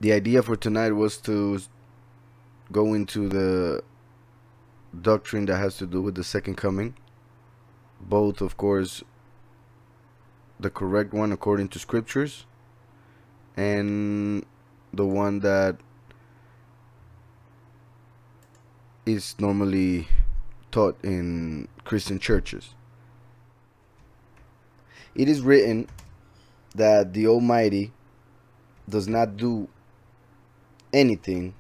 The idea for tonight was to go into the doctrine that has to do with the second coming. Both, of course, the correct one according to scriptures and the one that is normally taught in Christian churches. It is written that the Almighty does not do anything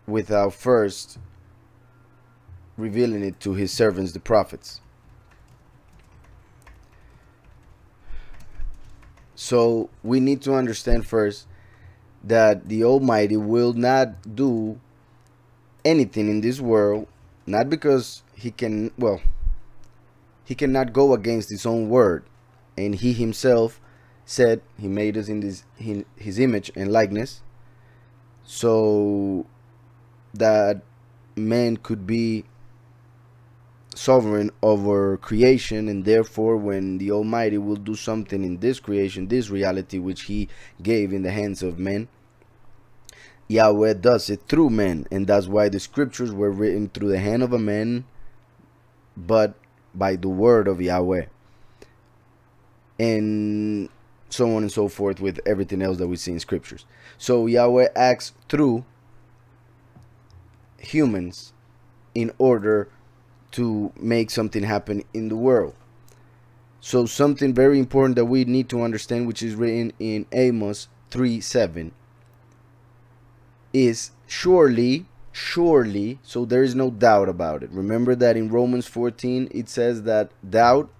without first revealing it to his servants, the prophets. So we need to understand first that the Almighty will not do anything in this world, not because he can, well, he cannot go against his own word, and he himself said he made us in his image and likeness, so that man could be sovereign over creation, and therefore when the Almighty will do something in this creation, this reality which he gave in the hands of men, Yahweh does it through men. And that's why the scriptures were written through the hand of a man, but by the word of Yahweh, and so on and so forth with everything else that we see in scriptures. So Yahweh acts through humans in order to make something happen in the world. So something very important that we need to understand, which is written in Amos 3:7, is surely, so there is no doubt about it. Remember that in Romans 14 it says that doubt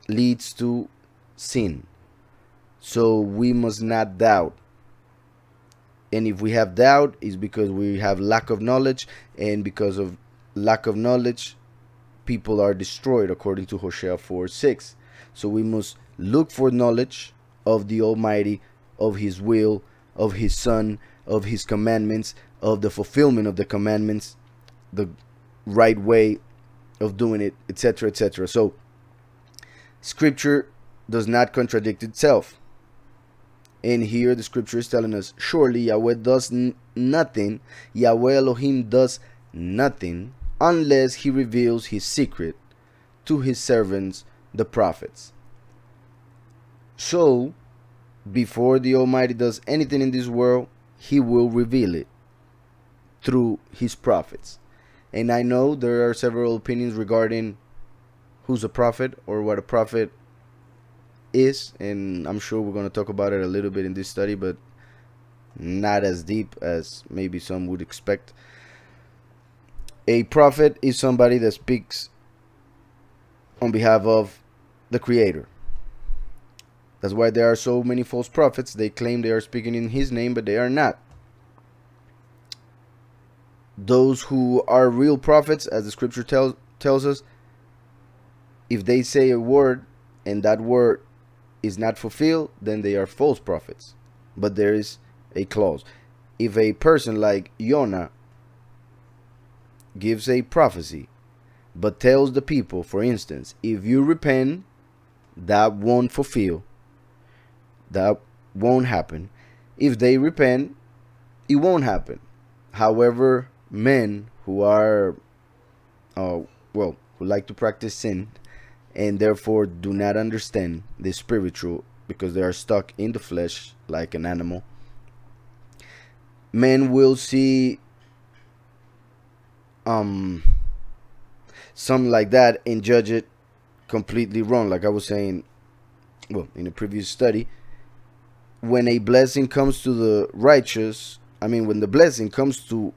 leads to sin. So we must not doubt. And if we have doubt, it's because we have lack of knowledge, and because of lack of knowledge, people are destroyed, according to Hosea 4:6. So we must look for knowledge of the Almighty, of his will, of his Son, of his commandments, of the fulfillment of the commandments, the right way of doing it, etc., etc. So scripture does not contradict itself. And here the scripture is telling us, surely Yahweh does nothing, Yahweh Elohim does nothing, unless he reveals his secret to his servants, the prophets. So, before the Almighty does anything in this world, he will reveal it through his prophets. And I know there are several opinions regarding who's a prophet or what a prophet is, and I'm sure we're going to talk about it a little bit in this study, but not as deep as maybe some would expect. A prophet is somebody that speaks on behalf of the Creator. That's why there are so many false prophets. They claim they are speaking in his name, but they are not. Those who are real prophets, as the scripture tells us, if they say a word and that word is not fulfilled, then they are false prophets. But there is a clause. If a person like Jonah gives a prophecy but tells the people, for instance, if you repent, that won't fulfill, that won't happen. If they repent, it won't happen. However, men who are who like to practice sin and therefore do not understand the spiritual, because they are stuck in the flesh like an animal, men will see something like that and judge it completely wrong. Like I was saying, well, in a previous study, when a blessing comes to the righteous, when the blessing comes to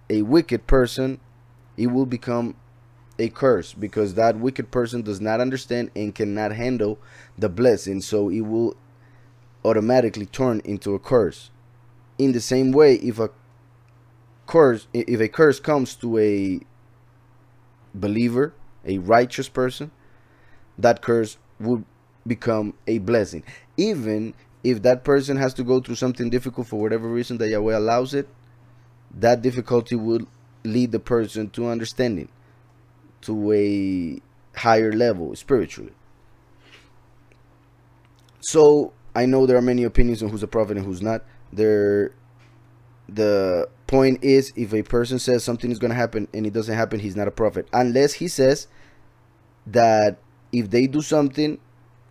a wicked person, it will become a curse, because that wicked person does not understand and cannot handle the blessing, so it will automatically turn into a curse. In the same way, if a curse comes to a believer, a righteous person, that curse would become a blessing. Even if that person has to go through something difficult for whatever reason that Yahweh allows it, that difficulty will lead the person to understanding, to a higher level spiritually. So I know there are many opinions on who's a prophet and who's not. The point is, if a person says something is going to happen and it doesn't happen, he's not a prophet, unless he says that if they do something,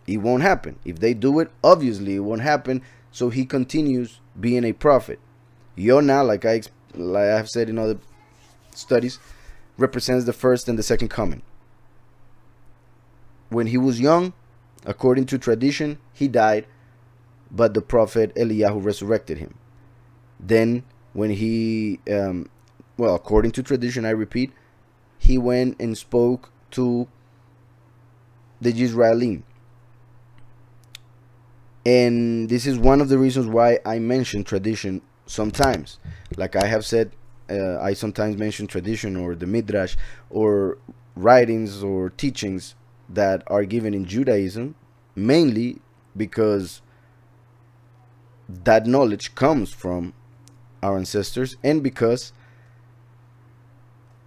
it won't happen. If they do it, obviously it won't happen. So he continues being a prophet. Jonah, like I have said in other studies, represents the first and the second coming. When he was young, according to tradition, he died, but the prophet Eliyahu resurrected him. Then when he, well, according to tradition, I repeat, he went and spoke to the Israelim. And this is one of the reasons why I mention tradition sometimes. Like I have said, I sometimes mention tradition or the Midrash or writings or teachings that are given in Judaism, mainly because that knowledge comes from our ancestors, and because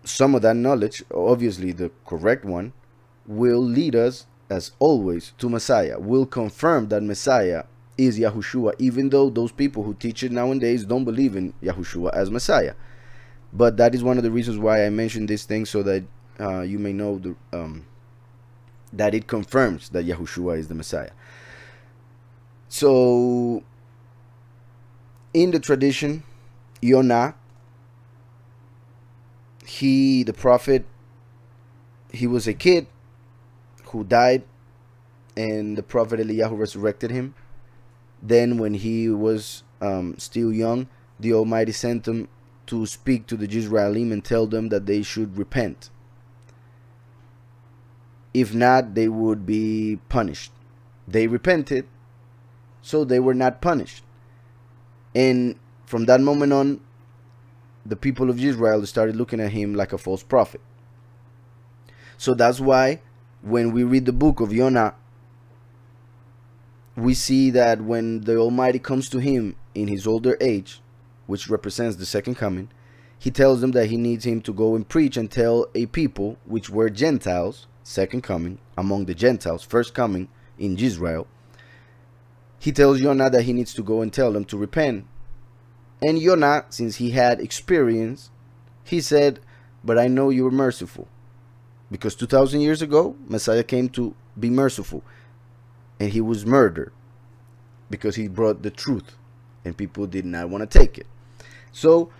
some of that knowledge, obviously the correct one, will lead us, as always, to Messiah, will confirm that Messiah is Yahushua, even though those people who teach it nowadays don't believe in Yahushua as Messiah. But that is one of the reasons why I mentioned this thing, so that you may know that it confirms that Yahushua is the Messiah. So, in the tradition, Jonah, the prophet, he was a kid who died, and the prophet Eliyahu resurrected him. Then when he was still young, the Almighty sent him to speak to the Israelim and tell them that they should repent. If not, they would be punished. They repented, so they were not punished. And from that moment on, the people of Israel started looking at him like a false prophet. So that's why when we read the book of Jonah, we see that when the Almighty comes to him in his older age, which represents the second coming, he tells them that he needs him to go and preach and tell a people, which were Gentiles, second coming, among the Gentiles, first coming in Israel. He tells Jonah that he needs to go and tell them to repent. And Jonah, since he had experience, he said, but I know you are merciful. Because 2,000 years ago, Messiah came to be merciful. And he was murdered because he brought the truth. And people did not want to take it. So,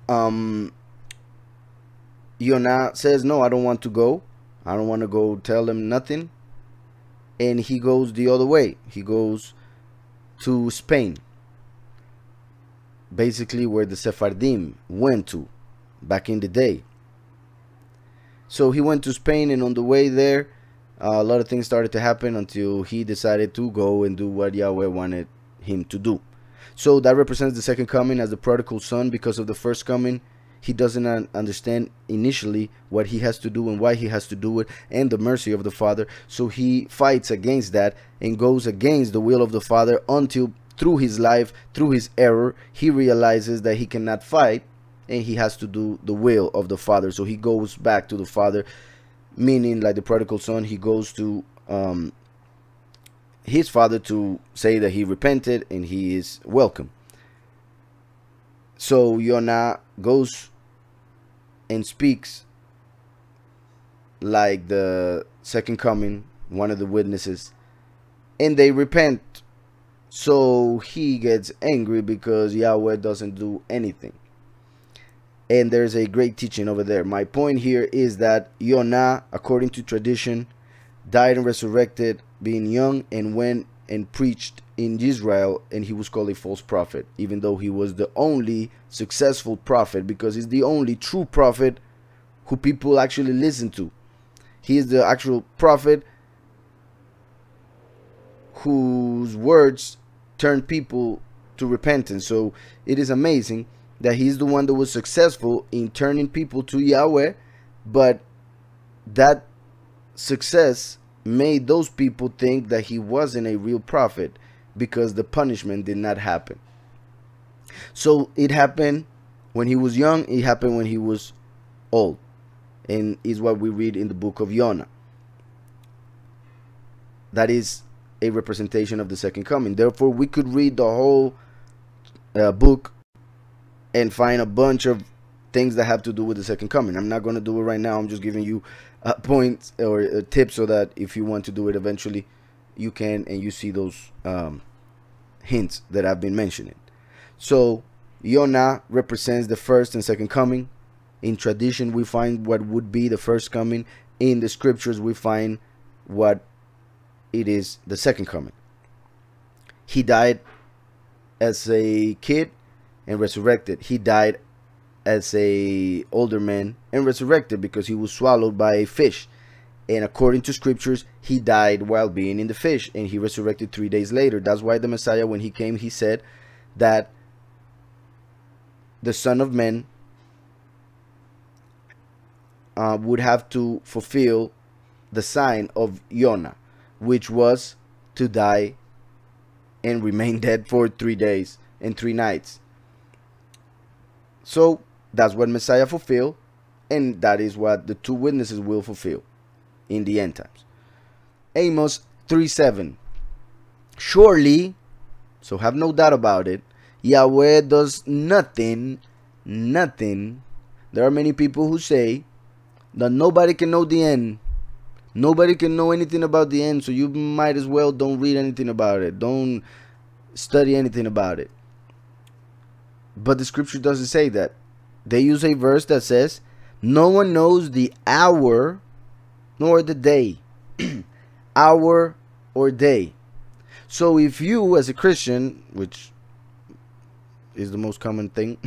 Jonah says, no, I don't want to go. I don't want to go tell them nothing. And he goes the other way. He goes to Spain. Basically where the Sephardim went to back in the day. So he went to Spain, and on the way there, a lot of things started to happen until he decided to go and do what Yahweh wanted him to do. So that represents the second coming as the prodigal son, because of the first coming. He doesn't understand initially what he has to do and why he has to do it, and the mercy of the Father. So he fights against that and goes against the will of the Father until through his life, through his error, he realizes that he cannot fight and he has to do the will of the Father. So he goes back to the Father, meaning like the prodigal son, he goes to his father to say that he repented and he is welcome. So Jonah goes and speaks like the second coming, one of the witnesses, and they repent. So he gets angry because Yahweh doesn't do anything. And there's a great teaching over there. My point here is that Jonah, according to tradition, died and resurrected being young, and went and preached in Israel, and he was called a false prophet, even though he was the only successful prophet, because he's the only true prophet who people actually listen to. He is the actual prophet whose words turn people to repentance. So it is amazing that he's the one that was successful in turning people to Yahweh, but that success made those people think that he wasn't a real prophet, because the punishment did not happen. So it happened when he was young, it happened when he was old, and is what we read in the book of Jonah. That is a representation of the second coming. Therefore, we could read the whole book and find a bunch of things that have to do with the second coming. I'm not going to do it right now. I'm just giving you points or tips so that if you want to do it eventually, you can, and you see those hints that I've been mentioning. So Jonah represents the first and second coming. In tradition, we find what would be the first coming. In the scriptures, we find what it is, the second coming. He died as a kid and resurrected. He died as a older man and resurrected because he was swallowed by a fish. And according to scriptures, he died while being in the fish, and he resurrected 3 days later. That's why the Messiah, when he came, he said that the Son of Man would have to fulfill the sign of Jonah, which was to die and remain dead for 3 days and 3 nights. So that's what Messiah fulfilled, and that is what the 2 witnesses will fulfill in the end times. Amos 3:7. Surely, so have no doubt about it, Yahweh does nothing. There are many people who say that nobody can know the end. Nobody can know anything about the end, so you might as well don't read anything about it. Don't study anything about it. But the scripture doesn't say that. They use a verse that says, no one knows the hour nor the day. Hour or day. So if you, as a Christian, which is the most common thing,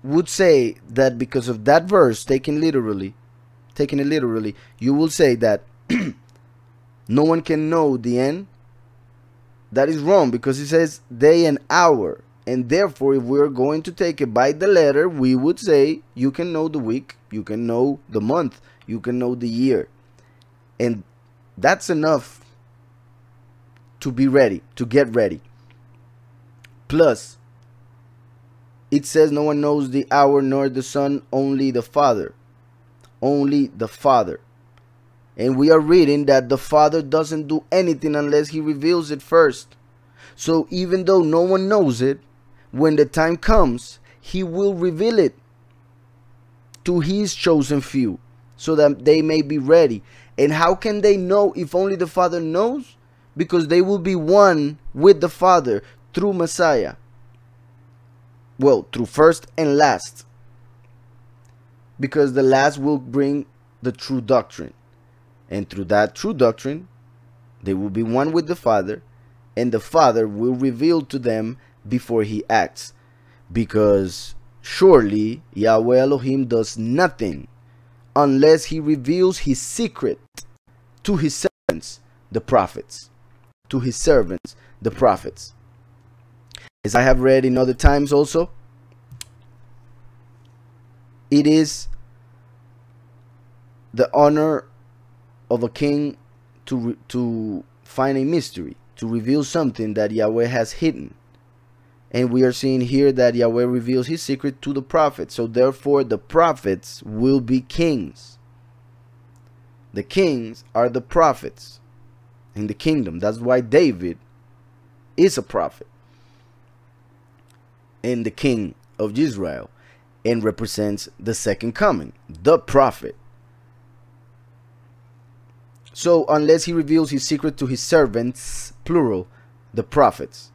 would say that because of that verse, taking it literally, you will say that no one can know the end. That is wrong, because it says day and hour. And therefore, if we're going to take it by the letter, we would say you can know the week, you can know the month, you can know the year. And that's enough to be ready, to get ready. Plus, it says no one knows the hour nor the Son, only the Father. Only the Father. And we are reading that the Father doesn't do anything unless he reveals it first. So even though no one knows it, when the time comes, he will reveal it to his chosen few so that they may be ready. And how can they know if only the Father knows? Because they will be one with the Father through Messiah. Well, through first and last. Because the last will bring the true doctrine. And through that true doctrine, they will be one with the Father. And the Father will reveal to them before he acts. Because surely Yahweh Elohim does nothing unless he reveals his secret to his servants, the prophets. To his servants, the prophets. As I have read in other times also, it is the honor of a king to find a mystery, to reveal something that Yahweh has hidden. And we are seeing here that Yahweh reveals his secret to the prophets. So therefore the prophets will be kings. The kings are the prophets in the kingdom. That's why David is a prophet and the king of Israel, and represents the second coming, the prophet. So unless he reveals his secret to his servants, plural, the prophets.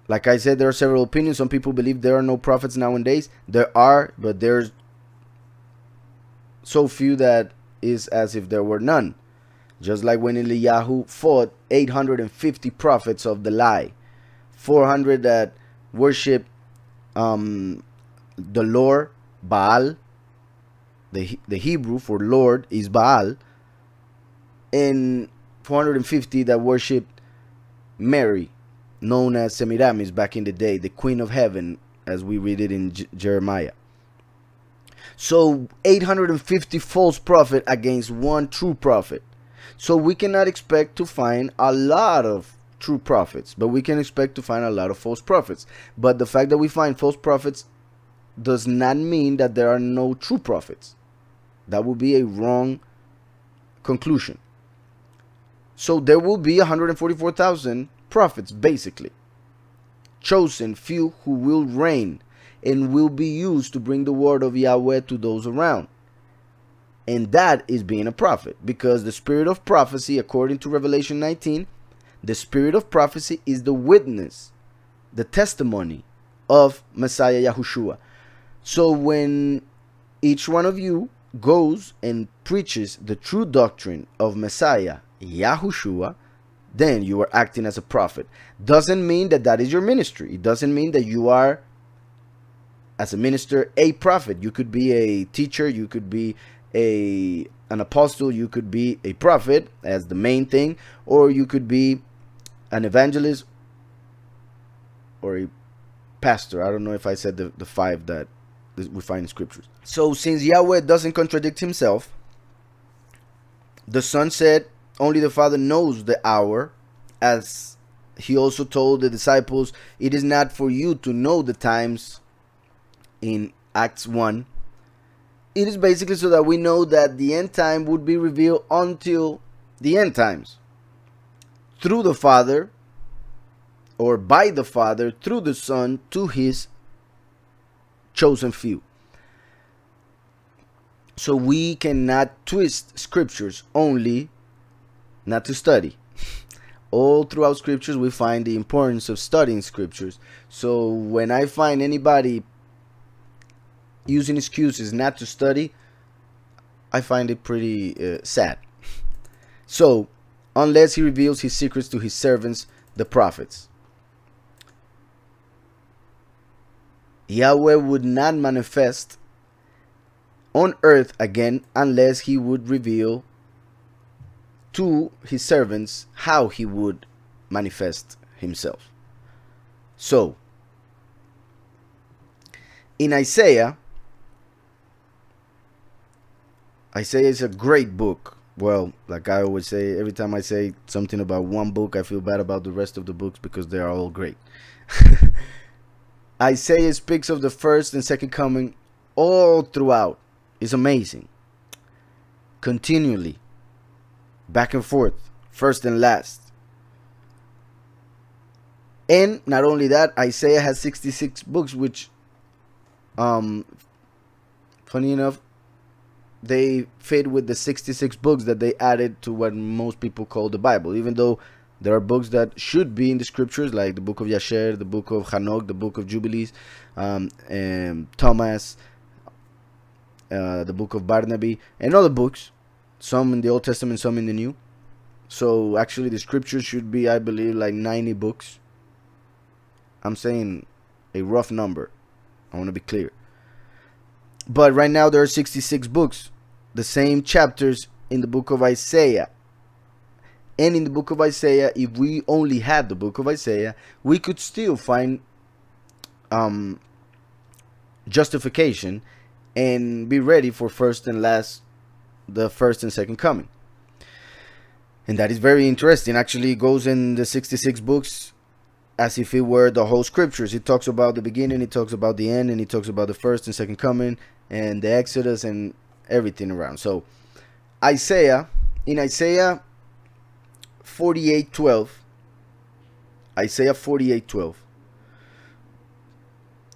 Like I said, there are several opinions. Some people believe there are no prophets nowadays. There are, but there's so few that is as if there were none. Just like when Eliyahu fought 850 prophets of the lie. 400 that worship the Lord, Baal. The Hebrew for Lord is Baal. And 450 that worshiped Mary, known as Semiramis back in the day, the Queen of Heaven, as we read it in Jeremiah. So 850 false prophet against one true prophet. So we cannot expect to find a lot of true prophets, but we can expect to find a lot of false prophets. But the fact that we find false prophets does not mean that there are no true prophets. That would be a wrong conclusion. So there will be 144,000 prophets, basically. Chosen few who will reign and will be used to bring the word of Yahweh to those around. And that is being a prophet, because the spirit of prophecy, according to Revelation 19, the spirit of prophecy is the witness, the testimony of Messiah Yahushua. So when each one of you goes and preaches the true doctrine of Messiah Yahushua, then you are acting as a prophet. Doesn't mean that that is your ministry. It doesn't mean that you are, as a minister, a prophet. You could be a teacher, you could be an apostle, you could be a prophet as the main thing, or you could be an evangelist or a pastor. I don't know if I said the five that we find in scriptures. So since Yahweh doesn't contradict himself, the Son said only the Father knows the hour, as he also told the disciples, it is not for you to know the times in Acts 1. It is basically so that we know that the end time would be revealed until the end times, through the Father, or by the Father, through the Son, to his chosen few. So we cannot twist scriptures only not to study. All throughout scriptures we find the importance of studying scriptures. So when I find anybody using excuses not to study, I find it pretty sad. So unless he reveals his secrets to his servants, the prophets, Yahweh would not manifest on earth again unless he would reveal to his servants how he would manifest himself. So in Isaiah is a great book. Well, like I always say, every time I say something about one book, I feel bad about the rest of the books because they are all great. Isaiah speaks of the first and second coming all throughout. It's amazing. Continually. Back and forth. First and last. And not only that, Isaiah has 66 books, which, funny enough, they fit with the 66 books that they added to what most people call the Bible. Even though there are books that should be in the scriptures, like the book of Yasher, the book of Hanok, the book of Jubilees, and Thomas, the book of Barnaby, and other books. Some in the Old Testament, some in the New. So actually the scriptures should be, I believe, like 90 books. I'm saying a rough number. I want to be clear. But right now there are 66 books. The same chapters in the book of Isaiah. And in the book of Isaiah, if we only had the book of Isaiah, we could still find justification and be ready for the first and second coming. And that is very interesting. Actually, it goes in the 66 books as if it were the whole scriptures. It talks about the beginning, it talks about the end, and it talks about the first and second coming, and the Exodus, and everything around. So in Isaiah 48:12, Isaiah 48:12,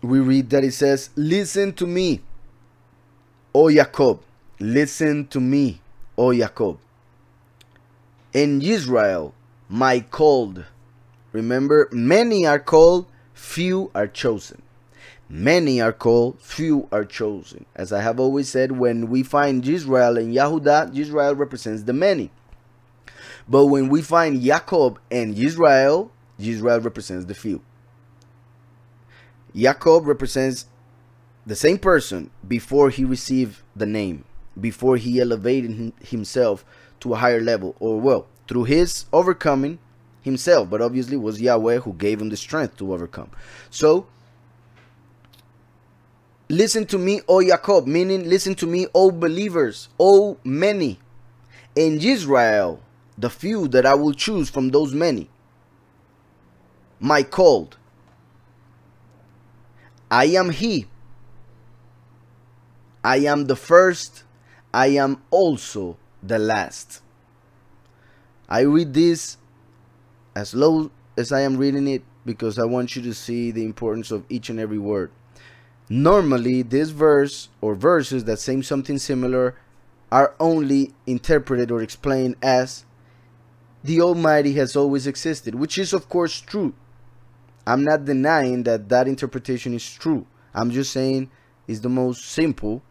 we read that it says, listen to me, O Jacob. Listen to me, O Jacob. And Israel, my called. Remember, many are called, few are chosen. Many are called, few are chosen. As I have always said, when we find Israel and Yahudah, Israel represents the many. But when we find Jacob and Israel, Israel represents the few. Jacob represents the same person before he received the name, before he elevated himself to a higher level, or well, through his overcoming himself, but obviously it was Yahweh who gave him the strength to overcome. So listen to me, O Jacob, meaning listen to me, O believers, O many, and Israel, the few that I will choose from those many, my called. I am he. I am the first. I am also the last. I read this as low as I am reading it because I want you to see the importance of each and every word. Normally, this verse or verses that say something similar are only interpreted or explained as the Almighty has always existed, which is of course true. I'm not denying that that interpretation is true. I'm just saying it's the most simple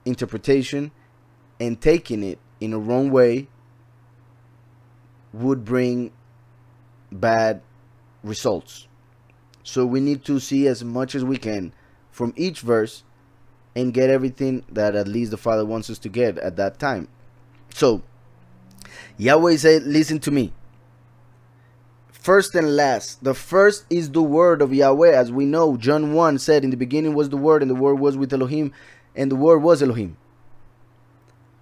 interpretation, and taking it in a wrong way would bring bad results. So we need to see as much as we can from each verse and get everything that at least the Father wants us to get at that time. So Yahweh said, listen to me. First and last. The first is the word of Yahweh. As we know, John 1 said, in the beginning was the word, and the word was with Elohim, and the word was Elohim.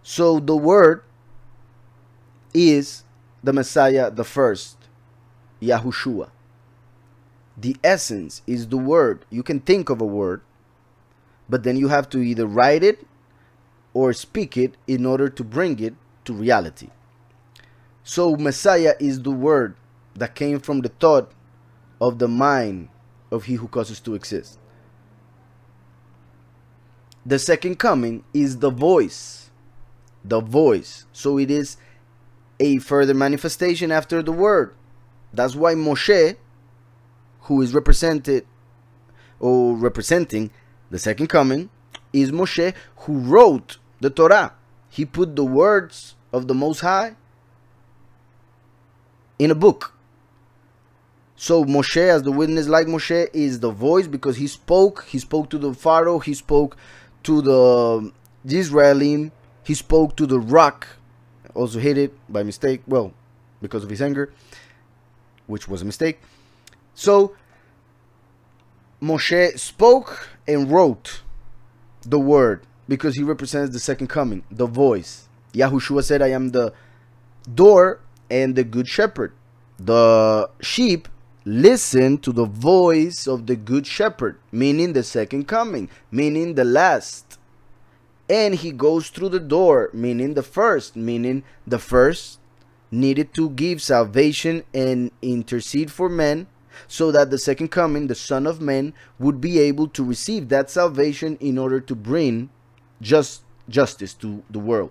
So the word is the Messiah, the first, Yahushua. The essence is the word. You can think of a word, but then you have to either write it or speak it in order to bring it to reality. So Messiah is the word that came from the thought of the mind of he who causes to exist. The second coming is the voice. The voice. So it is a further manifestation after the word. That's why Moshe, who is represented or representing the second coming, is Moshe who wrote the Torah. He put the words of the Most High in a book. So Moshe, as the witness like Moshe, is the voice because he spoke. He spoke to the Pharaoh. He spoke to the Israelim. He spoke to the rock. Also hit it by mistake. Well, because of his anger, which was a mistake. So Moshe spoke and wrote the word because he represents the second coming, the voice. Yahushua said, I am the door and the good shepherd. The sheep listen to the voice of the good shepherd, meaning the second coming, meaning the last. And he goes through the door, meaning the first needed to give salvation and intercede for men, so that the second coming, the Son of Man, would be able to receive that salvation in order to bring justice to the world.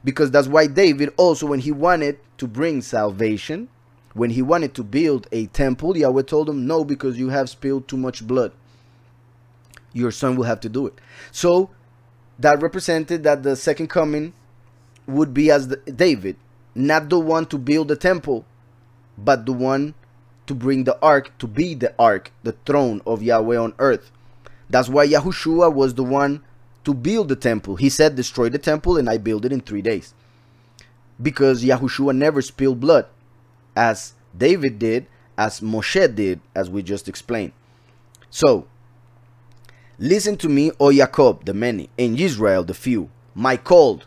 Because that's why David also, when he wanted to bring salvation, when he wanted to build a temple, Yahweh told him, no, because you have spilled too much blood. Your son will have to do it. So that represented that the second coming would be as David, not the one to build the temple, but the one to bring the ark, to be the ark, the throne of Yahweh on earth. That's why Yahushua was the one to build the temple. He said, destroy the temple and I build it in 3 days. Because Yahushua never spilled blood, as David did, as Moshe did, as we just explained. So, listen to me, O Jacob, the many, and Israel, the few, my called,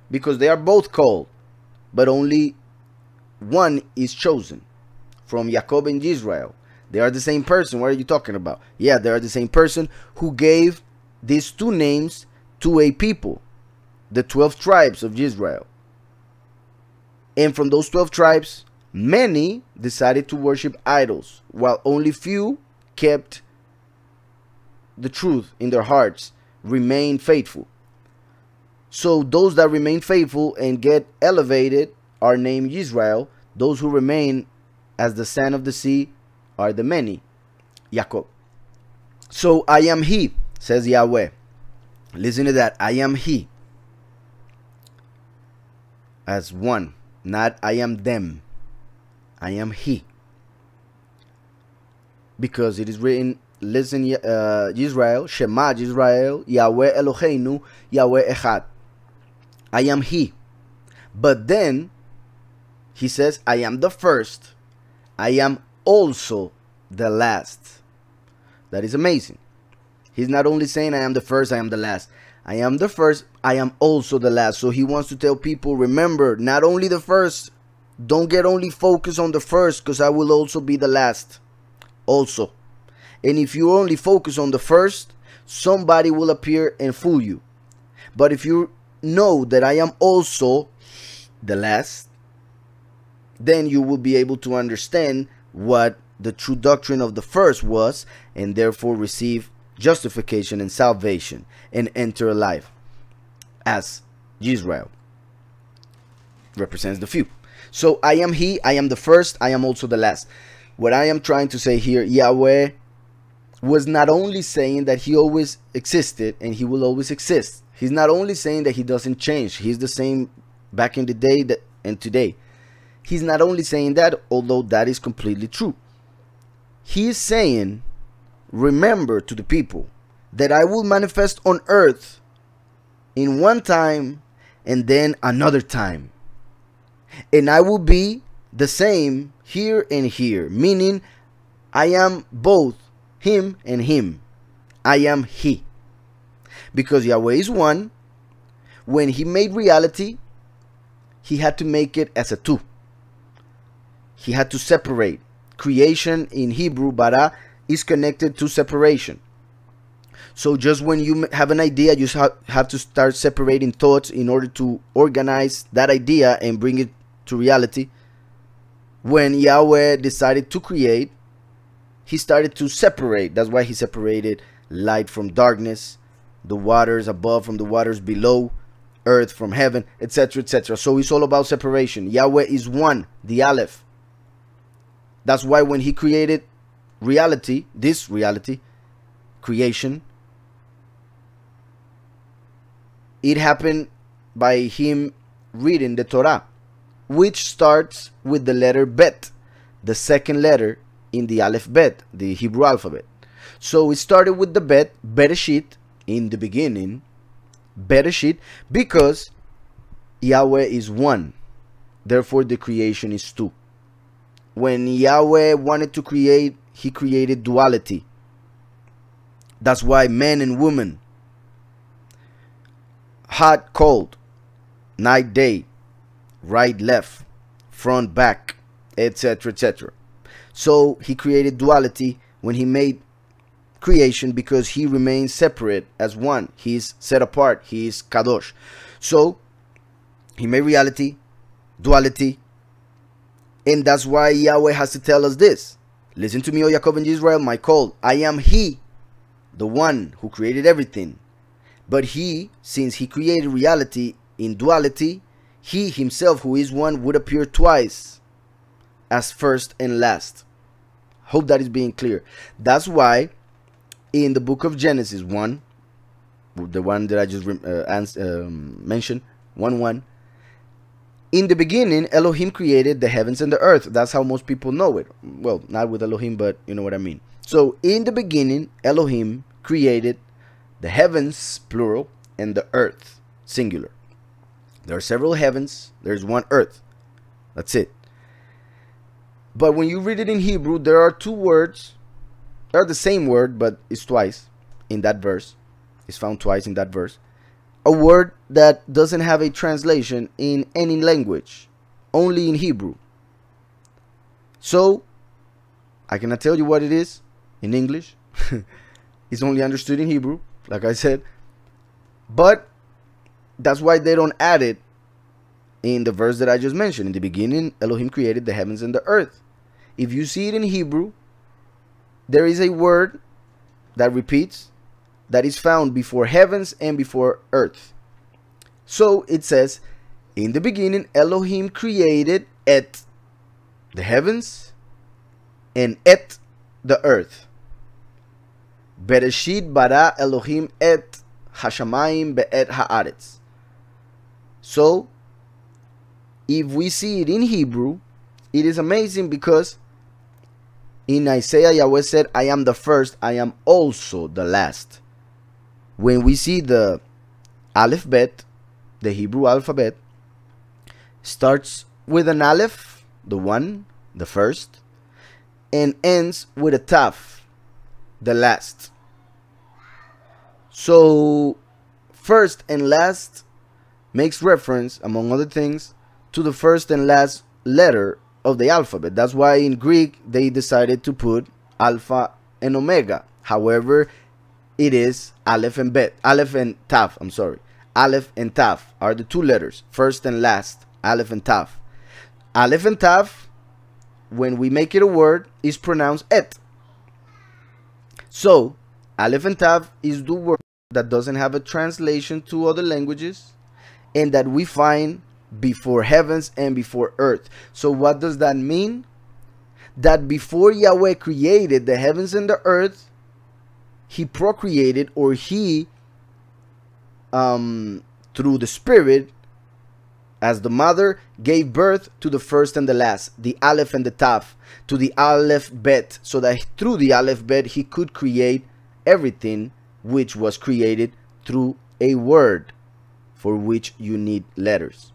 because they are both called, but only one is chosen. From Jacob and Israel, they are the same person. What are you talking about? Yeah, they are the same person who gave these two names to a people, the 12 tribes of Israel. And from those 12 tribes, many decided to worship idols, while only few kept the truth in their hearts, remain faithful. So those that remain faithful and get elevated are named Israel. Those who remain as the sand of the sea are the many, Jacob. So I am he, says Yahweh. Listen to that. I am he. As one. Not I am them. I am he. Because it is written, listen, Israel, Shema Israel, Yahweh Eloheinu, Yahweh Echad. I am he. But then he says, I am the first. I am also the last. That is amazing. He's not only saying I am the first, I am the last. I am the first, I am also the last. So he wants to tell people, remember, not only the first. Don't get only focused on the first, because I will also be the last. Also. And if you only focus on the first, somebody will appear and fool you. But if you know that I am also the last, then you will be able to understand what the true doctrine of the first was, and therefore receive justification and salvation and enter alive, as Israel represents the few. So I am he, I am the first, I am also the last. What I am trying to say here, Yahweh was not only saying that he always existed and he will always exist. He's not only saying that he doesn't change, he's the same back in the day and today. He's not only saying that, although that is completely true. He is saying, remember to the people that I will manifest on earth in one time and then another time. And I will be the same here and here, meaning I am both him and him. I am he. Because Yahweh is one, when he made reality, he had to make it as a two. He had to separate. Creation in Hebrew, bara, is connected to separation. So just when you have an idea, you have to start separating thoughts in order to organize that idea and bring it to reality. When Yahweh decided to create, he started to separate. That's why he separated light from darkness, the waters above from the waters below, earth from heaven, etc., etc. So it's all about separation. Yahweh is one, the Aleph. That's why when he created reality, this reality, creation, it happened by him reading the Torah, which starts with the letter Bet, the second letter in the Aleph Bet, the Hebrew alphabet. So it started with the Bet, Bereshit, in the beginning, Bereshit, because Yahweh is one. Therefore, the creation is two. When Yahweh wanted to create, he created duality. That's why man and woman, hot, cold, night, day, right, left, front, back, etc., etc. So he created duality when he made creation, because he remains separate as one. He's set apart. He is kadosh. So he made reality, duality, and that's why Yahweh has to tell us this. Listen to me, O Yaakov and Israel, my call. I am he, the one who created everything. But he, since he created reality in duality, he himself, who is one, would appear twice as first and last. Hope that is being clear. That's why in the book of Genesis 1, the one that I just mentioned, 1:1, in the beginning, Elohim created the heavens and the earth. That's how most people know it. Well, not with Elohim, but you know what I mean. So in the beginning, Elohim created the heavens, plural, and the earth, singular. There are several heavens. There's one earth. That's it. But when you read it in Hebrew, there are two words. They're the same word, but it's twice in that verse. It's found twice in that verse. A word that doesn't have a translation in any language, only in Hebrew. So, I cannot tell you what it is in English. It's only understood in Hebrew, like I said. But that's why they don't add it in the verse that I just mentioned. In the beginning, Elohim created the heavens and the earth. If you see it in Hebrew, there is a word that repeats, that is found before heavens and before earth. So it says, in the beginning, Elohim created et, the heavens, and et, the earth. Bereshit bara Elohim et hashamayim be'et haaretz. So, if we see it in Hebrew, it is amazing, because in Isaiah, Yahweh said, I am the first, I am also the last. When we see the Aleph Bet, the Hebrew alphabet, starts with an Aleph, the one, the first, and ends with a Taf, the last. So, first and last makes reference, among other things, to the first and last letter of the alphabet. That's why in Greek they decided to put Alpha and Omega. However, it is Aleph and Bet, Aleph and Taf. Aleph and Taf are the two letters, first and last, Aleph and Taf. Aleph and Tav, when we make it a word, is pronounced et. So Aleph and Tav is the word that doesn't have a translation to other languages and that we find before heavens and before earth. So what does that mean? That before Yahweh created the heavens and the earth, he procreated, or he through the Spirit, as the mother, gave birth to the first and the last, the Aleph and the Tav, to the Aleph Bet, so that through the Aleph Bet he could create everything which was created through a word, for which you need letters.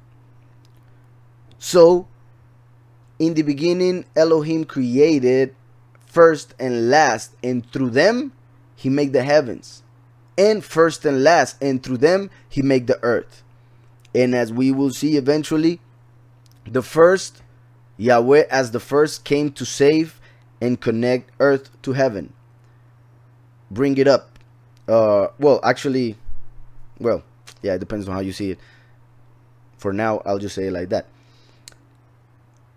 So in the beginning Elohim created first and last, and through them he made the heavens, and first and last, and through them he made the earth. And as we will see eventually, the first, Yahweh as the first, came to save and connect earth to heaven. Bring it up. Well, actually, well, yeah, it depends on how you see it. For now, I'll just say it like that.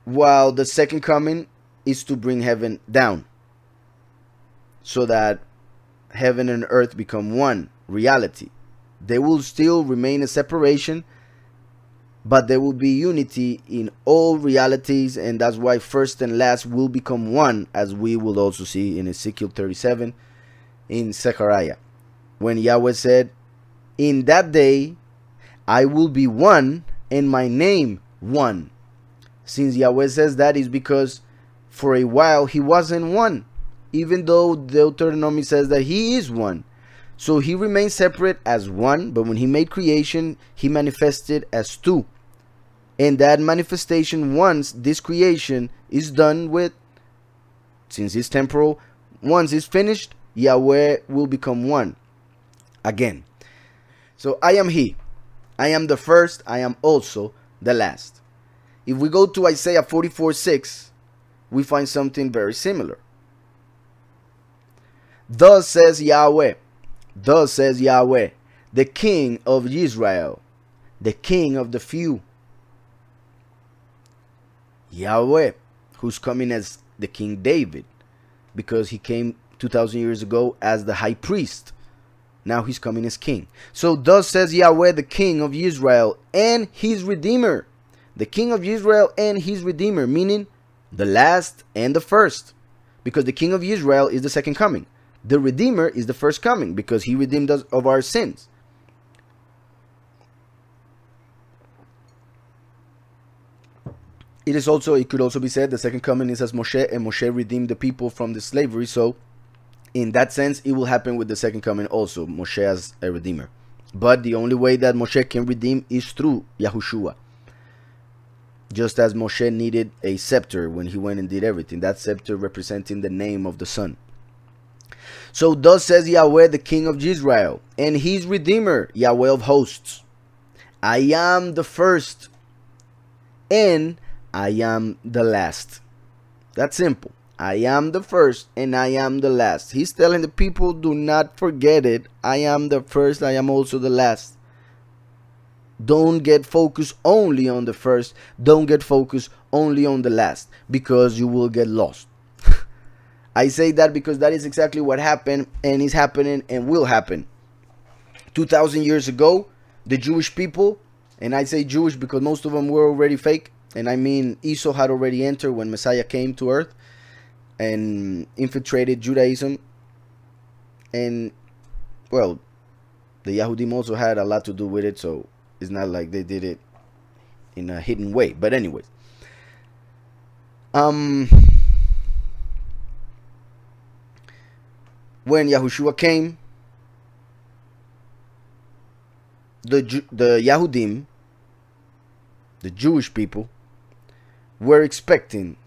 While the second coming is to bring heaven down, so that heaven and earth become one reality. There will still remain a separation, but there will be unity in all realities, and that's why first and last will become one, as we will also see in Ezekiel 37, in Zechariah, when Yahweh said, "In that day I will be one, and my name one." Since Yahweh says that, is because for a while he wasn't one, even though Deuteronomy says that he is one. So he remained separate as one, but when he made creation, he manifested as two. And that manifestation, once this creation is done with, since it's temporal, once it's finished, Yahweh will become one again. So I am he. I am the first. I am also the last. If we go to Isaiah 44:6, we find something very similar. Thus says Yahweh, the King of Israel, the King of the few. Yahweh, who's coming as the King David, because he came 2,000 years ago as the high priest. Now he's coming as king. So thus says Yahweh, the King of Israel and his Redeemer. The King of Israel and his Redeemer, meaning the last and the first, because the King of Israel is the second coming. The Redeemer is the first coming, because he redeemed us of our sins. It could also be said the second coming is as Moshe, and Moshe redeemed the people from the slavery. So in that sense, it will happen with the second coming also, Moshe as a redeemer. But the only way that Moshe can redeem is through Yahushua. Just as Moshe needed a scepter when he went and did everything, that scepter representing the name of the Son. So thus says Yahweh, the King of Israel and his Redeemer, Yahweh of hosts, I am the first and I am the last. That's simple. I am the first and I am the last. He's telling the people, do not forget it. I am the first, I am also the last. Don't get focused only on the first. Don't get focused only on the last, because you will get lost. I say that because that is exactly what happened and is happening and will happen. 2,000 years ago, the Jewish people, and I say Jewish because most of them were already fake, and I mean Esau had already entered when Messiah came to earth and infiltrated Judaism. And, well, the Yahudim also had a lot to do with it, so it's not like they did it in a hidden way. But anyways, when Yahushua came, the Yahudim, the Jewish people, were expecting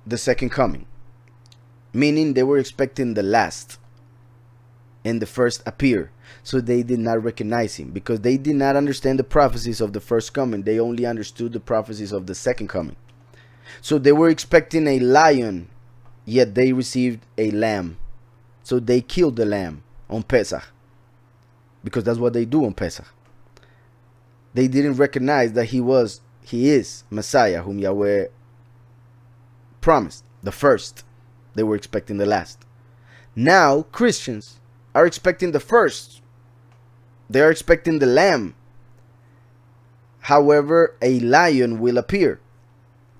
the second coming, meaning they were expecting the last and the first appear. So they did not recognize him, because they did not understand the prophecies of the first coming. They only understood the prophecies of the second coming. So they were expecting a lion, yet they received a lamb. So they killed the lamb on Pesach, because that's what they do on Pesach. They didn't recognize that he is Messiah, whom Yahweh promised, the first. They were expecting the last. Now Christians are expecting the first. They are expecting the lamb. However, a lion will appear.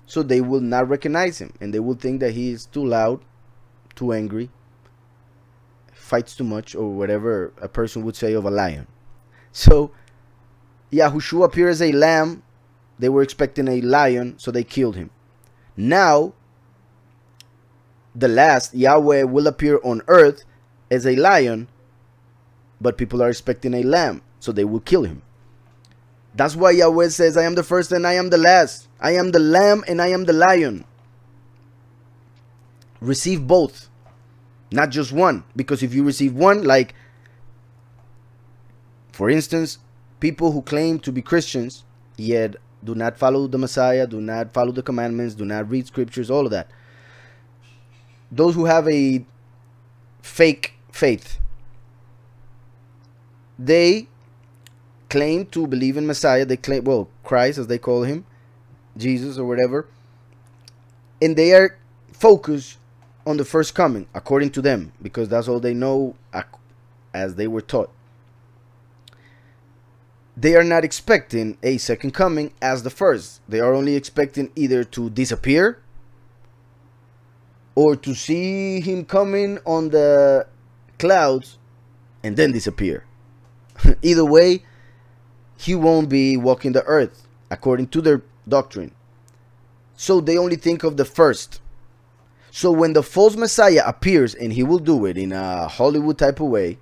So they will not recognize him, and they will think that he is too loud, too angry, fights too much, or whatever a person would say of a lion. So Yahushua appears as a lamb. They were expecting a lion, so they killed him. Now the last, Yahweh, will appear on earth as a lion, but people are expecting a lamb, so they will kill him. That's why Yahweh says, I am the first and I am the last. I am the lamb and I am the lion. Receive both, not just one. Because if you receive one, like, for instance, people who claim to be Christians, yet do not follow the Messiah, do not follow the commandments, do not read scriptures, all of that. Those who have a fake faith, they claim to believe in Messiah. They claim, well, Christ, as they call him, Jesus or whatever, and they are focused on the first coming, according to them, because that's all they know, as they were taught. They are not expecting a second coming as the first. They are only expecting either to disappear or to see him coming on the clouds and then disappear. Either way, he won't be walking the earth according to their doctrine. So they only think of the first. So when the false Messiah appears, and he will do it in a Hollywood type of way,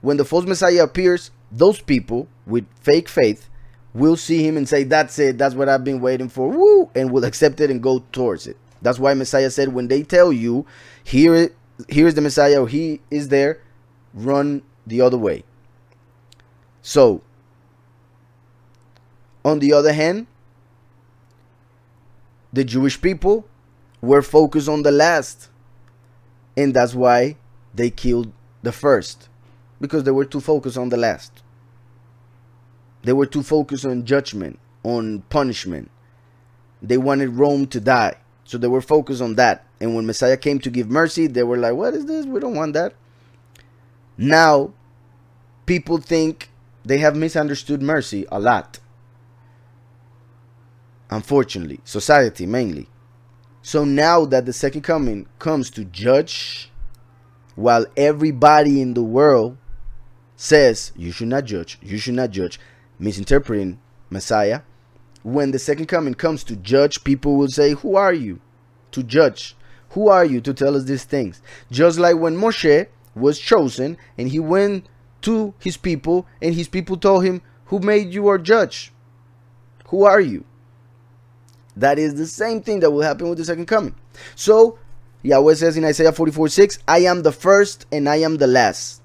when the false Messiah appears, those people with fake faith will see him and say, that's it, that's what I've been waiting for, woo, and will accept it and go towards it. That's why Messiah said, when they tell you, here's the Messiah, or he is there, run the other way. So, on the other hand, the Jewish people were focused on the last, and that's why they killed the first, because they were too focused on the last. They were too focused on judgment, on punishment. They wanted Rome to die, so they were focused on that. And when Messiah came to give mercy, they were like, what is this? We don't want that. Now people think they have misunderstood mercy a lot, unfortunately, society mainly. So now that the second coming comes to judge, while everybody in the world says you should not judge, misinterpreting Messiah, when the second coming comes to judge, people will say, who are you to judge? Who are you to tell us these things? Just like when Moshe was chosen and he went to his people and his people told him, who made you our judge? Who are you? That is the same thing that will happen with the second coming. So Yahweh says in Isaiah 44:6, I am the first and I am the last.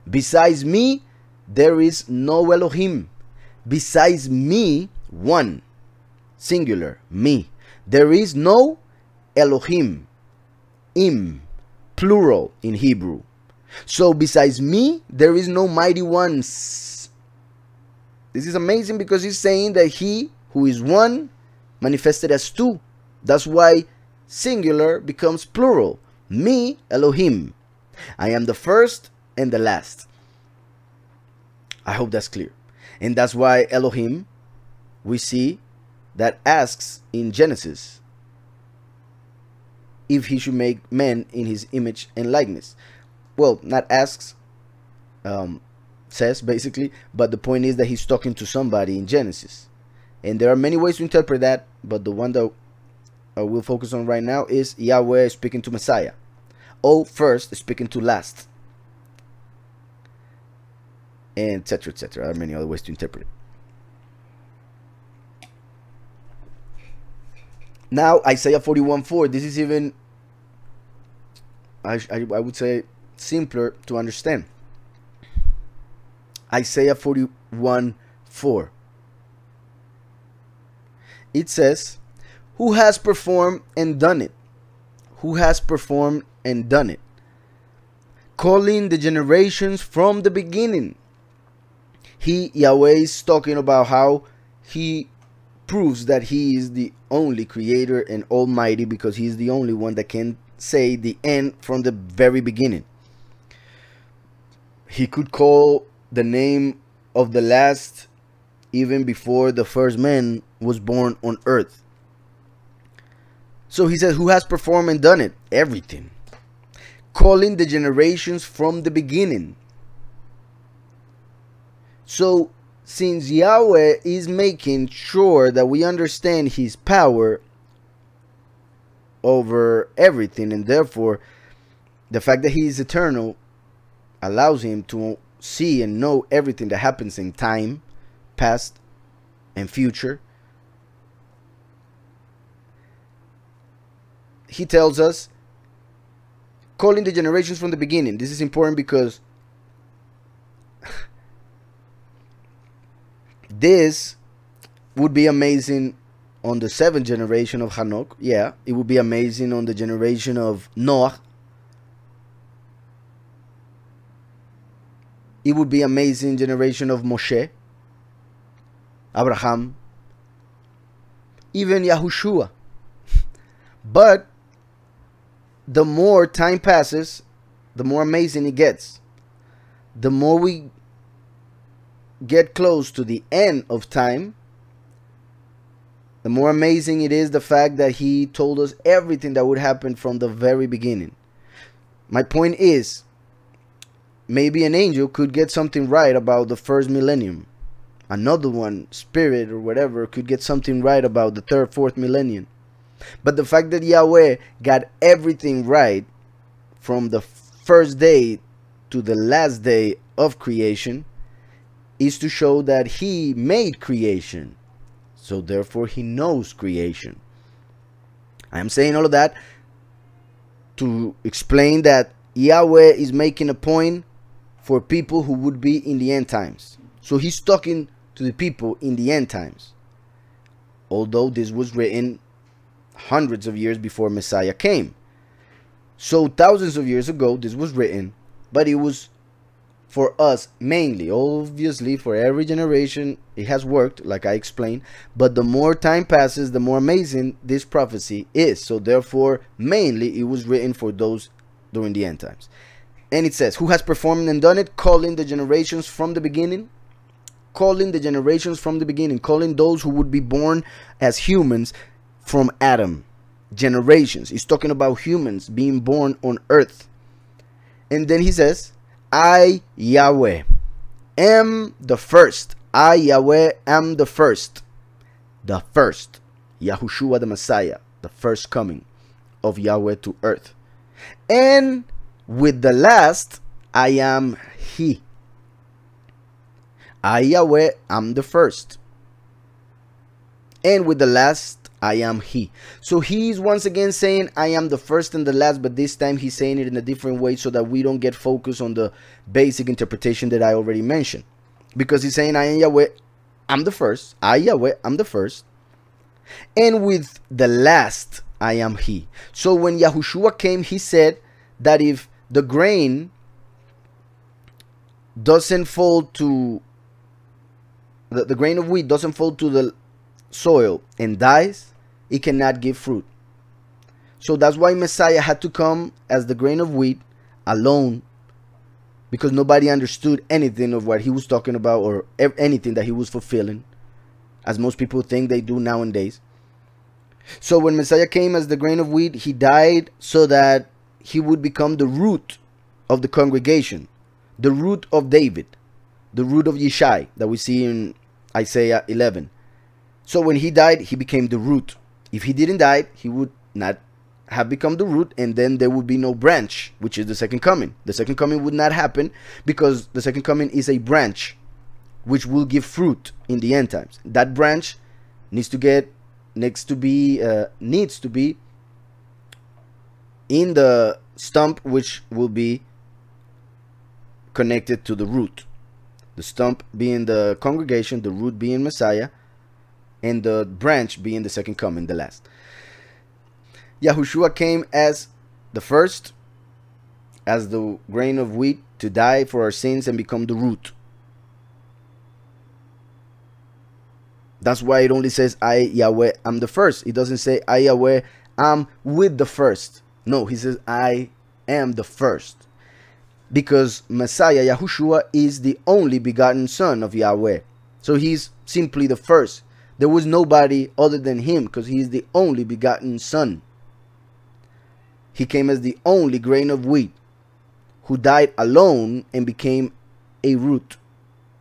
Besides me, there is no Elohim. Besides me, one, singular, me. There is no Elohim, im, plural in Hebrew. So besides me, there is no mighty ones. This is amazing because he's saying that he who is one manifested as two. That's why singular becomes plural. Me, Elohim. I am the first and the last. I hope that's clear. And that's why Elohim, we see that asks in Genesis if he should make man in his image and likeness. Well, not asks, says basically, but the point is that he's talking to somebody in Genesis. And there are many ways to interpret that, but the one that we'll focus on right now is Yahweh speaking to Messiah. O first speaking to last. And etc. etc. There are many other ways to interpret it. Now Isaiah 41:4. This is even, I would say, simpler to understand. Isaiah 41:4. It says, who has performed and done it? Who has performed and done it? Calling the generations from the beginning. He, Yahweh, is talking about how he proves that he is the only creator and almighty, because he is the only one that can say the end from the very beginning. He could call the name of the last even before the first man was born on earth. So he says, who has performed and done it? Everything. Calling the generations from the beginning. So since Yahweh is making sure that we understand his power over everything, and therefore the fact that he is eternal allows him to see and know everything that happens in time, past and future, he tells us, calling the generations from the beginning. This is important because this would be amazing on the 7th generation of Hanok. Yeah, it would be amazing on the generation of Noah. It would be amazing generation of Moshe, Abraham, even Yahushua. But the more time passes, the more amazing it gets. The more we get close to the end of time, the more amazing it is the fact that he told us everything that would happen from the very beginning. My point is, maybe an angel could get something right about the first millennium. Another one, spirit or whatever, could get something right about the 3rd, 4th millennium. But the fact that Yahweh got everything right from the first day to the last day of creation is to show that he made creation. So therefore he knows creation. I am saying all of that to explain that Yahweh is making a point for people who would be in the end times. So he's talking to the people in the end times. Although this was written hundreds of years before Messiah came. So thousands of years ago this was written, but it was for us mainly. Obviously for every generation it has worked, like I explained, but the more time passes, the more amazing this prophecy is. So therefore mainly it was written for those during the end times. And it says, who has performed and done it, calling the generations from the beginning. Calling the generations from the beginning, calling those who would be born as humans from Adam. Generations. He's talking about humans being born on earth. And then he says, I, Yahweh, am the first. I, Yahweh, am the first. The first. Yahushua the Messiah. The first coming of Yahweh to earth. And with the last, I am he. I, Yahweh, am the first. And with the last, I am he. So he's once again saying, I am the first and the last, but this time he's saying it in a different way so that we don't get focused on the basic interpretation that I already mentioned. Because he's saying, I am Yahweh, I'm the first. I, Yahweh, I'm the first. And with the last, I am he. So when Yahushua came, he said that if the grain doesn't fall to the grain of wheat doesn't fall to the soil and dies, it cannot give fruit. So that's why Messiah had to come as the grain of wheat alone, because nobody understood anything of what he was talking about or anything that he was fulfilling, as most people think they do nowadays. So when Messiah came as the grain of wheat, he died so that he would become the root of the congregation, the root of David, the root of Yeshai that we see in Isaiah 11. So when he died, he became the root. If he didn't die, he would not have become the root, and then there would be no branch, which is the second coming. The second coming would not happen because the second coming is a branch which will give fruit in the end times. That branch needs to be in the stump, which will be connected to the root. The stump being the congregation, the root being Messiah, and the branch being the second coming, the last. Yahushua came as the first, as the grain of wheat, to die for our sins and become the root. That's why it only says, I, Yahweh, am the first. It doesn't say, I, Yahweh, am with the first. No, he says, I am the first. Because Messiah, Yahushua, is the only begotten son of Yahweh. So he's simply the first. There was nobody other than him, because he is the only begotten son. He came as the only grain of wheat, who died alone and became a root.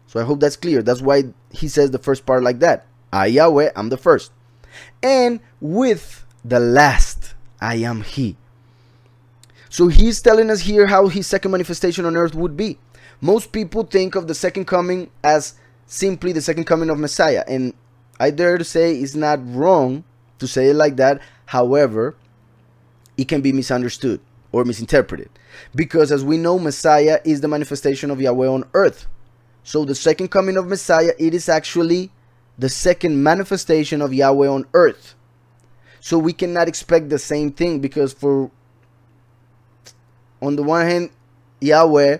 So I hope that's clear. That's why he says the first part like that. I, Yahweh, am the first. And with the last, I am he. So he's telling us here how his second manifestation on earth would be. Most people think of the second coming as simply the second coming of Messiah. And I dare to say it's not wrong to say it like that. However, it can be misunderstood or misinterpreted. Because as we know, Messiah is the manifestation of Yahweh on earth. So the second coming of Messiah, it is actually the second manifestation of Yahweh on earth. So we cannot expect the same thing, because on the one hand, Yahweh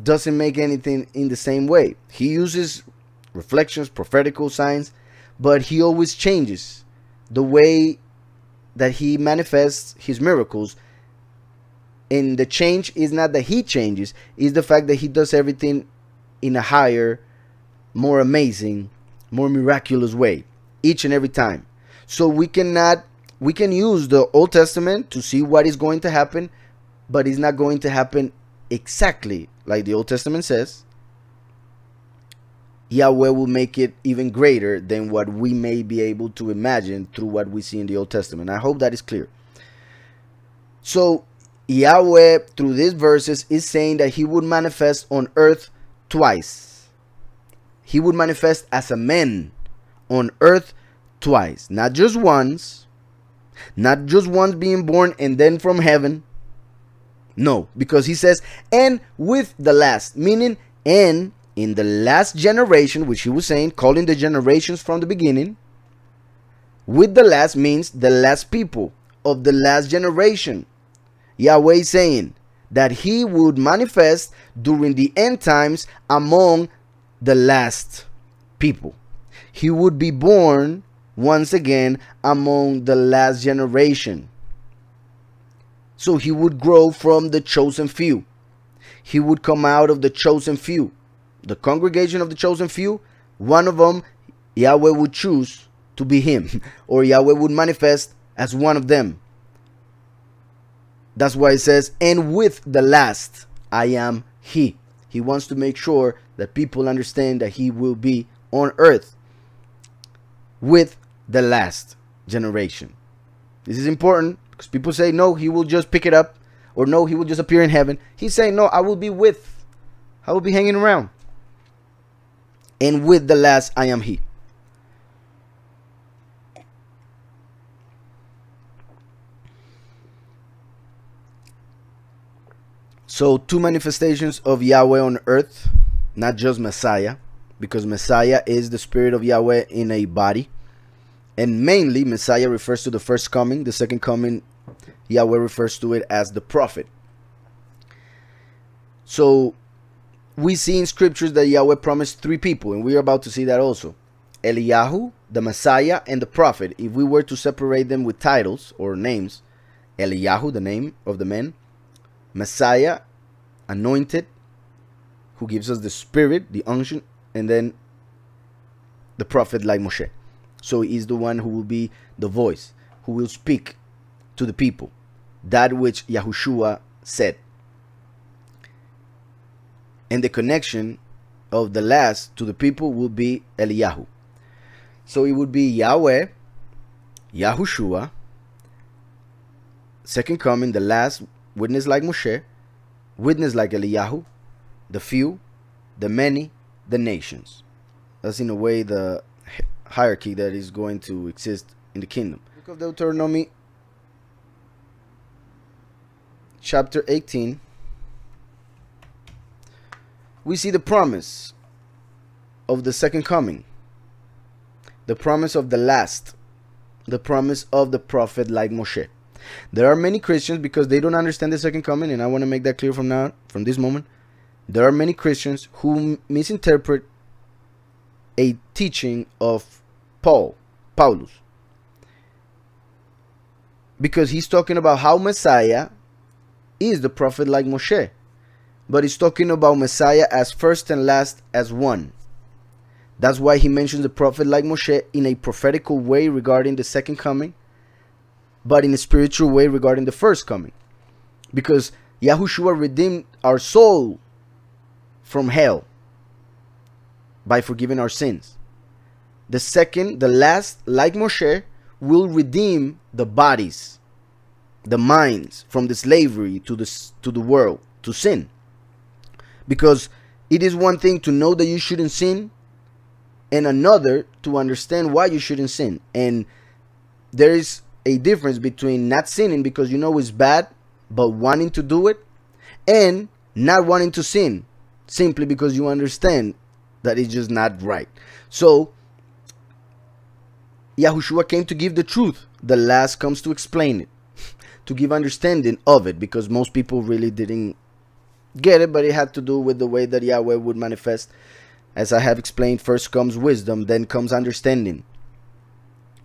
doesn't make anything in the same way. He uses reflections, prophetical signs, but he always changes the way that he manifests his miracles. And the change is not that he changes, is the fact that he does everything in a higher, more amazing, more miraculous way each and every time. So we can use the Old Testament to see what is going to happen, but it's not going to happen exactly like the Old Testament says. Yahweh will make it even greater than what we may be able to imagine through what we see in the Old Testament. I hope that is clear. So Yahweh, through these verses, is saying that he would manifest on earth twice. He would manifest as a man on earth twice. Not just once. Not just once being born and then from heaven. No, because he says, and with the last. Meaning, and in the last generation, which he was saying, calling the generations from the beginning. With the last means the last people of the last generation. Yahweh is saying that he would manifest during the end times among the last people. He would be born once again among the last generation. So he would grow from the chosen few. He would come out of the chosen few. The congregation of the chosen few, one of them, Yahweh would choose to be him. Or Yahweh would manifest as one of them. That's why it says, and with the last, I am he. He wants to make sure that people understand that he will be on earth with the last generation. This is important because people say, no, he will just pick it up, or no, he will just appear in heaven. He's saying, no, I will be hanging around. And with the last, I am he. So two manifestations of Yahweh on earth, not just Messiah, because Messiah is the spirit of Yahweh in a body. And mainly Messiah refers to the first coming. The second coming, Yahweh refers to it as the prophet. So we see in scriptures that Yahweh promised three people, and we are about to see that also. Eliyahu, the Messiah, and the prophet. If we were to separate them with titles or names, Eliyahu, the name of the man, Messiah, anointed, who gives us the spirit, the unction, and then the prophet like Moshe. So he's the one who will be the voice, who will speak to the people, that which Yahushua said. And the connection of the last to the people will be Eliyahu. So it would be Yahweh, Yahushua, second coming, the last, witness like Moshe, witness like Eliyahu, the few, the many, the nations. That's in a way the hierarchy that is going to exist in the kingdom. Book of Deuteronomy, chapter 18. We see the promise of the second coming, the promise of the last, the promise of the prophet like Moshe. There are many Christians, because they don't understand the second coming, and I want to make that clear from this moment. There are many Christians who misinterpret a teaching of Paulus. Because he's talking about how Messiah is the prophet like Moshe. But he's talking about Messiah as first and last as one. That's why he mentions the prophet like Moshe in a prophetical way regarding the second coming, but in a spiritual way regarding the first coming. Because Yahushua redeemed our soul from hell by forgiving our sins. The second, the last, like Moshe, will redeem the bodies, the minds from the slavery to the world, to sin. Because it is one thing to know that you shouldn't sin, and another to understand why you shouldn't sin. And there is a difference between not sinning because you know it's bad, but wanting to do it, and not wanting to sin simply because you understand that it's just not right. So Yahushua came to give the truth. The last comes to explain it, to give understanding of it, because most people really didn't get it, but it had to do with the way that Yahweh would manifest. As I have explained, first comes wisdom, then comes understanding.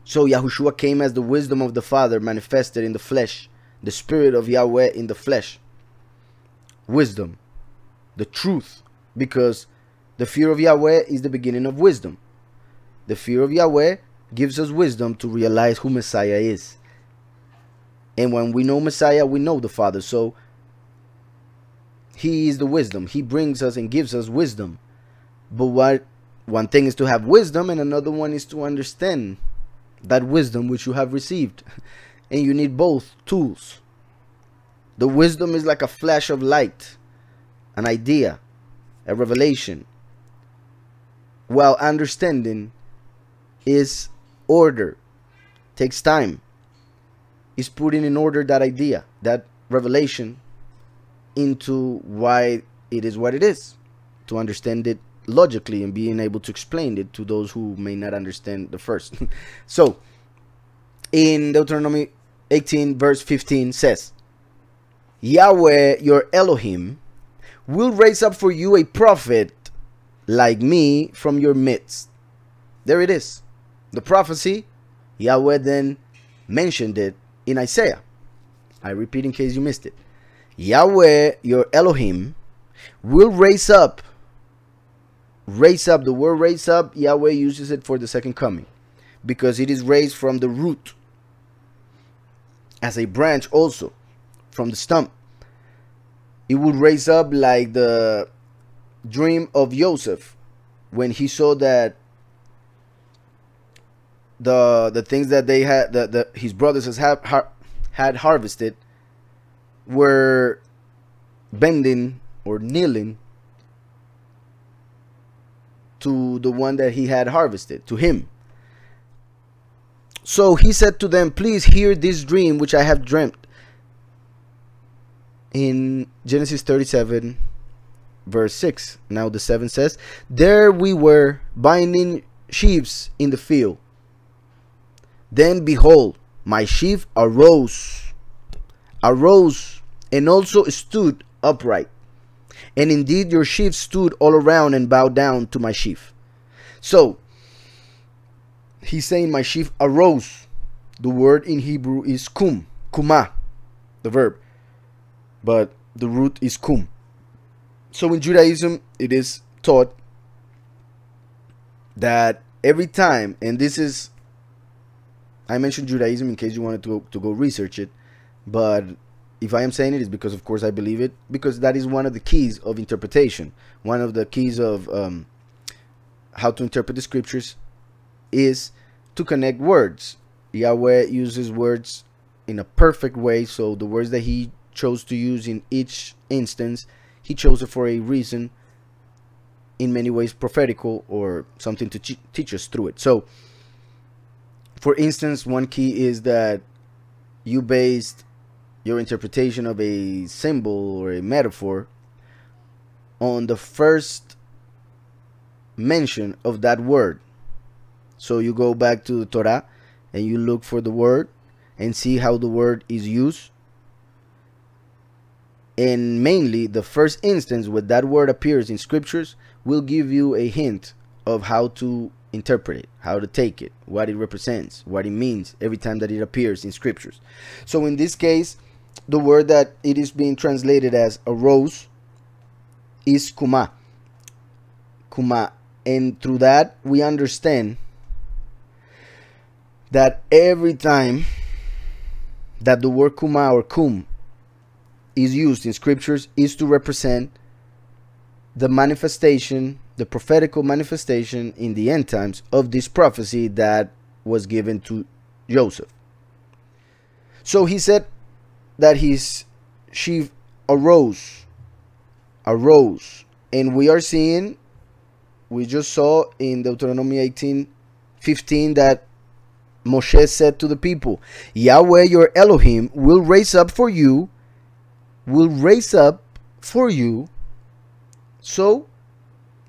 So Yahushua came as the wisdom of the Father manifested in the flesh, the Spirit of Yahweh in the flesh. Wisdom, the truth, because the fear of Yahweh is the beginning of wisdom. The fear of Yahweh gives us wisdom to realize who Messiah is. And when we know Messiah, we know the Father. So he is the wisdom. He brings us and gives us wisdom. But one thing is to have wisdom, and another one is to understand that wisdom which you have received. And you need both tools. The wisdom is like a flash of light, an idea, a revelation, while understanding is order, takes time, is putting in order that idea, that revelation, into why it is what it is, to understand it logically and being able to explain it to those who may not understand the first. So in Deuteronomy 18 verse 15 says, Yahweh your Elohim will raise up for you a prophet like me from your midst. There it is. The prophecy, Yahweh then mentioned it in Isaiah. I repeat in case you missed it. Yahweh your Elohim will raise up. The word raise up, Yahweh uses it for the second coming, because it is raised from the root, as a branch also from the stump. It will raise up like the dream of Joseph when he saw that the things that they had, his brothers had harvested, were bending or kneeling to the one that he had harvested, to him. So he said to them, please hear this dream which I have dreamt. In Genesis 37 verse 6, now the 7 says, there we were binding sheaves in the field. Then behold, my sheaf arose, and also stood upright. And indeed your sheaf stood all around and bowed down to my sheaf. So he's saying my sheaf arose. The word in Hebrew is kumah, the verb, but the root is kum. So in Judaism it is taught that every time, and this is, I mentioned Judaism in case you wanted to go research it, but if I am saying it, is because of course I believe it, because that is one of the keys of interpretation. One of the keys of how to interpret the scriptures is to connect words. Yahweh uses words in a perfect way, so the words that he chose to use in each instance, he chose it for a reason, in many ways prophetical, or something to teach us through it. So for instance, one key is that you based your interpretation of a symbol or a metaphor on the first mention of that word. So you go back to the Torah and you look for the word and see how the word is used, and mainly the first instance where that word appears in scriptures will give you a hint of how to interpret it, how to take it, what it represents, what it means every time that it appears in scriptures. So in this case, the word that it is being translated as arose is kuma. Kuma. And through that, we understand that every time that the word kuma or kum is used in scriptures is to represent the manifestation, the prophetical manifestation in the end times of this prophecy that was given to Joseph. So he said that his sheaf arose, and we are seeing, we just saw in Deuteronomy 18:15 that Moshe said to the people, Yahweh your Elohim will raise up for you. So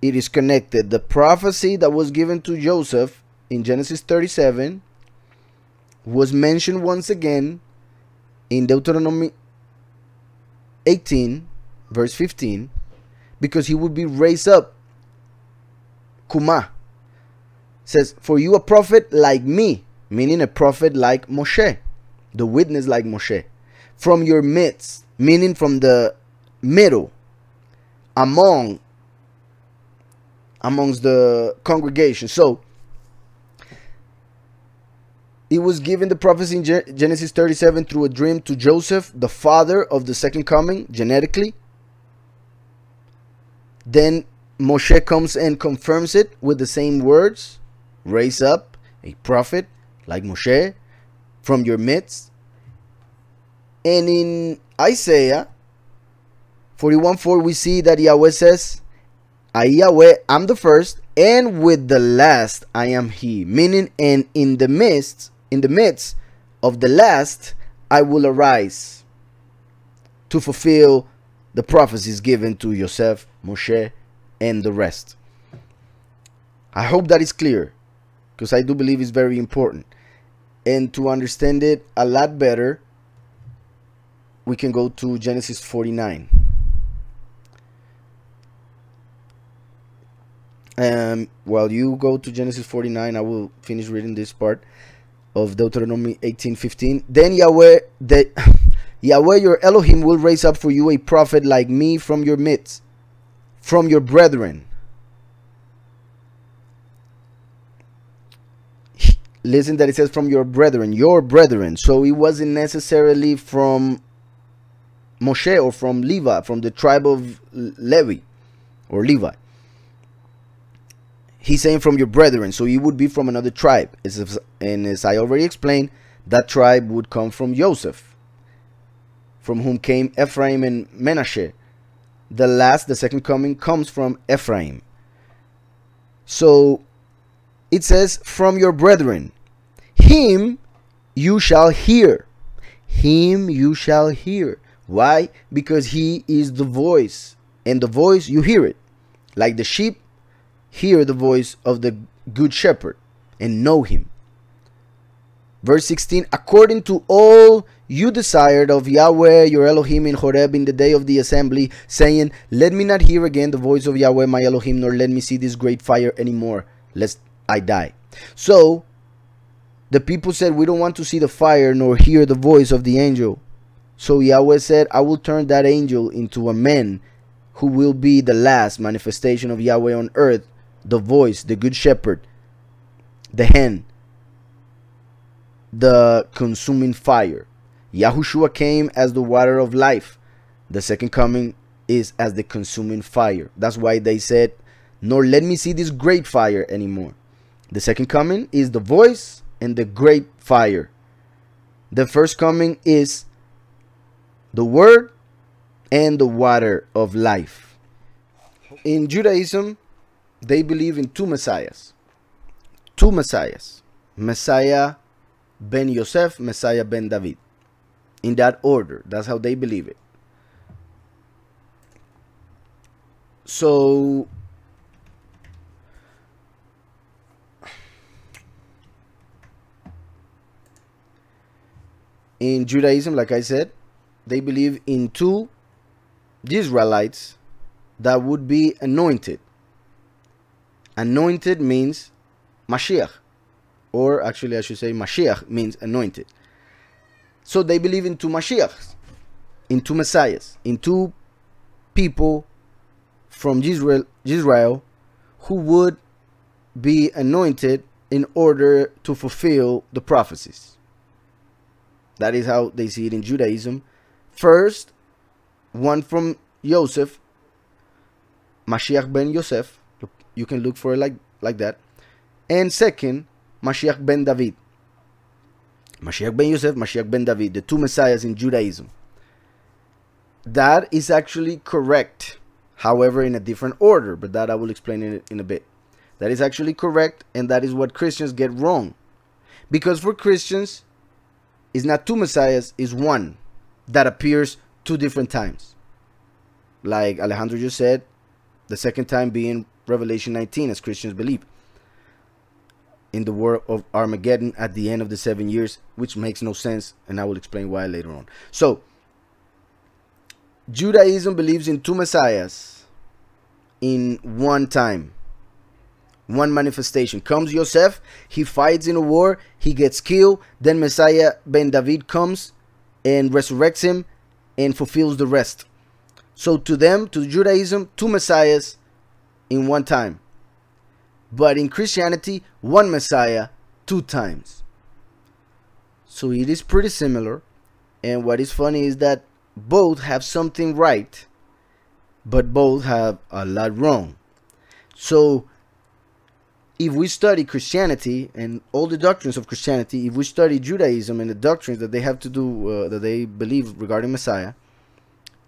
it is connected. The prophecy that was given to Joseph in Genesis 37 was mentioned once again in Deuteronomy 18 verse 15, because he would be raised up. Kuma says, for you a prophet like me, meaning a prophet like Moshe, the witness like Moshe, from your midst, meaning from the middle, amongst the congregation. So it was given, the prophecy in Genesis 37 through a dream to Joseph, the father of the second coming, genetically. Then Moshe comes and confirms it with the same words, raise up a prophet like Moshe from your midst. And in Isaiah 41:4 we see that Yahweh says, I Yahweh am the first, and with the last I am he, meaning, and in the midst of the last I will arise to fulfill the prophecies given to Joseph, Moshe, and the rest. I hope that is clear, because I do believe it's very important. And to understand it a lot better, we can go to Genesis 49. While you go to Genesis 49, I will finish reading this part of Deuteronomy 18:15. Then Yahweh your Elohim will raise up for you a prophet like me from your midst, from your brethren. Listen that it says from your brethren, your brethren. So it wasn't necessarily from Moshe or from Levi, from the tribe of Levi or Levi. He's saying from your brethren, so he would be from another tribe. And as I already explained, that tribe would come from Joseph, from whom came Ephraim and Manasseh. The second coming, comes from Ephraim. So it says, from your brethren, him you shall hear. Him you shall hear. Why? Because he is the voice, and the voice, you hear it. Like the sheep hear the voice of the good shepherd and know him. Verse 16, according to all you desired of Yahweh your Elohim in Horeb in the day of the assembly, saying, let me not hear again the voice of Yahweh my Elohim, nor let me see this great fire anymore, lest I die. So the people said, we don't want to see the fire nor hear the voice of the angel. So Yahweh said, I will turn that angel into a man who will be the last manifestation of Yahweh on earth, the voice, the good shepherd, the hen, the consuming fire. Yahushua came as the water of life. The second coming is as the consuming fire. That's why they said, nor let me see this great fire anymore. The second coming is the voice and the great fire. The first coming is the word and the water of life. In Judaism, they believe in two messiahs. Two messiahs. Messiah ben Yosef, Messiah ben David. In that order. That's how they believe it. So in Judaism, like I said, they believe in two Israelites that would be anointed Anointed means Mashiach. Or actually I should say Mashiach means anointed. So they believe in two Mashiachs, in two Messiahs, in two people from Israel who would be anointed in order to fulfill the prophecies. That is how they see it in Judaism. First, one from Joseph, Mashiach ben Yosef. You can look for it like that. And second, Mashiach ben David. Mashiach ben Yosef, Mashiach ben David, the two messiahs in Judaism. That is actually correct, however, in a different order, but that I will explain in a bit. That is actually correct, and that is what Christians get wrong. Because for Christians, it's not two messiahs, it's one that appears two different times. Like Alejandro just said, the second time being Revelation 19, as Christians believe, in the war of Armageddon at the end of the 7 years, which makes no sense, and I will explain why later on. So, Judaism believes in two messiahs in one time, one manifestation. Comes Yosef, he fights in a war, he gets killed, then Messiah ben David comes and resurrects him and fulfills the rest. So to them, to Judaism, two messiahs in one time. But in Christianity, one Messiah, two times. So it is pretty similar. And what is funny is that both have something right, but both have a lot wrong. So if we study Christianity and all the doctrines of Christianity, if we study Judaism and the doctrines that they have to do, that they believe regarding Messiah,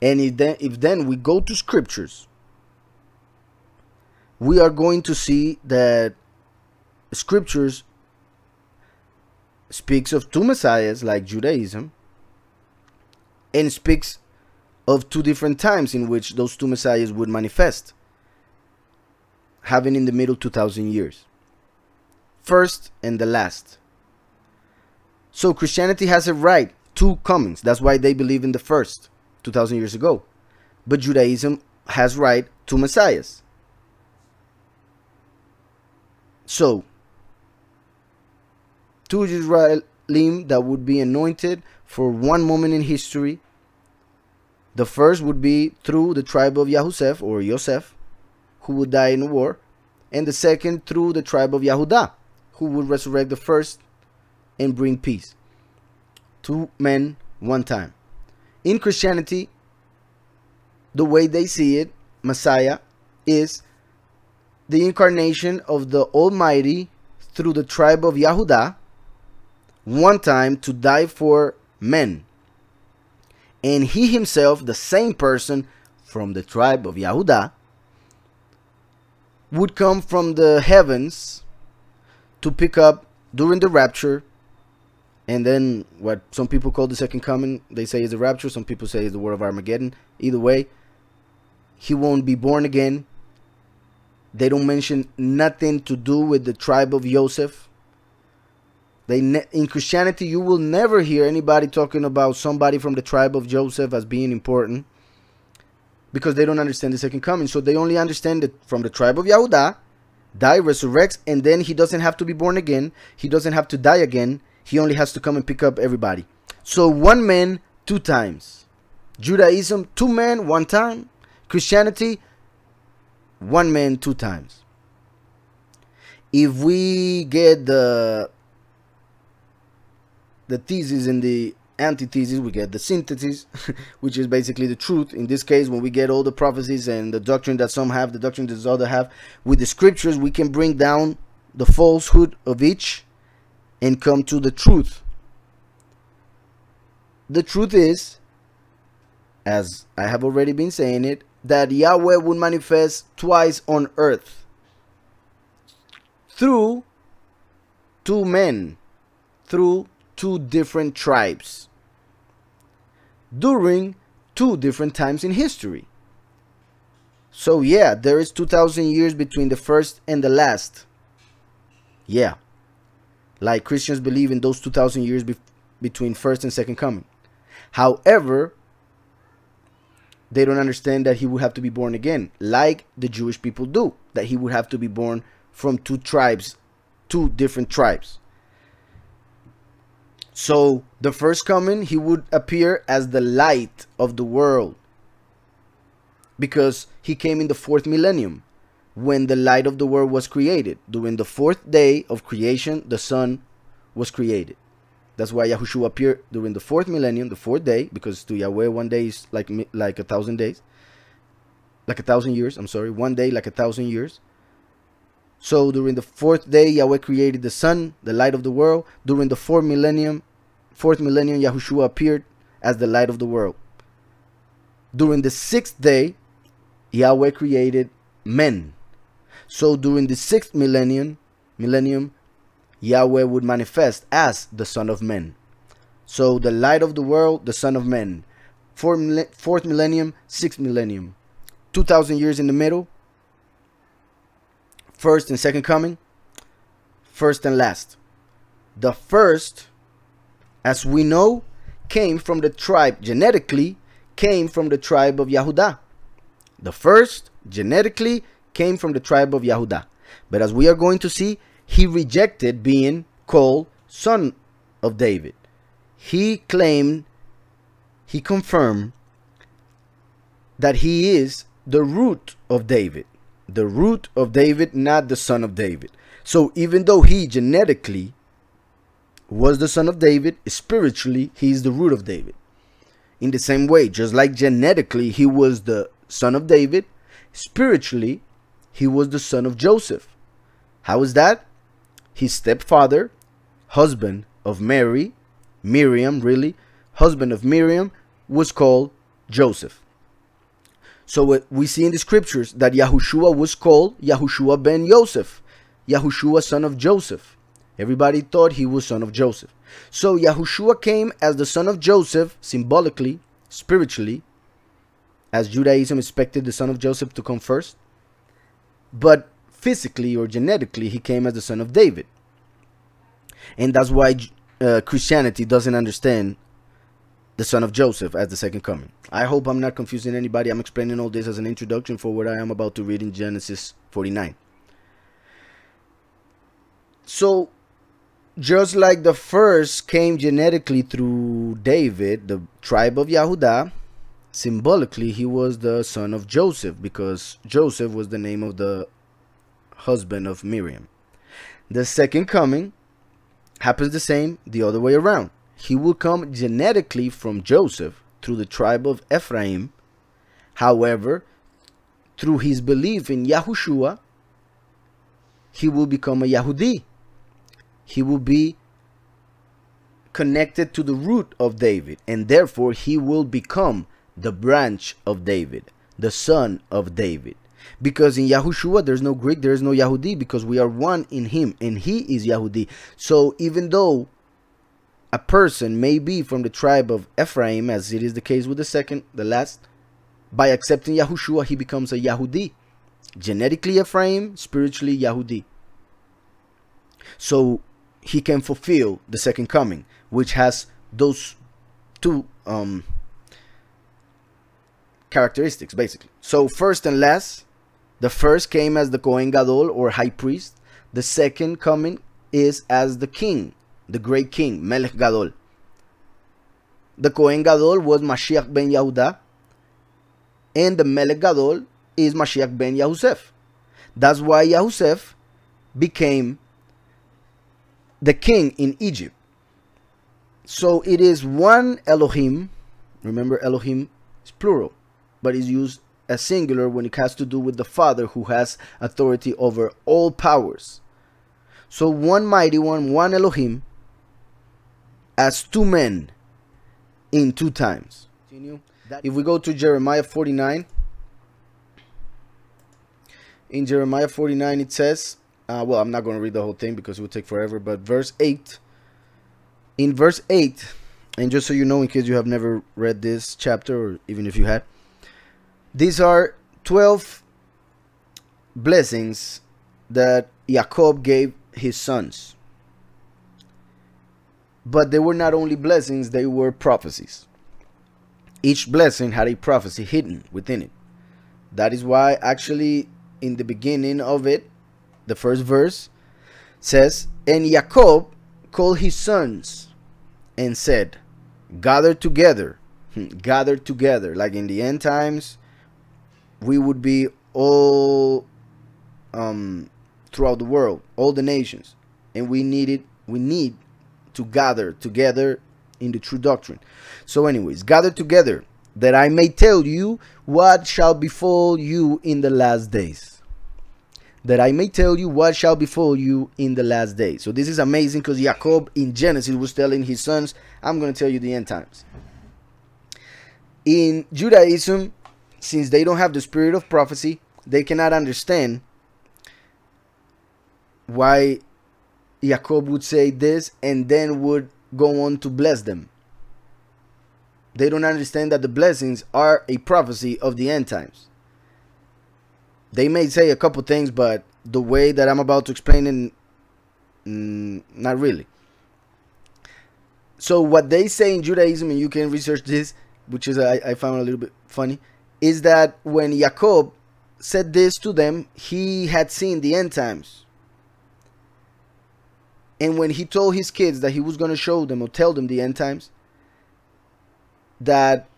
and if then we go to scriptures, we are going to see that scriptures speaks of two messiahs like Judaism, and speaks of two different times in which those two messiahs would manifest, having in the middle 2,000 years. First and the last. So Christianity has a right, two comings. That's why they believe in the first 2,000 years ago. But Judaism has right, two messiahs. So, two Israelim that would be anointed for one moment in history. The first would be through the tribe of Yahusef or Yosef, who would die in the war. And the second through the tribe of Yahudah, who would resurrect the first and bring peace. Two men, one time. In Christianity, the way they see it, Messiah is the incarnation of the Almighty through the tribe of Yahudah, one time to die for men. And he himself, the same person from the tribe of Yahudah, would come from the heavens to pick up during the rapture. And then what some people call the second coming, they say is the rapture. Some people say is the war of Armageddon. Either way, he won't be born again. They don't mention nothing to do with the tribe of Joseph. In Christianity, you will never hear anybody talking about somebody from the tribe of Joseph as being important, because they don't understand the second coming. So they only understand that from the tribe of Yahudah, die, resurrects, and then he doesn't have to be born again. He doesn't have to die again. He only has to come and pick up everybody. So one man, two times. Judaism, two men, one time. Christianity, one man, two times. If we get the thesis and the antithesis, we get the synthesis, which is basically the truth. In this case, when we get all the prophecies and the doctrine that some have, the doctrine that others have, with the scriptures, we can bring down the falsehood of each and come to the truth. The truth is, as I have already been saying it, that Yahweh would manifest twice on earth through two men, through two different tribes, during two different times in history. So yeah, there is 2,000 years between the first and the last. Yeah, like Christians believe in those 2,000 years between first and second coming. However, they don't understand that he would have to be born again, like the Jewish people do, that he would have to be born from two tribes, two different tribes. So the first coming, he would appear as the light of the world, because he came in the 4th millennium, when the light of the world was created. During the 4th day of creation, the sun was created. That's why Yahushua appeared during the 4th millennium, the 4th day, because to Yahweh 1 day is like 1,000 days. Like 1,000 years, I'm sorry. 1 day like 1,000 years. So during the 4th day, Yahweh created the sun, the light of the world. During the 4th millennium, Yahushua appeared as the light of the world. During the 6th day, Yahweh created men. So during the 6th millennium, Yahweh would manifest as the Son of Man. So the light of the world, the Son of Man. 4th millennium, 6th millennium. 2,000 years in the middle. First and second coming. First and last. The first, as we know, came from the tribe, genetically, came from the tribe of Yehudah. The first, genetically, came from the tribe of Yehudah. But as we are going to see, he rejected being called son of David. He claimed, he confirmed that he is the root of David. The root of David, not the son of David. So even though he genetically was the son of David, spiritually he is the root of David. In the same way, just like genetically he was the son of David, spiritually he was the son of Joseph. How is that? His stepfather, husband of Mary, Miriam, really, husband of Miriam, was called Joseph. So we see in the scriptures that Yahushua was called Yahushua ben Yosef, Yahushua son of Joseph. Everybody thought he was son of Joseph. So Yahushua came as the son of Joseph, symbolically, spiritually, as Judaism expected the son of Joseph to come first. But physically or genetically, he came as the son of David. And that's why Christianity doesn't understand the son of Joseph as the second coming. I hope I'm not confusing anybody. I'm explaining all this as an introduction for what I am about to read in Genesis 49. So, just like the first came genetically through David, the tribe of Yehudah, symbolically he was the son of Joseph, because Joseph was the name of the husband of Miriam. The second coming happens the same the other way around. He will come genetically from Joseph through the tribe of Ephraim. However, through his belief in Yahushua, he will become a Yahudi. He will be connected to the root of David, and therefore he will become the branch of David, the son of David. Because in Yahushua there's no Greek, there is no Yahudi, because we are one in him, and he is Yahudi. So even though a person may be from the tribe of Ephraim, as it is the case with the last, by accepting Yahushua, he becomes a Yahudi. Genetically Ephraim, spiritually Yahudi. So he can fulfill the second coming, which has those two characteristics, basically. So first and last, the first came as the Kohen Gadol, or high priest. The second coming is as the king, the great king, Melech Gadol. The Kohen Gadol was Mashiach ben Yehudah, and the Melech Gadol is Mashiach ben Yahusef. That's why Yahusef became the king in Egypt. So it is one Elohim. Remember, Elohim is plural, but is used as singular when it has to do with the Father, who has authority over all powers. So one mighty one, one Elohim, as two men in two times. If we go to Jeremiah 49, in Jeremiah 49 it says, well, I'm not going to read the whole thing because it would take forever, but verse 8, in verse 8, and just so you know, in case you have never read this chapter, or even if you had, these are 12 blessings that Jacob gave his sons. But they were not only blessings, they were prophecies. Each blessing had a prophecy hidden within it. That is why actually in the beginning of it, the first verse says, and Jacob called his sons and said, gather together. Gather together. Like in the end times, we would be all throughout the world, all the nations. And we need to gather together in the true doctrine. So anyways, gather together, that I may tell you what shall befall you in the last days. That I may tell you what shall befall you in the last days. So this is amazing, because Jacob in Genesis was telling his sons, I'm going to tell you the end times. In Judaism, since they don't have the spirit of prophecy, they cannot understand why Jacob would say this and then would go on to bless them. They don't understand that the blessings are a prophecy of the end times. They may say a couple things, but the way that I'm about to explain it, not really. So what they say in Judaism, and you can research this, which is I found a little bit funny, is that when Jacob said this to them, he had seen the end times. And when he told his kids that he was going to show them or tell them the end times, that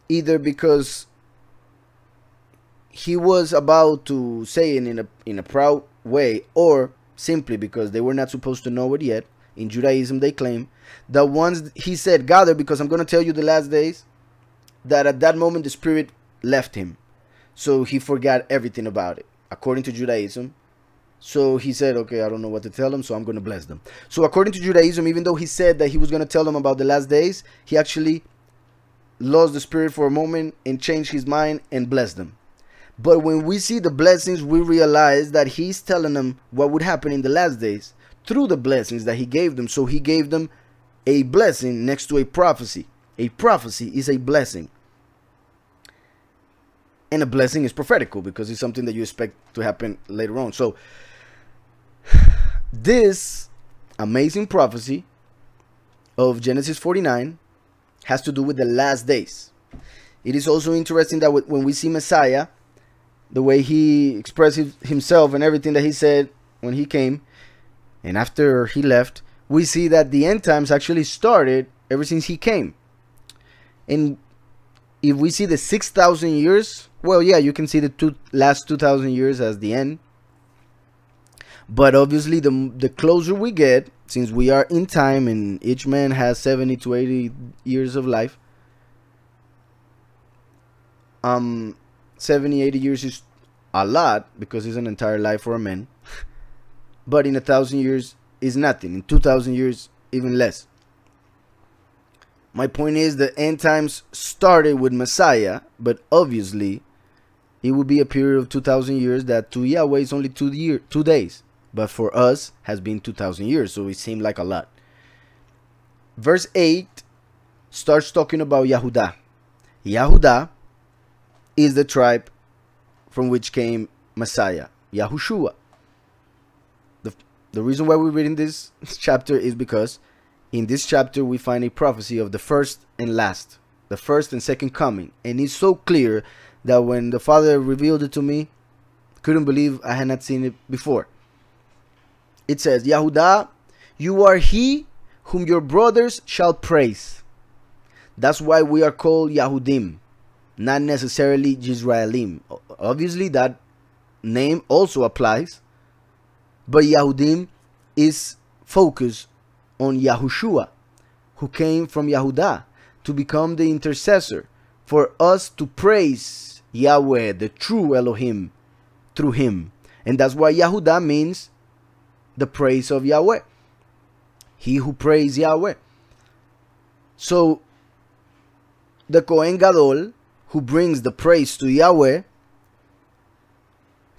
either because he was about to say it in a proud way, or simply because they were not supposed to know it yet. In Judaism, they claim that once he said, gather, because I'm going to tell you the last days, that at that moment the spirit left him. So he forgot everything about it, according to Judaism. So he said, okay, I don't know what to tell them, so I'm going to bless them. So according to Judaism, even though he said that he was going to tell them about the last days, he actually lost the spirit for a moment and changed his mind and blessed them. But when we see the blessings, we realize that he's telling them what would happen in the last days through the blessings that he gave them. So he gave them a blessing next to a prophecy. A prophecy is a blessing. And a blessing is prophetical, because it's something that you expect to happen later on. So this amazing prophecy of Genesis 49 has to do with the last days. It is also interesting that when we see Messiah, the way he expressed himself and everything that he said when he came and after he left, we see that the end times actually started ever since he came. And if we see the 6,000 years, well, yeah, you can see the last 2,000 years as the end. But obviously, the closer we get, since we are in time and each man has 70 to 80 years of life, 70, 80 years is a lot, because it's an entire life for a man. But in 1,000 years is nothing. In 2,000 years, even less. My point is, the end times started with Messiah, but obviously it would be a period of 2,000 years that to Yahweh is only 2 days. But for us has been 2,000 years, so it seemed like a lot. Verse 8 starts talking about Yehudah. Yehudah is the tribe from which came Messiah, Yahushua. The reason why we're reading this chapter is because in this chapter we find a prophecy of the first and last, the first and second coming. And it's so clear that when the Father revealed it to me, couldn't believe I had not seen it before. It says, Yehudah, you are he whom your brothers shall praise. That's why we are called Yahudim, not necessarily Yisraelim. Obviously that name also applies, but Yahudim is focused on Yahushua, who came from Yehudah to become the intercessor for us to praise Yahweh, the true Elohim, through him. And that's why Yehudah means the praise of Yahweh. He who prays Yahweh. So the Kohen Gadol, who brings the praise to Yahweh,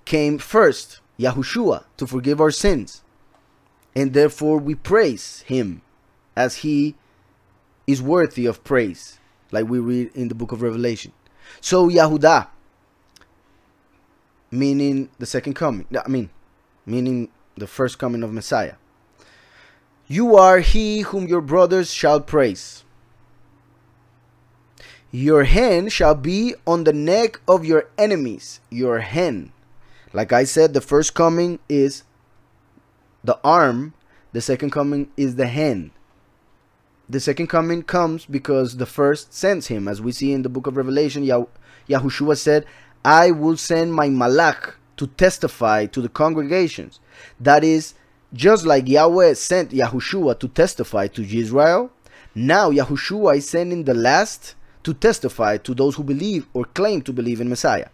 came first, Yahushua, to forgive our sins. And therefore we praise him as he is worthy of praise, like we read in the book of Revelation. So Yehudah, meaning the second coming, meaning the first coming of Messiah. You are he whom your brothers shall praise. Your hand shall be on the neck of your enemies. Your hand. Like I said, the first coming is the arm, the second coming is the hand. The second coming comes because the first sends him. As we see in the book of Revelation, Yahushua said, I will send my malach to testify to the congregations. That is, just like Yahweh sent Yahushua to testify to Israel, now Yahushua is sending the last to testify to those who believe or claim to believe in Messiah.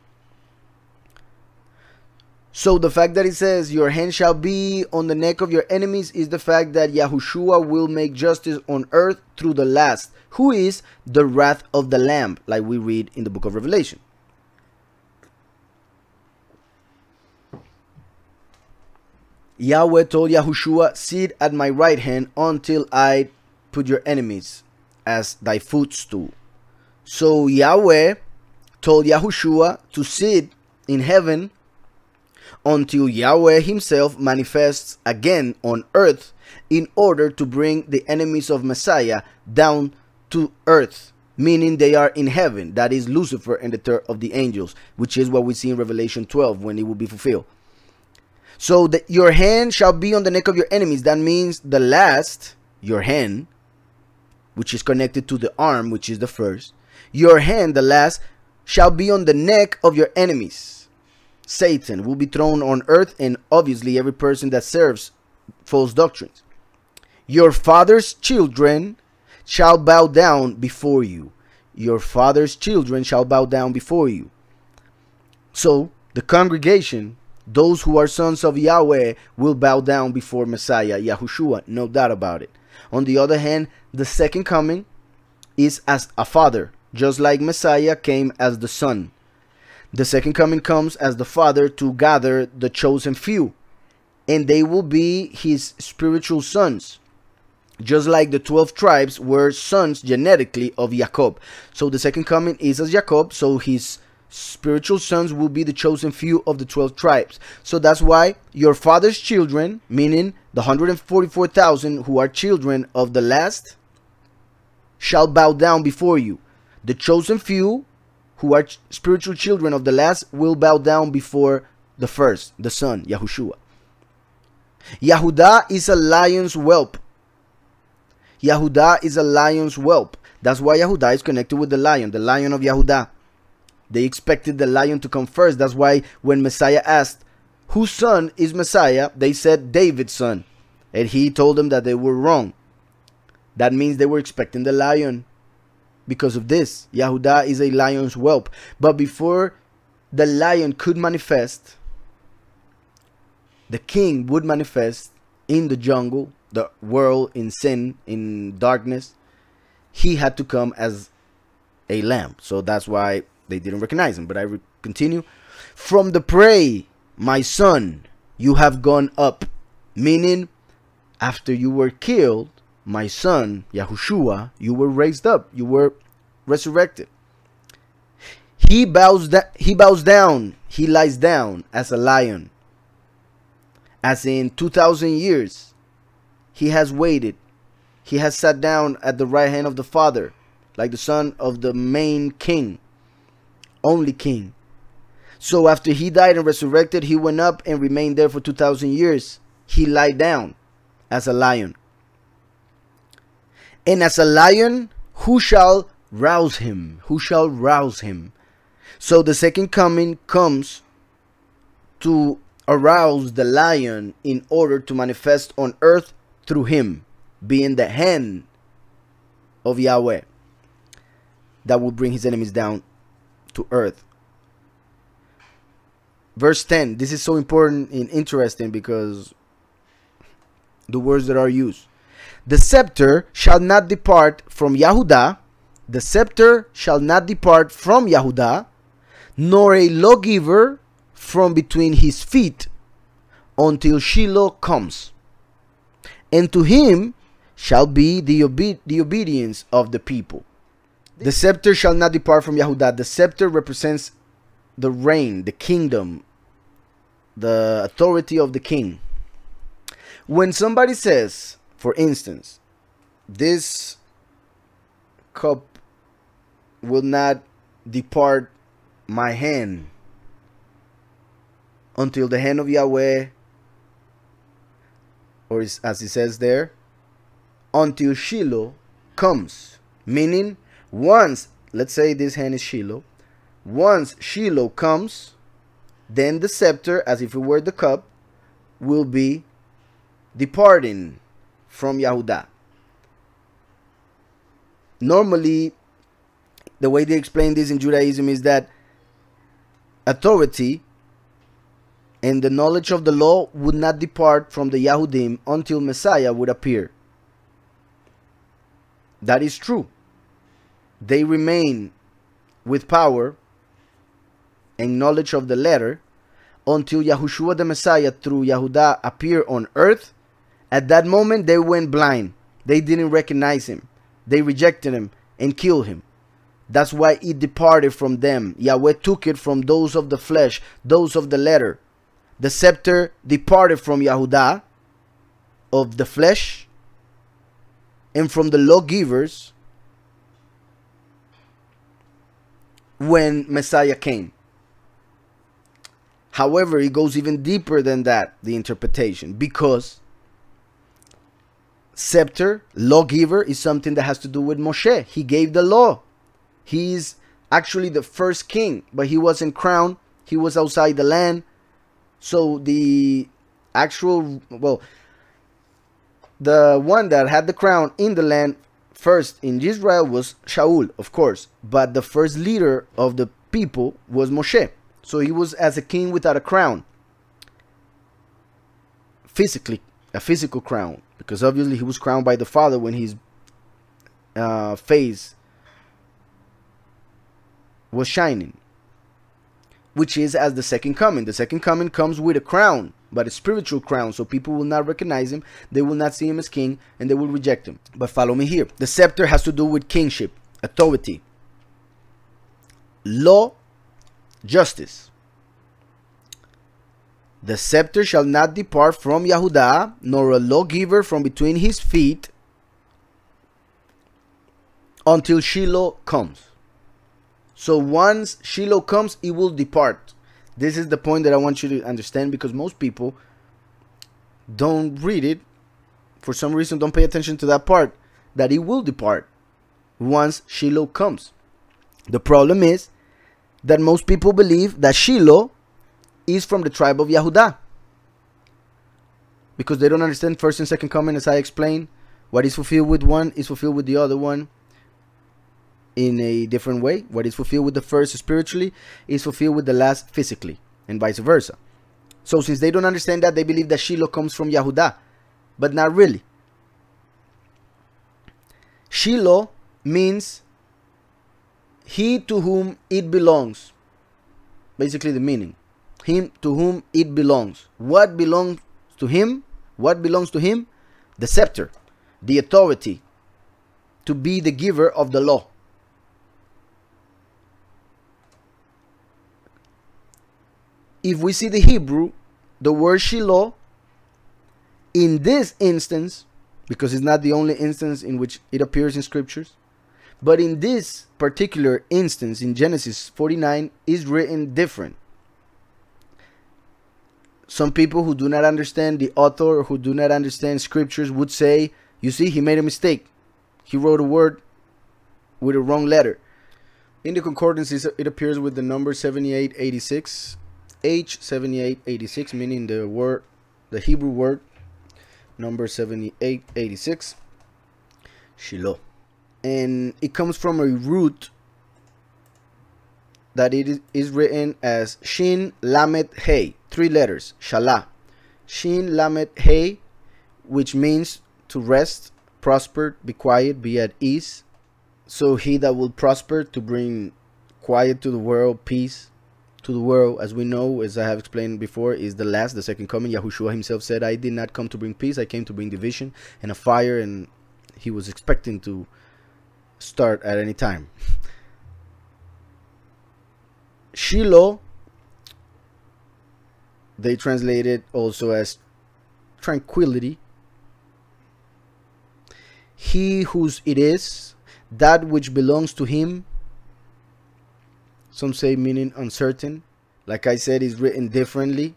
So the fact that it says your hand shall be on the neck of your enemies is the fact that Yahushua will make justice on earth through the last, who is the wrath of the Lamb, like we read in the book of Revelation. Yahweh told Yahushua, sit at my right hand until I put your enemies as thy footstool. So Yahweh told Yahushua to sit in heaven until Yahweh himself manifests again on earth in order to bring the enemies of Messiah down to earth, meaning they are in heaven. That is Lucifer and the third of the angels, which is what we see in Revelation 12 when it will be fulfilled. So that your hand shall be on the neck of your enemies. That means the last, your hand, which is connected to the arm, which is the first. Your hand, the last, shall be on the neck of your enemies. Satan will be thrown on earth, and obviously every person that serves false doctrines. Your father's children shall bow down before you. Your father's children shall bow down before you. So the congregation, those who are sons of Yahweh, will bow down before Messiah, Yahushua, no doubt about it. On the other hand, the second coming is as a father, just like Messiah came as the son. The second coming comes as the father to gather the chosen few, and they will be his spiritual sons, just like the 12 tribes were sons genetically of Jacob. So the second coming is as Jacob, so his spiritual sons will be the chosen few of the 12 tribes. So that's why your father's children, meaning the 144,000 who are children of the last, shall bow down before you. The chosen few who are spiritual children of the last will bow down before the first, the son, Yahushua. Yahudah is a lion's whelp. Yahudah is a lion's whelp. That's why Yahudah is connected with the lion of Yahudah. They expected the lion to come first. That's why when Messiah asked, whose son is Messiah? They said David's son. And he told them that they were wrong. That means they were expecting the lion. Because of this, Yahudah is a lion's whelp. But before the lion could manifest, the king would manifest in the jungle, the world in sin, in darkness. He had to come as a lamb. So that's why they didn't recognize him. But I continue. From the prey, my son, you have gone up. Meaning, after you were killed, my son, Yahushua, you were raised up. You were resurrected. He bows down. He lies down as a lion. As in 2,000 years, he has waited. He has sat down at the right hand of the Father, like the son of the main king, only king. So after he died and resurrected, he went up and remained there for 2,000 years. He lied down as a lion. And as a lion, who shall rouse him? Who shall rouse him? So the second coming comes to arouse the lion in order to manifest on earth through him, being the hand of Yahweh that will bring his enemies down to earth. Verse 10. This is so important and interesting because the words that are used. The scepter shall not depart from Yahudah. The scepter shall not depart from Yahudah, nor a lawgiver from between his feet, until Shiloh comes. And to him shall be the obedience of the people. The scepter shall not depart from Yahudah. The scepter represents the reign, the kingdom, the authority of the king. When somebody says, for instance, this cup will not depart my hand, until the hand of Yahweh, or as it says there, until Shiloh comes. Meaning, once, let's say this hand is Shiloh, once Shiloh comes, then the scepter, as if it were the cup, will be departing from Yahudah. Normally, the way they explain this in Judaism is that authority and the knowledge of the law would not depart from the Yahudim until Messiah would appear. That is true. They remain with power and knowledge of the letter until Yahushua the Messiah through Yahudah appear on earth. At that moment they went blind. They didn't recognize him. They rejected him and killed him. That's why it departed from them. Yahweh took it from those of the flesh, those of the letter. The scepter departed from Yahudah of the flesh and from the lawgivers when Messiah came. However, it goes even deeper than that, the interpretation, because scepter, lawgiver, is something that has to do with Moshe. He gave the law. He is actually the first king, but he wasn't crowned. He was outside the land. So the actual, well, the one that had the crown in the land first in Israel was Shaul, of course. But the first leader of the people was Moshe. So he was as a king without a crown. Physically, a physical crown. Because obviously he was crowned by the Father when his face was shining. Which is as the second coming. The second coming comes with a crown, but a spiritual crown. So people will not recognize him. They will not see him as king, and they will reject him. But follow me here. The scepter has to do with kingship, authority, law, justice. The scepter shall not depart from Yahudah, nor a lawgiver from between his feet, until Shiloh comes. So once Shiloh comes, it will depart. This is the point that I want you to understand, because most people don't read it. For some reason, don't pay attention to that part, that it will depart once Shiloh comes. The problem is that most people believe that Shiloh is from the tribe of Yahudah, because they don't understand first and second coming, as I explained. What is fulfilled with one is fulfilled with the other one in a different way. What is fulfilled with the first spiritually is fulfilled with the last physically, and vice versa. So since they don't understand that, they believe that Shiloh comes from Yahudah, but not really. Shiloh means he to whom it belongs. Basically the meaning. Him to whom it belongs. What belongs to him? What belongs to him? The scepter, the authority to be the giver of the law. If we see the Hebrew, the word Shiloh, in this instance, because it's not the only instance in which it appears in scriptures, but in this particular instance in Genesis 49 is written different. Some people who do not understand the author, or who do not understand scriptures, would say, you see, he made a mistake. He wrote a word with a wrong letter. In the concordances, it appears with the number 7886. H7886, meaning the word, the Hebrew word number 7886, Shiloh, and it comes from a root that it is written as Shin Lamed Hey, 3 letters, Shalah, Shin Lamed Hey, which means to rest, prosper, be quiet, be at ease. So he that will prosper, to bring quiet to the world, peace to the world, as we know, as I have explained before, is the last, the second coming. Yahushua himself said, I did not come to bring peace, I came to bring division and a fire, and he was expecting to start at any time. Shiloh, they translate it also as tranquility. He whose it is, that which belongs to him. Some say meaning uncertain. Like I said, is written differently.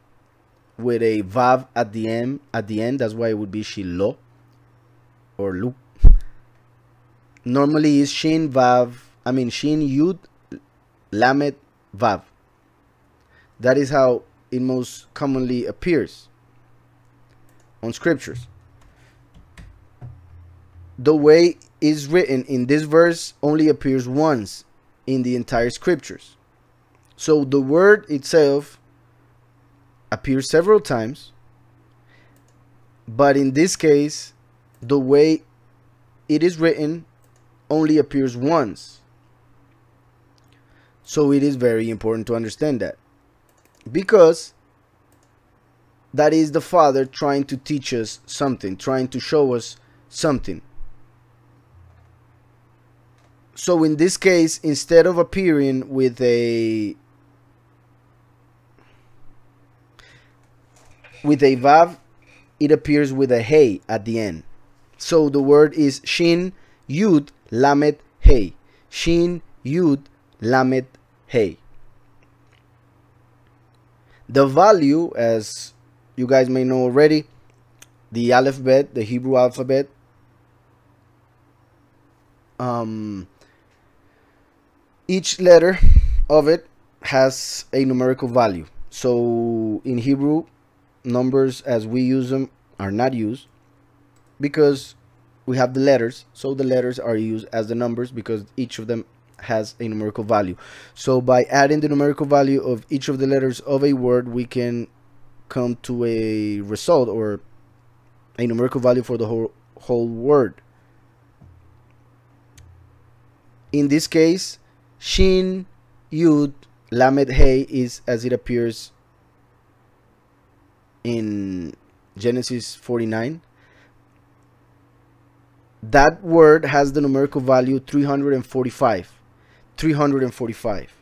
with a vav at the end. That's why it would be Shiloh or Lu. Normally is Shin Yud Lamed Vav. That is how it most commonly appears on scriptures. The way is written in this verse only appears once in the entire scriptures. So the word itself appears several times, but in this case, the way it is written only appears once. So it is very important to understand that, because that is the Father trying to teach us something, trying to show us something. So in this case, instead of appearing with a vav, it appears with a hey at the end. So the word is Shin Yud Lamed Hey. Shin Yud Lamed Hey. The value, as you guys may know already, the alphabet, the Hebrew alphabet, each letter of it has a numerical value. So in Hebrew, numbers as we use them are not used because we have the letters. So the letters are used as the numbers because each of them has a numerical value. So by adding the numerical value of each of the letters of a word, we can come to a result or a numerical value for the whole word. In this case, Shin Yud Lamed Hey is as it appears in Genesis 49. That word has the numerical value 345. 345.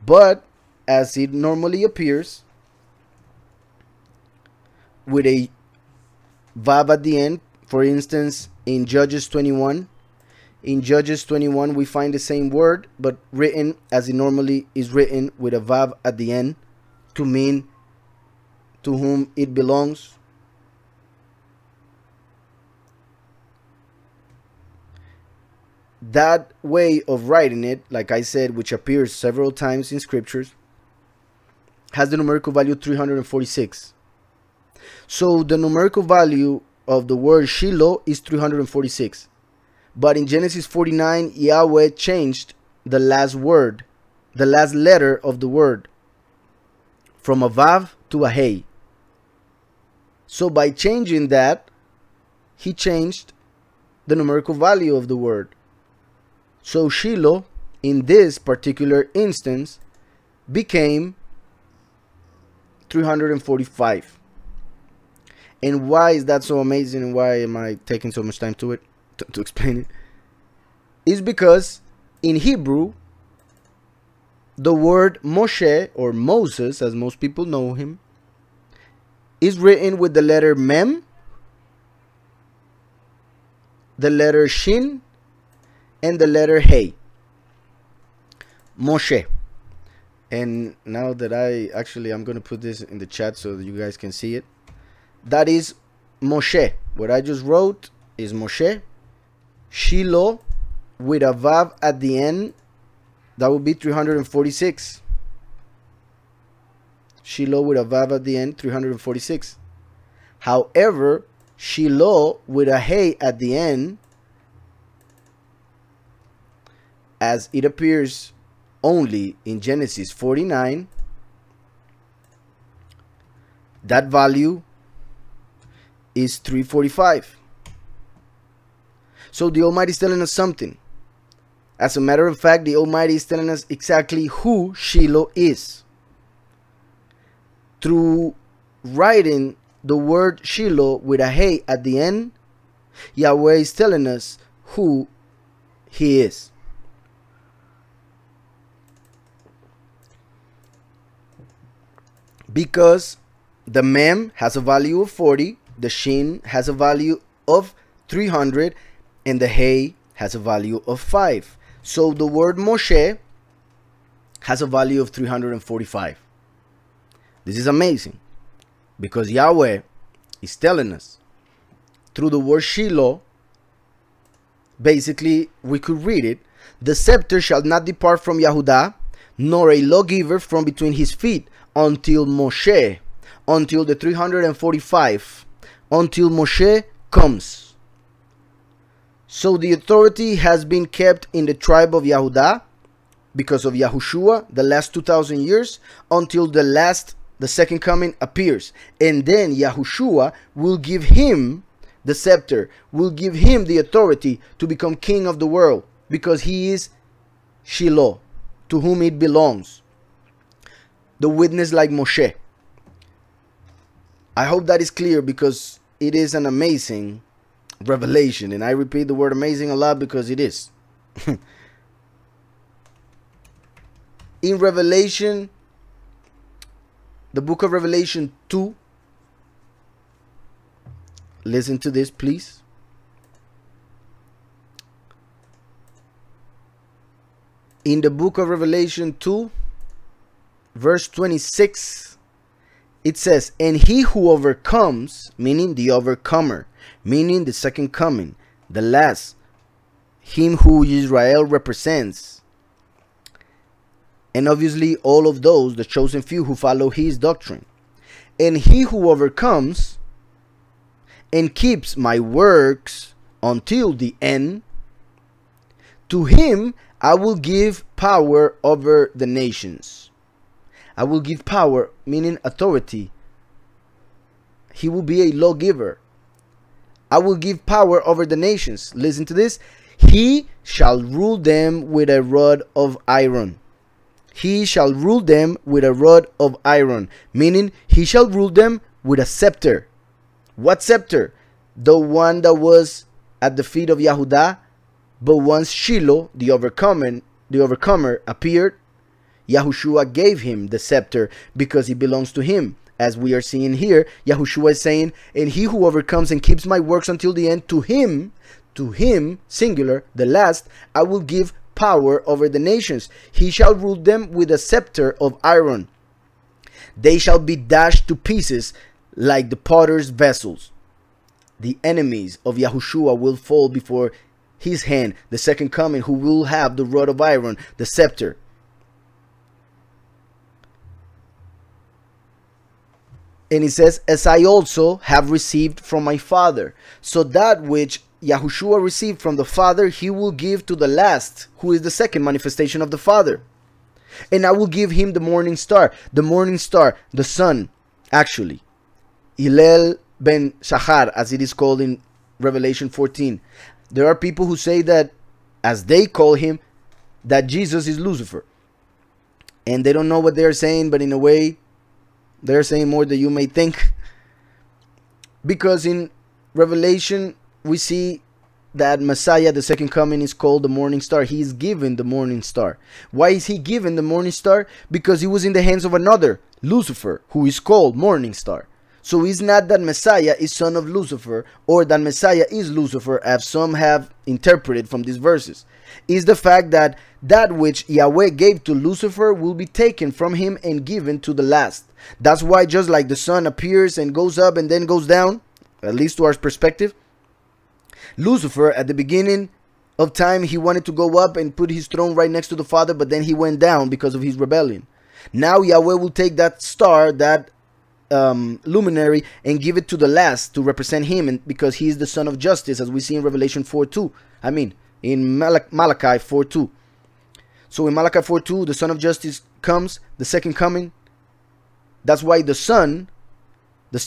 But as it normally appears, with a vav at the end, for instance, in Judges 21. In Judges 21, we find the same word, but written as it normally is written with a vav at the end to mean to whom it belongs. That way of writing it, like I said, which appears several times in scriptures, has the numerical value 346. So the numerical value of the word Shiloh is 346. But in Genesis 49, Yahweh changed the last word, the last letter of the word, from a vav to a hey. So by changing that, he changed the numerical value of the word. So Shiloh, in this particular instance, became 345. And why is that so amazing, and why am I taking so much time to explain it? Is because in Hebrew, the word Moshe, or Moses as most people know him, is written with the letter Mem, the letter Shin, and the letter Hey. Moshe. And now that I'm going to put this in the chat so that you guys can see it. That is Moshe. What I just wrote is Moshe. Shiloh with a vav at the end, that would be 346. Shiloh with a vav at the end, 346. However, Shiloh with a hey at the end, as it appears only in Genesis 49, that value is 345. So the Almighty is telling us something. As a matter of fact, the Almighty is telling us exactly who Shiloh is. Through writing the word Shiloh with a hey at the end, Yahweh is telling us who he is. Because the Mem has a value of 40, the Shin has a value of 300, and the Hey has a value of 5. So the word Moshe has a value of 345. This is amazing. Because Yahweh is telling us through the word Shiloh, basically we could read it, the scepter shall not depart from Yehudah, nor a lawgiver from between his feet, until Moshe, until the 345, until Moshe comes. So the authority has been kept in the tribe of Yehudah because of Yahushua the last 2,000 years, until the second coming appears. And then Yahushua will give him the scepter, will give him the authority to become king of the world, because he is Shiloh, to whom it belongs. The witness like Moshe. I hope that is clear, because it is an amazing revelation. And I repeat the word amazing a lot because it is. In Revelation, the book of Revelation 2, listen to this, please. In the book of Revelation 2, verse 26, it says, and he who overcomes, meaning the overcomer, meaning the second coming, the last, him who Israel represents, and obviously all of those, the chosen few who follow his doctrine. And he who overcomes and keeps my works until the end, to him I will give power over the nations. I will give power, meaning authority. He will be a lawgiver. I will give power over the nations. Listen to this. He shall rule them with a rod of iron. He shall rule them with a rod of iron, meaning he shall rule them with a scepter. What scepter? The one that was at the feet of Yehudah, but once Shiloh, the overcomer appeared, Yahushua gave him the scepter because it belongs to him. As we are seeing here, Yahushua is saying, and he who overcomes and keeps my works until the end, to him, singular, the last, I will give power over the nations. He shall rule them with a scepter of iron. They shall be dashed to pieces like the potter's vessels. The enemies of Yahushua will fall before his hand, the second coming, who will have the rod of iron, the scepter. And he says, as I also have received from my Father. So that which Yahushua received from the Father, he will give to the last, who is the second manifestation of the Father. And I will give him the morning star. The morning star, the sun, actually. Hillel ben Shachar, as it is called in Revelation 14. There are people who say that, as they call him, that Jesus is Lucifer. And they don't know what they're saying, but in a way, they're saying more than you may think. Because in Revelation, we see that Messiah, the second coming, is called the morning star. He is given the morning star. Why is he given the morning star? Because he was in the hands of another, Lucifer, who is called morning star. So it's not that Messiah is son of Lucifer, or that Messiah is Lucifer, as some have interpreted from these verses. It's the fact that that which Yahweh gave to Lucifer will be taken from him and given to the last. That's why, just like the sun appears and goes up and then goes down, at least to our perspective, Lucifer, at the beginning of time, he wanted to go up and put his throne right next to the Father, but then he went down because of his rebellion. Now Yahweh will take that star, that luminary, and give it to the last to represent him, and because he is the son of justice, as we see in Revelation 4:2. I mean, in Malachi 4:2. So in Malachi 4:2, the son of justice comes, the second coming. That's why the sun, the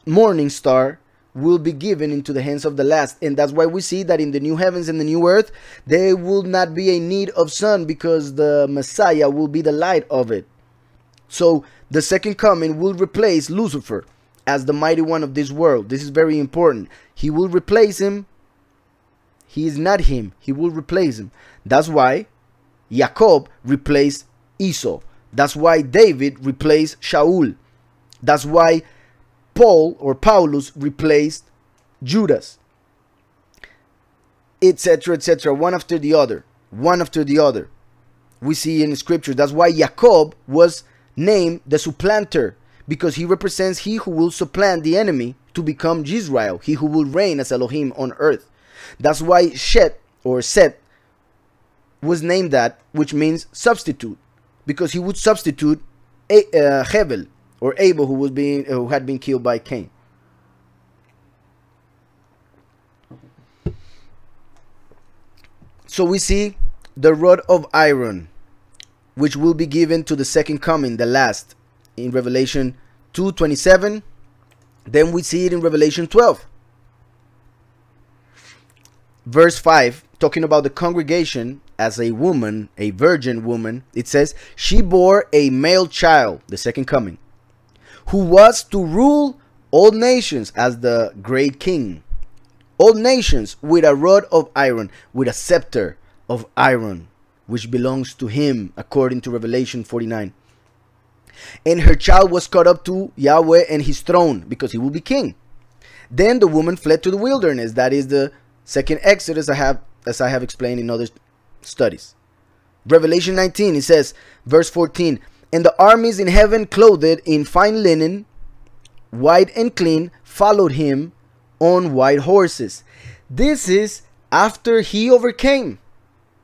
morning star, will be given into the hands of the last. And that's why we see that in the new heavens and the new earth, there will not be a need of sun, because the Messiah will be the light of it. So the second coming will replace Lucifer as the mighty one of this world. This is very important. He will replace him. He is not him. He will replace him. That's why Jacob replaced Esau. That's why David replaced Shaul. That's why Paul or Paulus replaced Judas, etc., etc., one after the other, one after the other. We see in scripture. That's why Jacob was named the supplanter, because he represents he who will supplant the enemy to become Yisrael, he who will reign as Elohim on earth. That's why Shet or Set was named that, which means substitute, because he would substitute Hevel or Abel, who had been killed by Cain. So we see the rod of iron, which will be given to the second coming, the last, in Revelation 2:27. Then we see it in Revelation 12. Verse 5, talking about the congregation as a woman, a virgin woman, it says, she bore a male child, the second coming, who was to rule all nations as the great king. All nations with a rod of iron, with a scepter of iron, which belongs to him, according to Revelation 49. And her child was caught up to Yahweh and his throne, because he will be king. Then the woman fled to the wilderness. That is the second Exodus, as I have explained in other studies. Revelation 19, it says, verse 14, and the armies in heaven, clothed in fine linen, white and clean, followed him on white horses. This is after he overcame.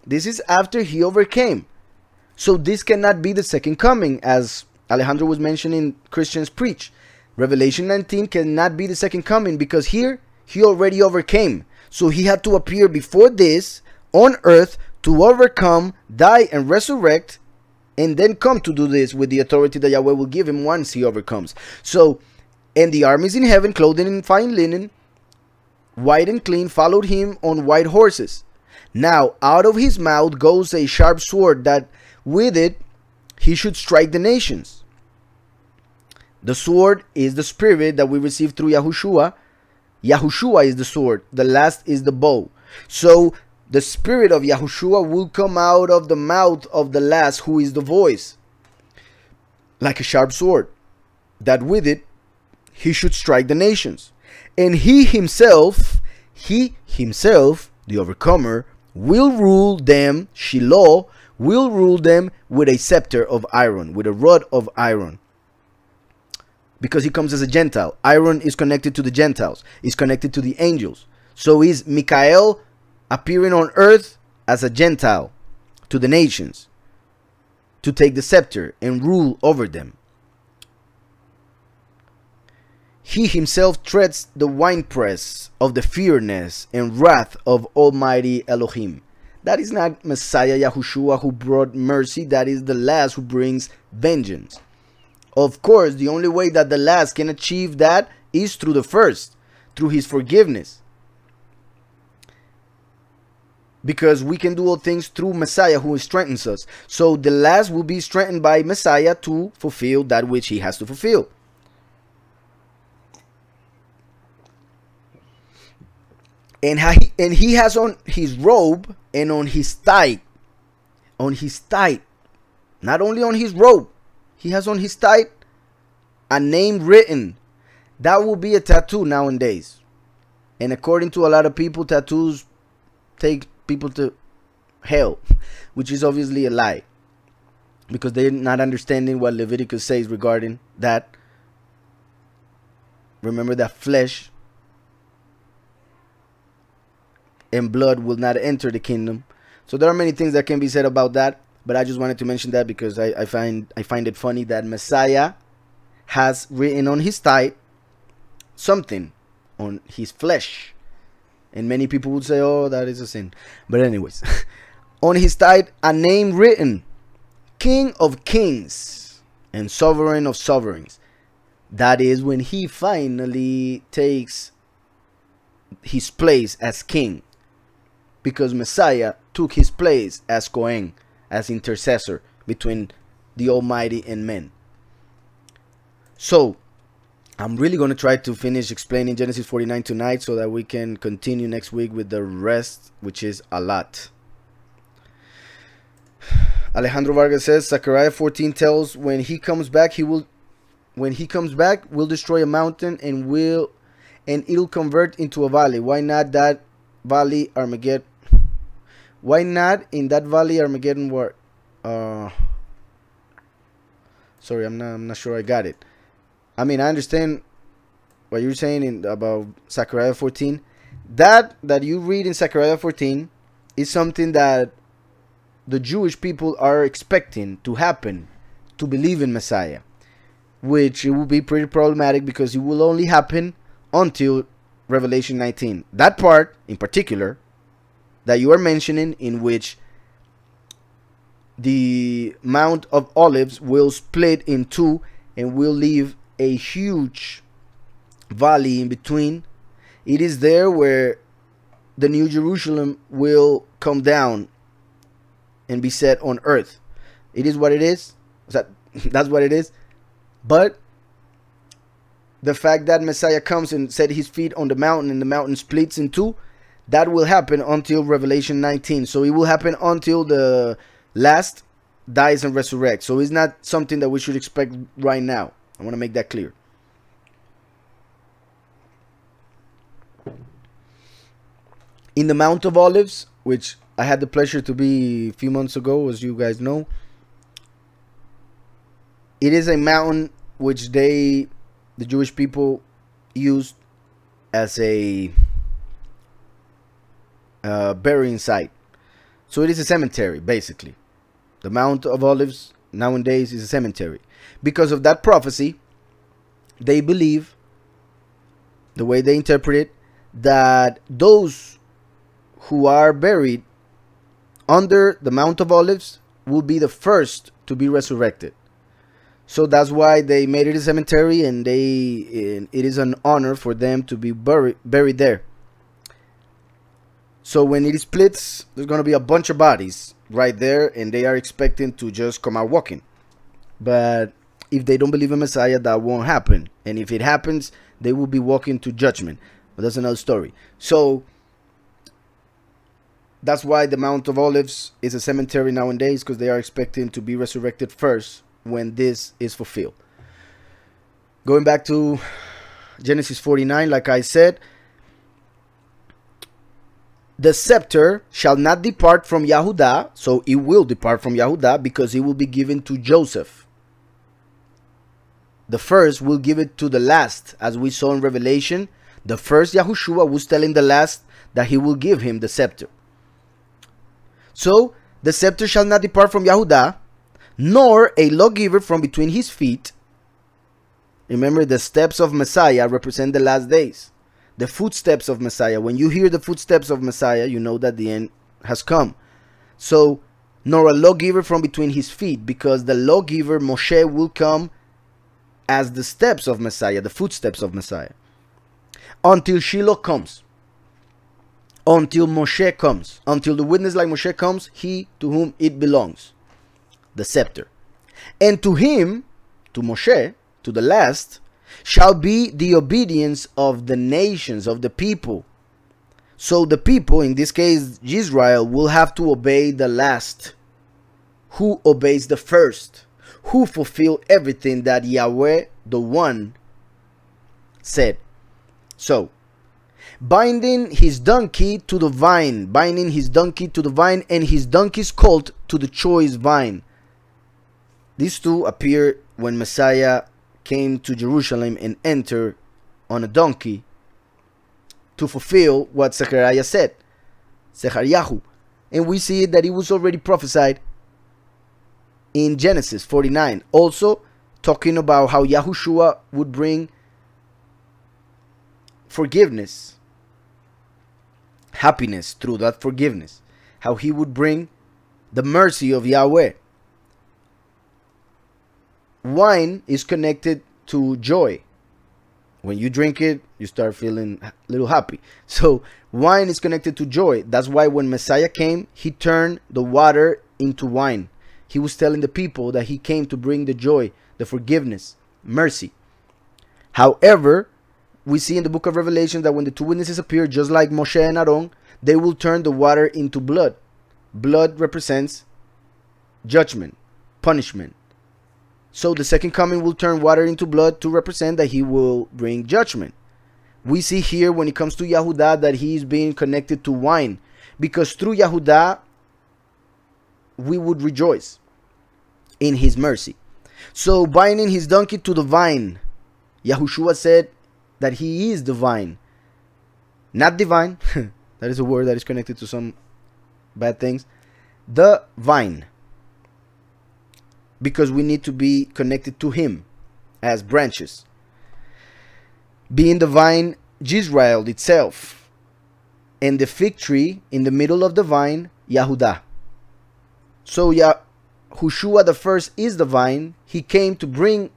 This is after he overcame. So this cannot be the second coming, as Alejandro was mentioning Christians preach. Revelation 19 cannot be the second coming, because here he already overcame. So he had to appear before this on earth to overcome, die and resurrect, and then come to do this with the authority that Yahweh will give him once he overcomes. So, and the armies in heaven, clothed in fine linen, white and clean, followed him on white horses. Now out of his mouth goes a sharp sword, that with it he should strike the nations. The sword is the spirit that we receive through Yahushua. Yahushua is the sword. The last is the bow. So the spirit of Yahushua will come out of the mouth of the last, who is the voice, like a sharp sword, that with it he should strike the nations. And he himself, the overcomer, will rule them, Shiloh, will rule them with a scepter of iron, with a rod of iron. Because he comes as a Gentile. Iron is connected to the Gentiles. It's connected to the angels. So is Michael appearing on earth as a Gentile to the nations, to take the scepter and rule over them. He himself treads the winepress of the fierceness and wrath of Almighty Elohim. That is not Messiah Yahushua who brought mercy. That is the last who brings vengeance. Of course, the only way that the last can achieve that is through the first, through his forgiveness. Because we can do all things through Messiah who strengthens us. So the last will be strengthened by Messiah to fulfill that which he has to fulfill. And he has on his robe and on his thigh, not only on his robe, he has on his thigh a name written. That will be a tattoo nowadays. And according to a lot of people, tattoos take people to hell, which is obviously a lie, because they're not understanding what Leviticus says regarding that. Remember that flesh and blood will not enter the kingdom. So there are many things that can be said about that, but I just wanted to mention that because I find it funny that Messiah has written on his thigh something on his flesh, and many people would say, oh, that is a sin. But anyways, on his thigh a name written, King of Kings and Sovereign of Sovereigns. That is when he finally takes his place as king, because Messiah took his place as Kohen, as intercessor between the Almighty and men. So I'm really going to try to finish explaining Genesis 49 tonight, so that we can continue next week with the rest, which is a lot. Alejandro Vargas says Zechariah 14 tells when he comes back, we'll destroy a mountain and it'll convert into a valley. Why not that valley Armageddon? Why not in that valley Armageddon war? Sorry, I'm not sure I got it. I mean, I understand what you're saying about Zechariah 14. That you read in Zechariah 14 is something that the Jewish people are expecting to happen, to believe in Messiah, which it will be pretty problematic because it will only happen until Revelation 19. That part in particular that you are mentioning, in which the Mount of Olives will split in two and will leave a huge valley in between. It is there where the New Jerusalem will come down and be set on earth. It is what it is. That's what it is. But the fact that Messiah comes and set his feet on the mountain and the mountain splits in two, that will happen until Revelation 19. So it will happen until the last dies and resurrects. So it's not something that we should expect right now. I want to make that clear. In the Mount of Olives, which I had the pleasure to be a few months ago, as you guys know, it is a mountain which the Jewish people used as a burying site. So it is a cemetery, basically. The Mount of Olives nowadays is a cemetery. Because of that prophecy, they believe, the way they interpret it, that those who are buried under the Mount of Olives will be the first to be resurrected. So that's why they made it a cemetery, and it is an honor for them to be buried there. So when it splits, there's going to be a bunch of bodies right there, and they are expecting to just come out walking. But if they don't believe in Messiah, that won't happen. And if it happens, they will be walking to judgment. But that's another story. So that's why the Mount of Olives is a cemetery nowadays, because they are expecting to be resurrected first when this is fulfilled. Going back to Genesis 49, like I said, the scepter shall not depart from Yehudah, so it will depart from Yehudah because it will be given to Joseph. The first will give it to the last, as we saw in Revelation. The first Yahushua was telling the last that he will give him the scepter. So the scepter shall not depart from Yehudah, nor a lawgiver from between his feet. Remember, the steps of Messiah represent the last days. The footsteps of Messiah. When you hear the footsteps of Messiah, you know that the end has come. So, nor a lawgiver from between his feet, because the lawgiver Moshe will come as the steps of Messiah, the footsteps of Messiah. Until Shiloh comes. Until Moshe comes. Until the witness like Moshe comes, he to whom it belongs. The scepter. And to him, to Moshe, to the last, shall be the obedience of the nations, of the people. So the people, in this case Israel, will have to obey the last. Who obeys the first? Who fulfill everything that Yahweh, the One, said. So, binding his donkey to the vine, binding his donkey to the vine, and his donkey's colt to the choice vine. These two appear when Messiah came to Jerusalem and entered on a donkey to fulfill what Zechariah said, Zechariah. And we see that it was already prophesied in Genesis 49. Also talking about how Yahushua would bring forgiveness, happiness through that forgiveness. How he would bring the mercy of Yahweh. Wine is connected to joy. When you drink it, you start feeling a little happy. So wine is connected to joy. That's why when Messiah came, he turned the water into wine. He was telling the people that he came to bring the joy, the forgiveness, mercy. However, we see in the book of Revelation that when the two witnesses appear, just like Moshe and Aaron, they will turn the water into blood. Blood represents judgment, punishment. So the second coming will turn water into blood to represent that he will bring judgment. We see here when it comes to Yehudah that he is being connected to wine, because through Yehudah we would rejoice in his mercy. So binding his donkey to the vine, Yahushua said that he is the vine. Not divine. That is a word that is connected to some bad things. The vine. Because we need to be connected to him as branches. Being the vine, Yisrael itself. And the fig tree in the middle of the vine, Yahudah. So Yahushua the first is the vine. He came to bring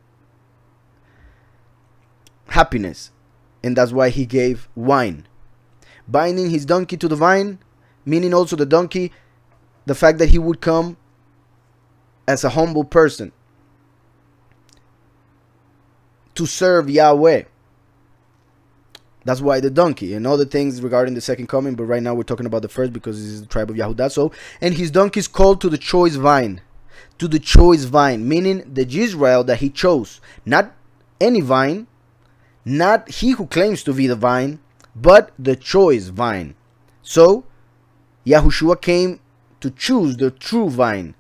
happiness. And that's why he gave wine. Binding his donkey to the vine, meaning also the donkey, the fact that he would come as a humble person to serve Yahweh. That's why the donkey and other things regarding the second coming, but right now we're talking about the first because this is the tribe of Yahudah. So, and his donkey is called to the choice vine. To the choice vine, meaning the Yisrael that he chose. Not any vine, not he who claims to be the vine, but the choice vine. So, Yahushua came to choose the true vine,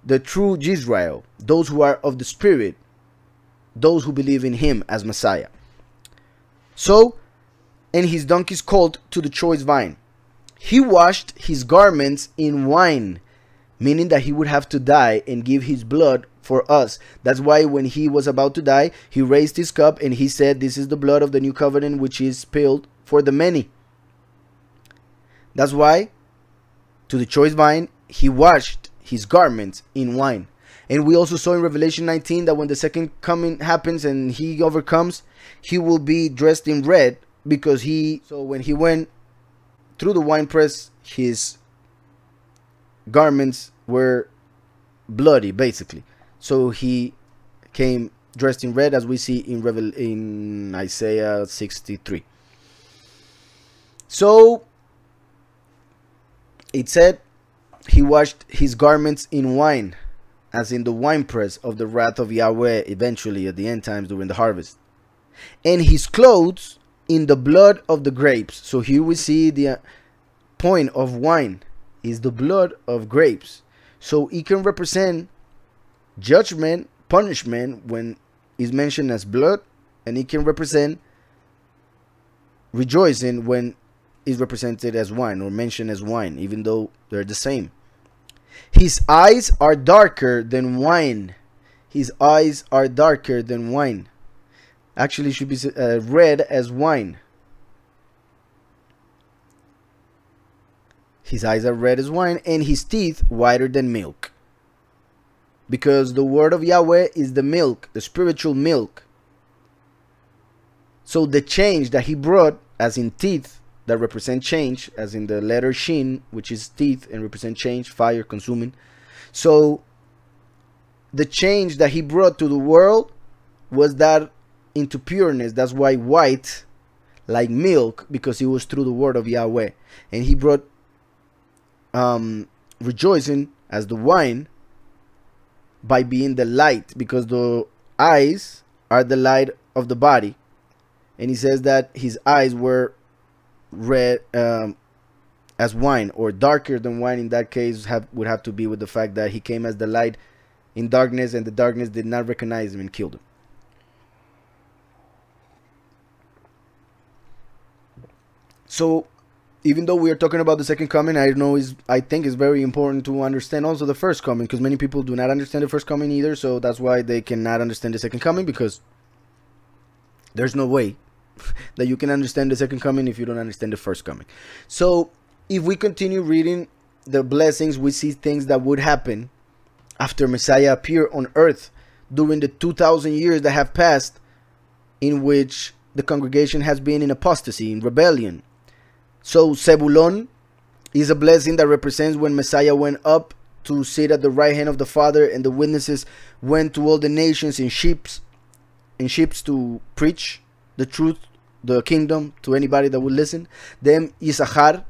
the true Yisrael, those who are of the Spirit, those who believe in him as Messiah. So, and his donkey is called to the choice vine. He washed his garments in wine, meaning that he would have to die and give his blood for us. That's why when he was about to die, he raised his cup and he said, "This is the blood of the new covenant which is spilled for the many." That's why, to the choice vine, he washed his garments in wine. And we also saw in Revelation 19 that when the second coming happens and he overcomes, he will be dressed in red, because so when he went through the winepress, his garments were bloody, basically. So he came dressed in red, as we see in Isaiah 63. So it said he washed his garments in wine, as in the winepress of the wrath of Yahweh, eventually at the end times during the harvest. And his clothes in the blood of the grapes. So here we see the point of wine is the blood of grapes. So it can represent judgment, punishment when it's mentioned as blood, and it can represent rejoicing when it's represented as wine or mentioned as wine, even though they're the same. His eyes are darker than wine. His eyes are darker than wine. Actually, should be red as wine. His eyes are red as wine, and his teeth whiter than milk. Because the word of Yahweh is the milk, the spiritual milk. So the change that he brought, as in teeth, that represent change, as in the letter Shin, which is teeth and represent change, fire, consuming. So the change that he brought to the world was that into pureness. That's why white, like milk, because it was through the word of Yahweh. And he brought rejoicing as the wine by being the light, because the eyes are the light of the body. And he says that his eyes were red as wine, or darker than wine. In that case would have to be with the fact that he came as the light in darkness, and the darkness did not recognize him and killed him. So even though we are talking about the second coming, I think it's very important to understand also the first coming, because many people do not understand the first coming either. So that's why they cannot understand the second coming, because there's no way that you can understand the second coming if you don't understand the first coming. So if we continue reading the blessings, we see things that would happen after Messiah appeared on earth during the 2,000 years that have passed, in which the congregation has been in apostasy, in rebellion. So Zebulon is a blessing that represents when Messiah went up to sit at the right hand of the Father, and the witnesses went to all the nations in ships to preach the truth, the kingdom, to anybody that would listen. Then Issachar,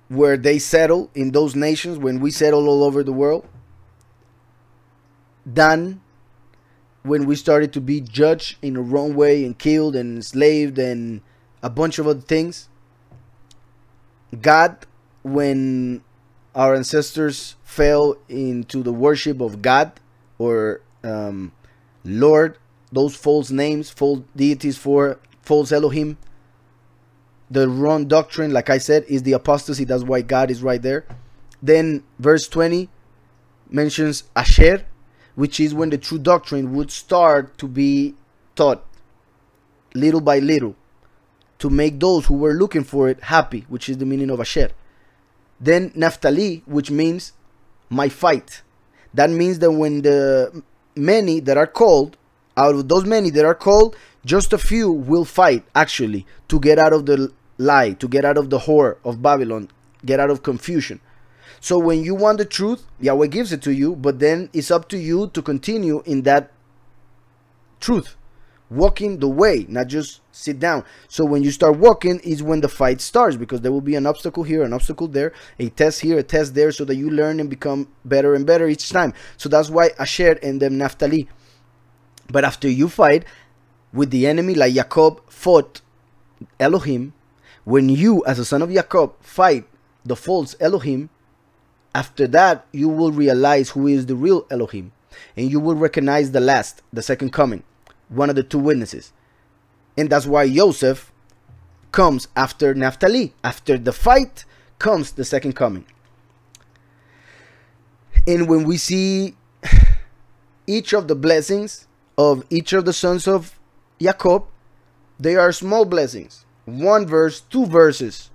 where they settle in those nations when we settle all over the world. Dan, when we started to be judged in the wrong way and killed and enslaved and a bunch of other things. God, when our ancestors fell into the worship of God, or Lord, those false names, false deities for false Elohim. The wrong doctrine, like I said, is the apostasy. That's why God is right there. Then verse 20 mentions Asher, which is when the true doctrine would start to be taught little by little to make those who were looking for it happy, which is the meaning of Asher. Then Naphtali, which means my fight. That means that when the many that are called, out of those many that are called, just a few will fight actually to get out of the lie, to get out of the whore of Babylon, get out of confusion. So when you want the truth, Yahweh gives it to you, but then it's up to you to continue in that truth, walking the way, not just sit down. So when you start walking is when the fight starts, because there will be an obstacle here, an obstacle there, a test here, a test there, so that you learn and become better and better each time. So that's why Asher and then Naphtali. But after you fight with the enemy, like Jacob fought Elohim, when you as a son of Jacob fight the false Elohim, after that you will realize who is the real Elohim, and you will recognize the second coming, one of the two witnesses. And that's why Joseph comes after Naphtali. After the fight comes the second coming. And when we see each of the blessings of each of the sons of Jacob, they are small blessings. 1 verse, 2 verses,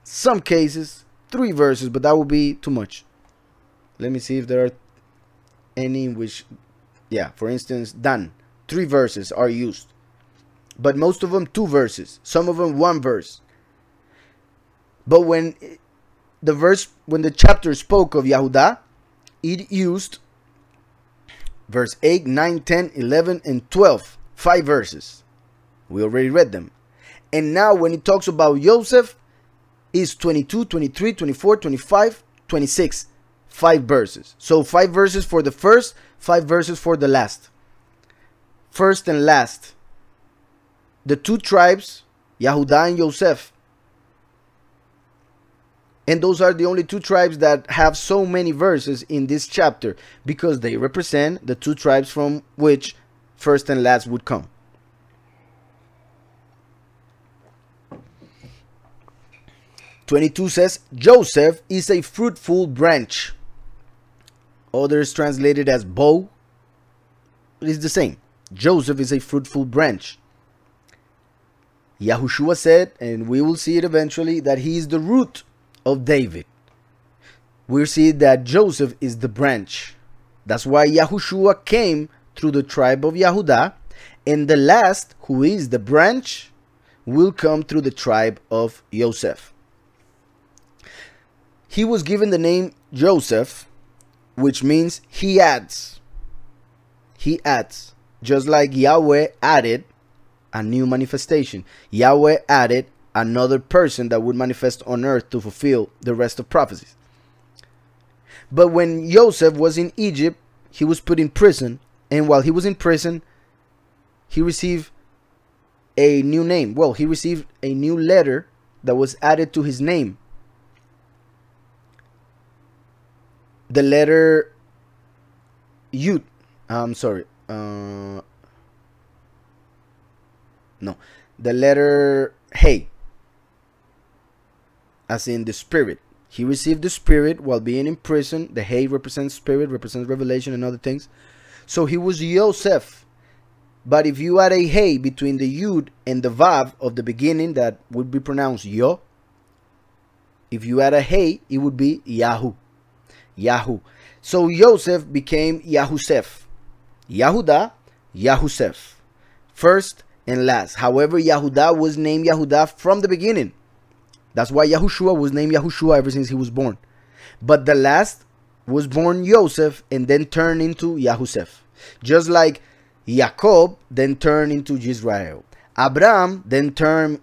some cases 3 verses, but that would be too much. Let me see if there are any in which, yeah, for instance, Dan, 3 verses are used, but most of them 2 verses, some of them 1 verse. But when the chapter spoke of Yehudah, it used verse 8, 9, 10, 11, and 12, 5 verses. We already read them. And now when it talks about Joseph, is 22, 23, 24, 25, 26, 5 verses. So 5 verses for the first, 5 verses for the last. First and last. The 2 tribes, Yehudah and Joseph. And those are the only 2 tribes that have so many verses in this chapter, because they represent the 2 tribes from which first and last would come. "22 says, Joseph is a fruitful branch. Others translated as bow. It is the same. Joseph is a fruitful branch. Yahushua said, and we will see it eventually, that he is the root of David. We see that Joseph is the branch. That's why Yahushua came through the tribe of Yehudah, and the last, who is the branch, will come through the tribe of Joseph. He was given the name Joseph, which means he adds. He adds. Just like Yahweh added a new manifestation. Yahweh added another person that would manifest on earth to fulfill the rest of prophecies. But when Joseph was in Egypt, he was put in prison. And while he was in prison, he received a new name. Well, he received a new letter that was added to his name. The letter Yud. No. The letter Hey. As in the spirit. He received the spirit while being in prison. The Hey represents spirit, represents revelation and other things. So he was Yosef. But if you add a Hey between the Yud and the Vav of the beginning, that would be pronounced Yo. If you add a Hey, it would be Yahu. Yahu. So Joseph became Yahusef. Yehudah, Yahusef. First and last. However, Yehudah was named Yehudah from the beginning. That's why Yahushua was named Yahushua ever since he was born. But the last was born Joseph and then turned into Yahusef. Just like Jacob then turned into Israel. Abraham then turned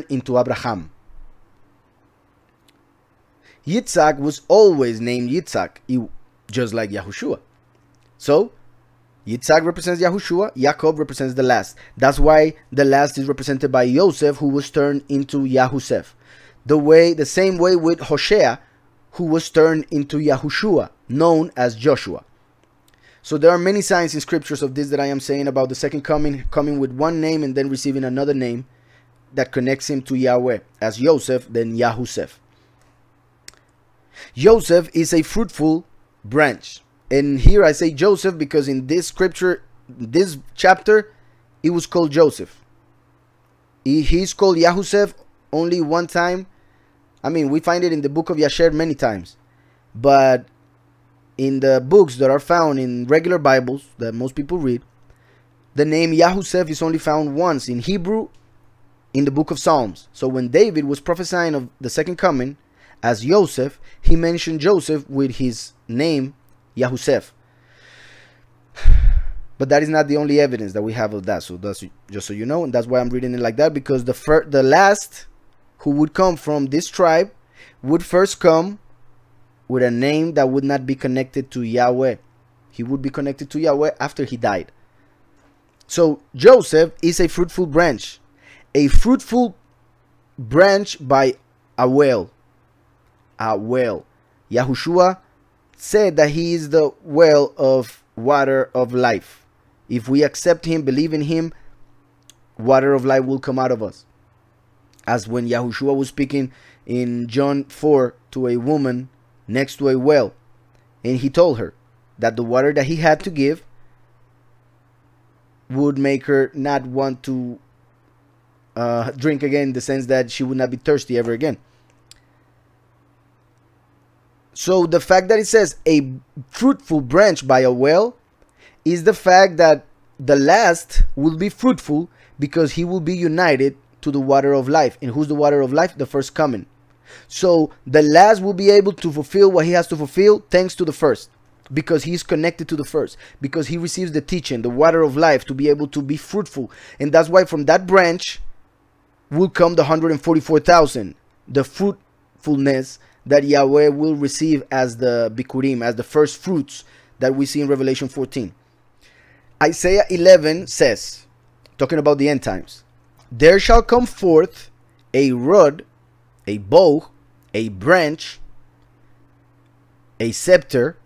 into Abraham. Yitzhak was always named Yitzhak, just like Yahushua. So, Yitzhak represents Yahushua, Jacob represents the last. That's why the last is represented by Joseph, who was turned into Yahusef. The same way with Hosea, who was turned into Yahushua, known as Joshua. So there are many signs in scriptures of this that I am saying about the second coming with one name and then receiving another name that connects him to Yahweh, as Joseph, then Yahuseph. Joseph is a fruitful branch. And here I say Joseph because in this scripture, this chapter, it was called Joseph. He's called Yahuseph only one time. I mean, we find it in the book of Yasher many times. But in the books that are found in regular Bibles that most people read, the name Yahuseph is only found once in Hebrew in the book of Psalms. So when David was prophesying of the second coming as Joseph, he mentioned Joseph with his name Yahuseph. But that is not the only evidence that we have of that. So that's just so you know, and that's why I'm reading it like that, because the last who would come from this tribe would first come with a name that would not be connected to Yahweh. He would be connected to Yahweh after he died. So Joseph is a fruitful branch. A fruitful branch by a well. A well. Yahushua said that he is the well of water of life. If we accept him, believe in him, water of life will come out of us. As when Yahushua was speaking in John 4 to a woman next to a well, and he told her that the water that he had to give would make her not want to drink again, in the sense that she would not be thirsty ever again. So the fact that it says a fruitful branch by a well is the fact that the last will be fruitful because he will be united to the water of life. And who's the water of life? The first coming. So the last will be able to fulfill what he has to fulfill thanks to the first, because he is connected to the first, because he receives the teaching, the water of life, to be able to be fruitful. And that's why from that branch will come the 144,000, the fruitfulness that Yahweh will receive as the Bikurim, as the first fruits that we see in Revelation 14. Isaiah 11 says, talking about the end times, there shall come forth a rod, a bow, a branch, a scepter,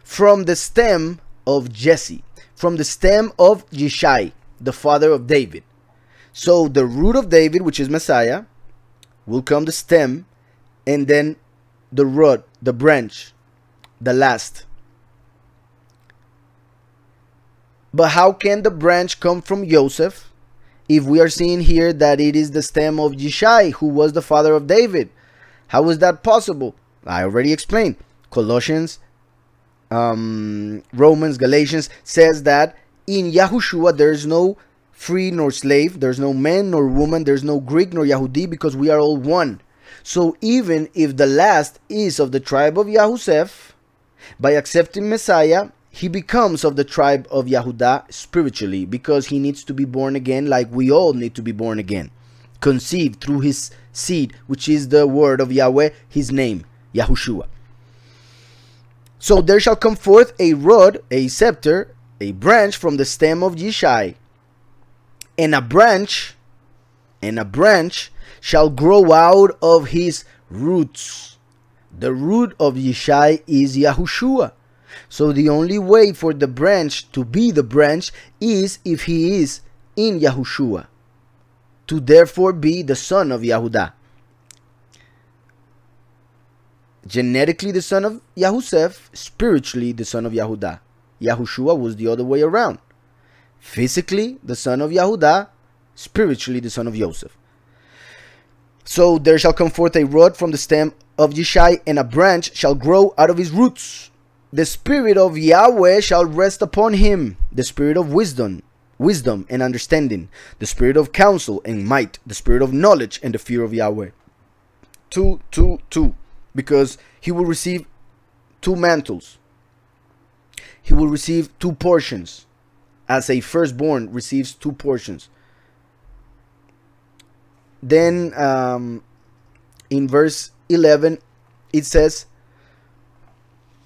from the stem of Jesse, from the stem of Yishai, the father of David. So the root of David, which is Messiah, will come the stem, and then the rod, the branch, the last. But how can the branch come from Joseph if we are seeing here that it is the stem of Yishai, who was the father of David? How is that possible? I already explained. Colossians, Romans, Galatians says that in Yahushua there is no free nor slave, there's no man nor woman, there's no Greek nor Yahudi, because we are all one. So even if the last is of the tribe of Yahuseph, by accepting Messiah, he becomes of the tribe of Yahudah spiritually, because he needs to be born again like we all need to be born again. Conceived through his seed, which is the word of Yahweh, his name, Yahushua. So there shall come forth a rod, a scepter, a branch from the stem of Yishai, and a branch shall grow out of his roots. The root of Yishai is Yahushua. So the only way for the branch to be the branch is if he is in Yahushua, to therefore be the son of Yahudah. Genetically the son of Yahuseph, spiritually the son of Yahudah. Yahushua was the other way around. Physically the son of Yahudah, spiritually the son of Joseph. So there shall come forth a rod from the stem of Yishai, and a branch shall grow out of his roots. The spirit of Yahweh shall rest upon him, the spirit of wisdom and understanding, the spirit of counsel and might, the spirit of knowledge and the fear of Yahweh. 2, 2, 2. Because he will receive 2 mantles. He will receive 2 portions, as a firstborn receives 2 portions. Then in verse 11 it says,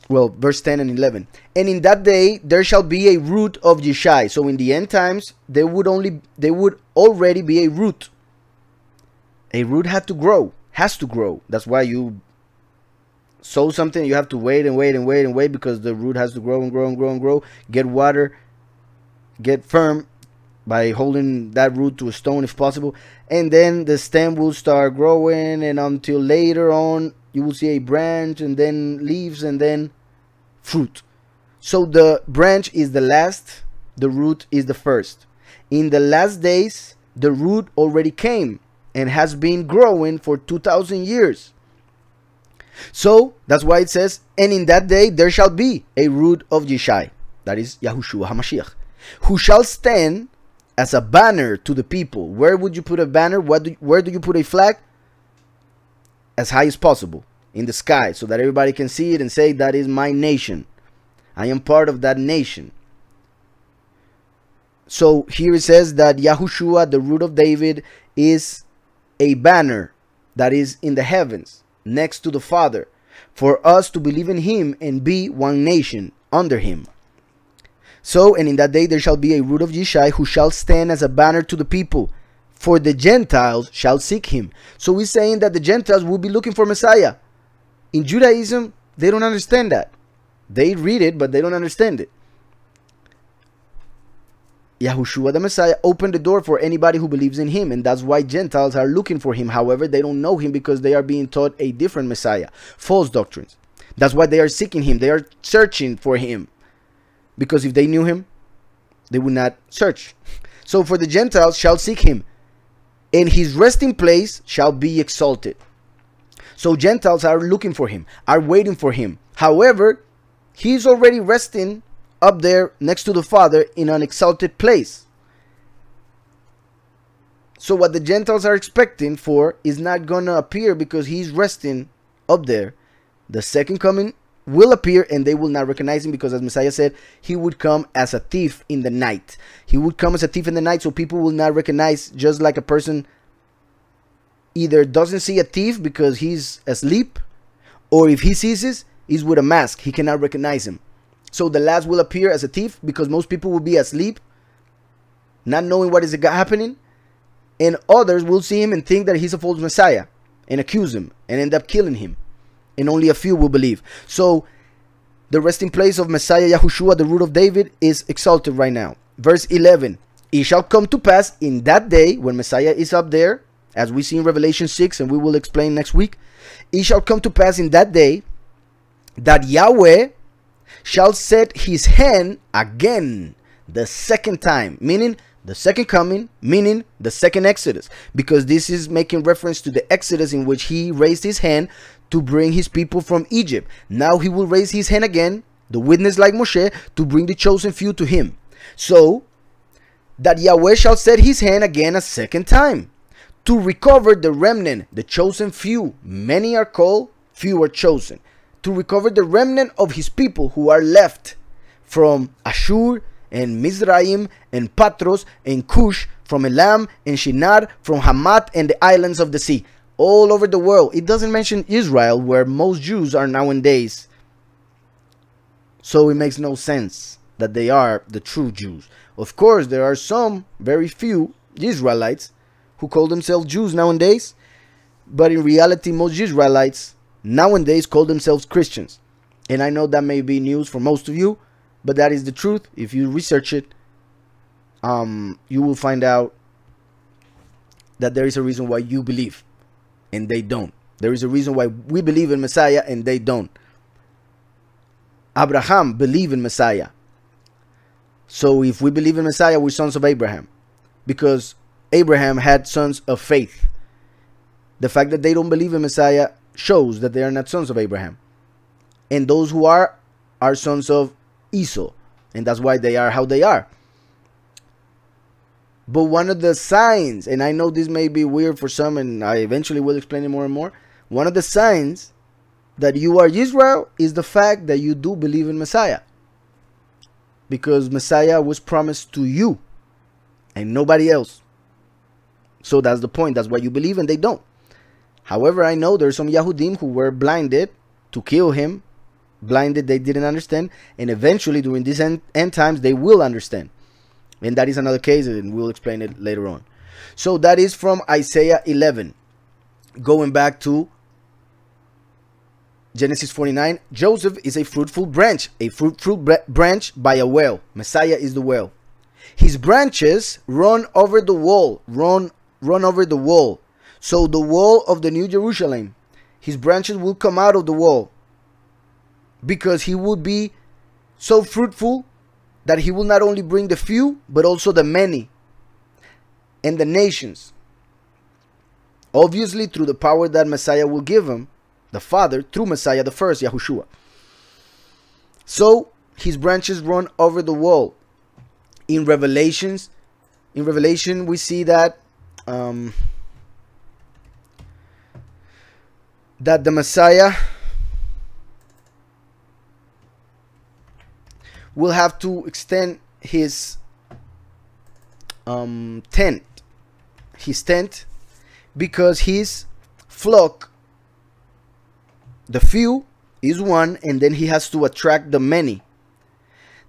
well, verse 10 and 11, and in that day there shall be a root of Yishai. So in the end times there would already be a root. A root has to grow. That's why you sow something, you have to wait and wait and wait and wait because the root has to grow and grow and grow and grow, get water, get firm by holding that root to a stone if possible, and then the stem will start growing, and until later on you will see a branch and then leaves and then fruit. So the branch is the last, the root is the first. In the last days the root already came and has been growing for 2,000 years. So that's why it says, and in that day there shall be a root of Yeshai, that is Yahushua HaMashiach, who shall stand as a banner to the people. Where would you put a banner? Where do you put a flag? As high as possible, in the sky, so that everybody can see it and say, that is my nation. I am part of that nation. So here it says that Yahushua, the root of David, is a banner that is in the heavens, next to the Father, for us to believe in him and be one nation under him. So, and in that day there shall be a root of Yeshai, who shall stand as a banner to the people, for the Gentiles shall seek him. So he's saying that the Gentiles will be looking for Messiah. In Judaism, they don't understand that. They read it, but they don't understand it. Yahushua the Messiah opened the door for anybody who believes in him, and that's why Gentiles are looking for him. However, they don't know him because they are being taught a different Messiah, false doctrines. That's why they are seeking him. They are searching for him, because if they knew him, they would not search. So for the Gentiles shall seek him, and his resting place shall be exalted. So Gentiles are looking for him, are waiting for him. However, he's already resting up there next to the Father in an exalted place. So what the Gentiles are expecting for is not gonna appear because he's resting up there. The second coming will appear and they will not recognize him, because as Messiah said, he would come as a thief in the night. He would come as a thief in the night, so people will not recognize, just like a person either doesn't see a thief because he's asleep, or if he sees it, he's with a mask, he cannot recognize him. So the last will appear as a thief because most people will be asleep, not knowing what is happening, and others will see him and think that he's a false Messiah and accuse him and end up killing him, and only a few will believe. So the resting place of Messiah Yahushua, the root of David, is exalted right now. Verse 11, it shall come to pass in that day, when Messiah is up there, as we see in Revelation 6, and we will explain next week, it shall come to pass in that day that Yahweh shall set his hand again the second time, meaning the second coming, meaning the second Exodus, because this is making reference to the Exodus in which he raised his hand to bring his people from Egypt. Now he will raise his hand again, the witness like Moshe, to bring the chosen few to him. So that Yahweh shall set his hand again a second time to recover the remnant, the chosen few. Many are called, few are chosen. To recover the remnant of his people who are left from Ashur and Mizraim and Patros and Cush, from Elam and Shinar, from Hamat and the islands of the sea, all over the world. It doesn't mention Israel, where most Jews are nowadays. So it makes no sense that they are the true Jews. Of course, there are some, very few Israelites who call themselves Jews nowadays, but in reality most Israelites nowadays call themselves Christians. And I know that may be news for most of you, but that is the truth. If you research it, you will find out that there is a reason why you believe and they don't. There is a reason why we believe in Messiah and they don't. Abraham believed in Messiah. So if we believe in Messiah, we're sons of Abraham, because Abraham had sons of faith. The fact that they don't believe in Messiah shows that they are not sons of Abraham, and those who are sons of Esau, and that's why they are how they are. But one of the signs, and I know this may be weird for some, and I eventually will explain it more and more, one of the signs that you are Israel is the fact that you do believe in Messiah, because Messiah was promised to you and nobody else. So that's the point. That's why you believe and they don't. However, I know there's some Yahudim who were blinded to kill him. Blinded, they didn't understand. And eventually, during these end times, they will understand. And that is another case, and we'll explain it later on. So that is from Isaiah 11. Going back to Genesis 49, Joseph is a fruitful branch branch by a well. Messiah is the well. His branches run over the wall, run over the wall. So the wall of the New Jerusalem, his branches will come out of the wall, because he will be so fruitful that he will not only bring the few, but also the many and the nations. Obviously, through the power that Messiah will give him, the Father, through Messiah the first, Yahushua. So his branches run over the wall. In Revelation, we see that that the Messiah will have to extend his tent, because his flock, the few is one, and then he has to attract the many.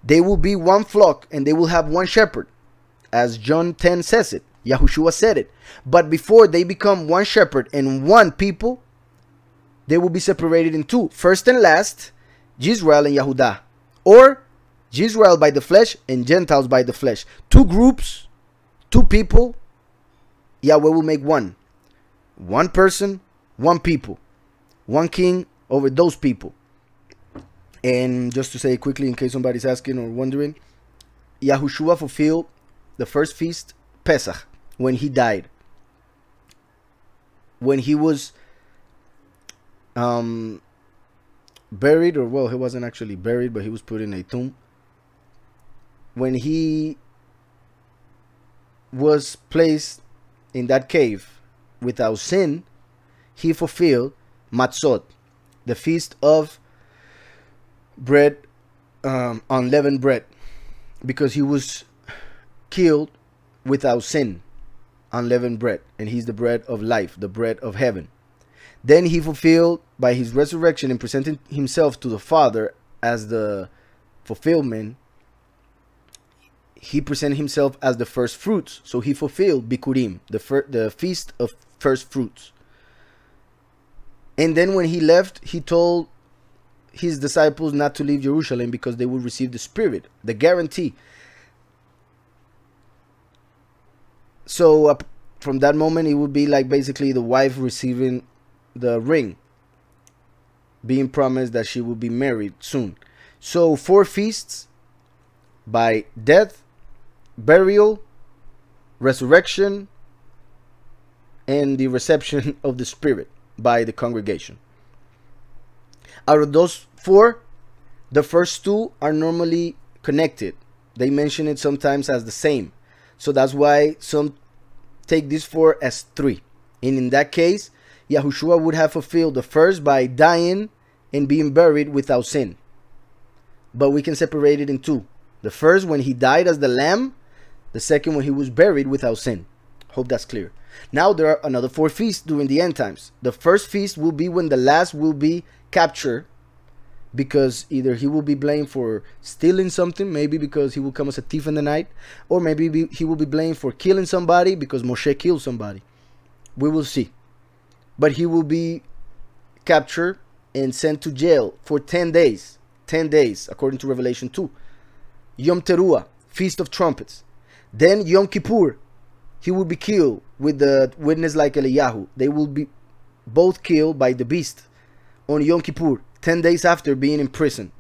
They will be one flock, and they will have one shepherd, as John 10 says it. Yahushua said it. But before they become one shepherd and one people, they will be separated in two. First and last, Yisrael and Yehudah. Or Yisrael by the flesh and Gentiles by the flesh. Two groups, two people, Yahweh will make one. One person, one people. One king over those people. And just to say quickly, in case somebody's asking or wondering, Yahushua fulfilled the first feast, Pesach, when he died. When he was buried, or well, he wasn't actually buried, but he was put in a tomb. When he was placed in that cave without sin, he fulfilled Matzot, the feast of bread, unleavened bread, because he was killed without sin, unleavened bread, and he's the bread of life, the bread of heaven. Then he fulfilled by his resurrection and presenting himself to the Father as the fulfillment. He presented himself as the first fruits, so he fulfilled Bikurim, the feast of first fruits. And then when he left, he told his disciples not to leave Jerusalem because they would receive the Spirit, the guarantee. So from that moment, it would be like basically the wife receiving the ring, being promised that she will be married soon. So 4 feasts by death, burial, resurrection, and the reception of the Spirit by the congregation. Out of those 4, the first 2 are normally connected. They mention it sometimes as the same. So that's why some take these 4 as 3. And in that case, Yahushua would have fulfilled the first by dying and being buried without sin. But we can separate it in 2. The first when he died as the lamb, the second when he was buried without sin. Hope that's clear. Now there are another 4 feasts during the end times. The first feast will be when the last will be captured, because either he will be blamed for stealing something, maybe because he will come as a thief in the night, or maybe he will be blamed for killing somebody because Moshe killed somebody. We will see. But he will be captured and sent to jail for 10 days. 10 days, according to Revelation 2. Yom Teruah, Feast of Trumpets. Then Yom Kippur, he will be killed with the witness like Eliyahu. They will be both killed by the beast on Yom Kippur, 10 days after being in prison.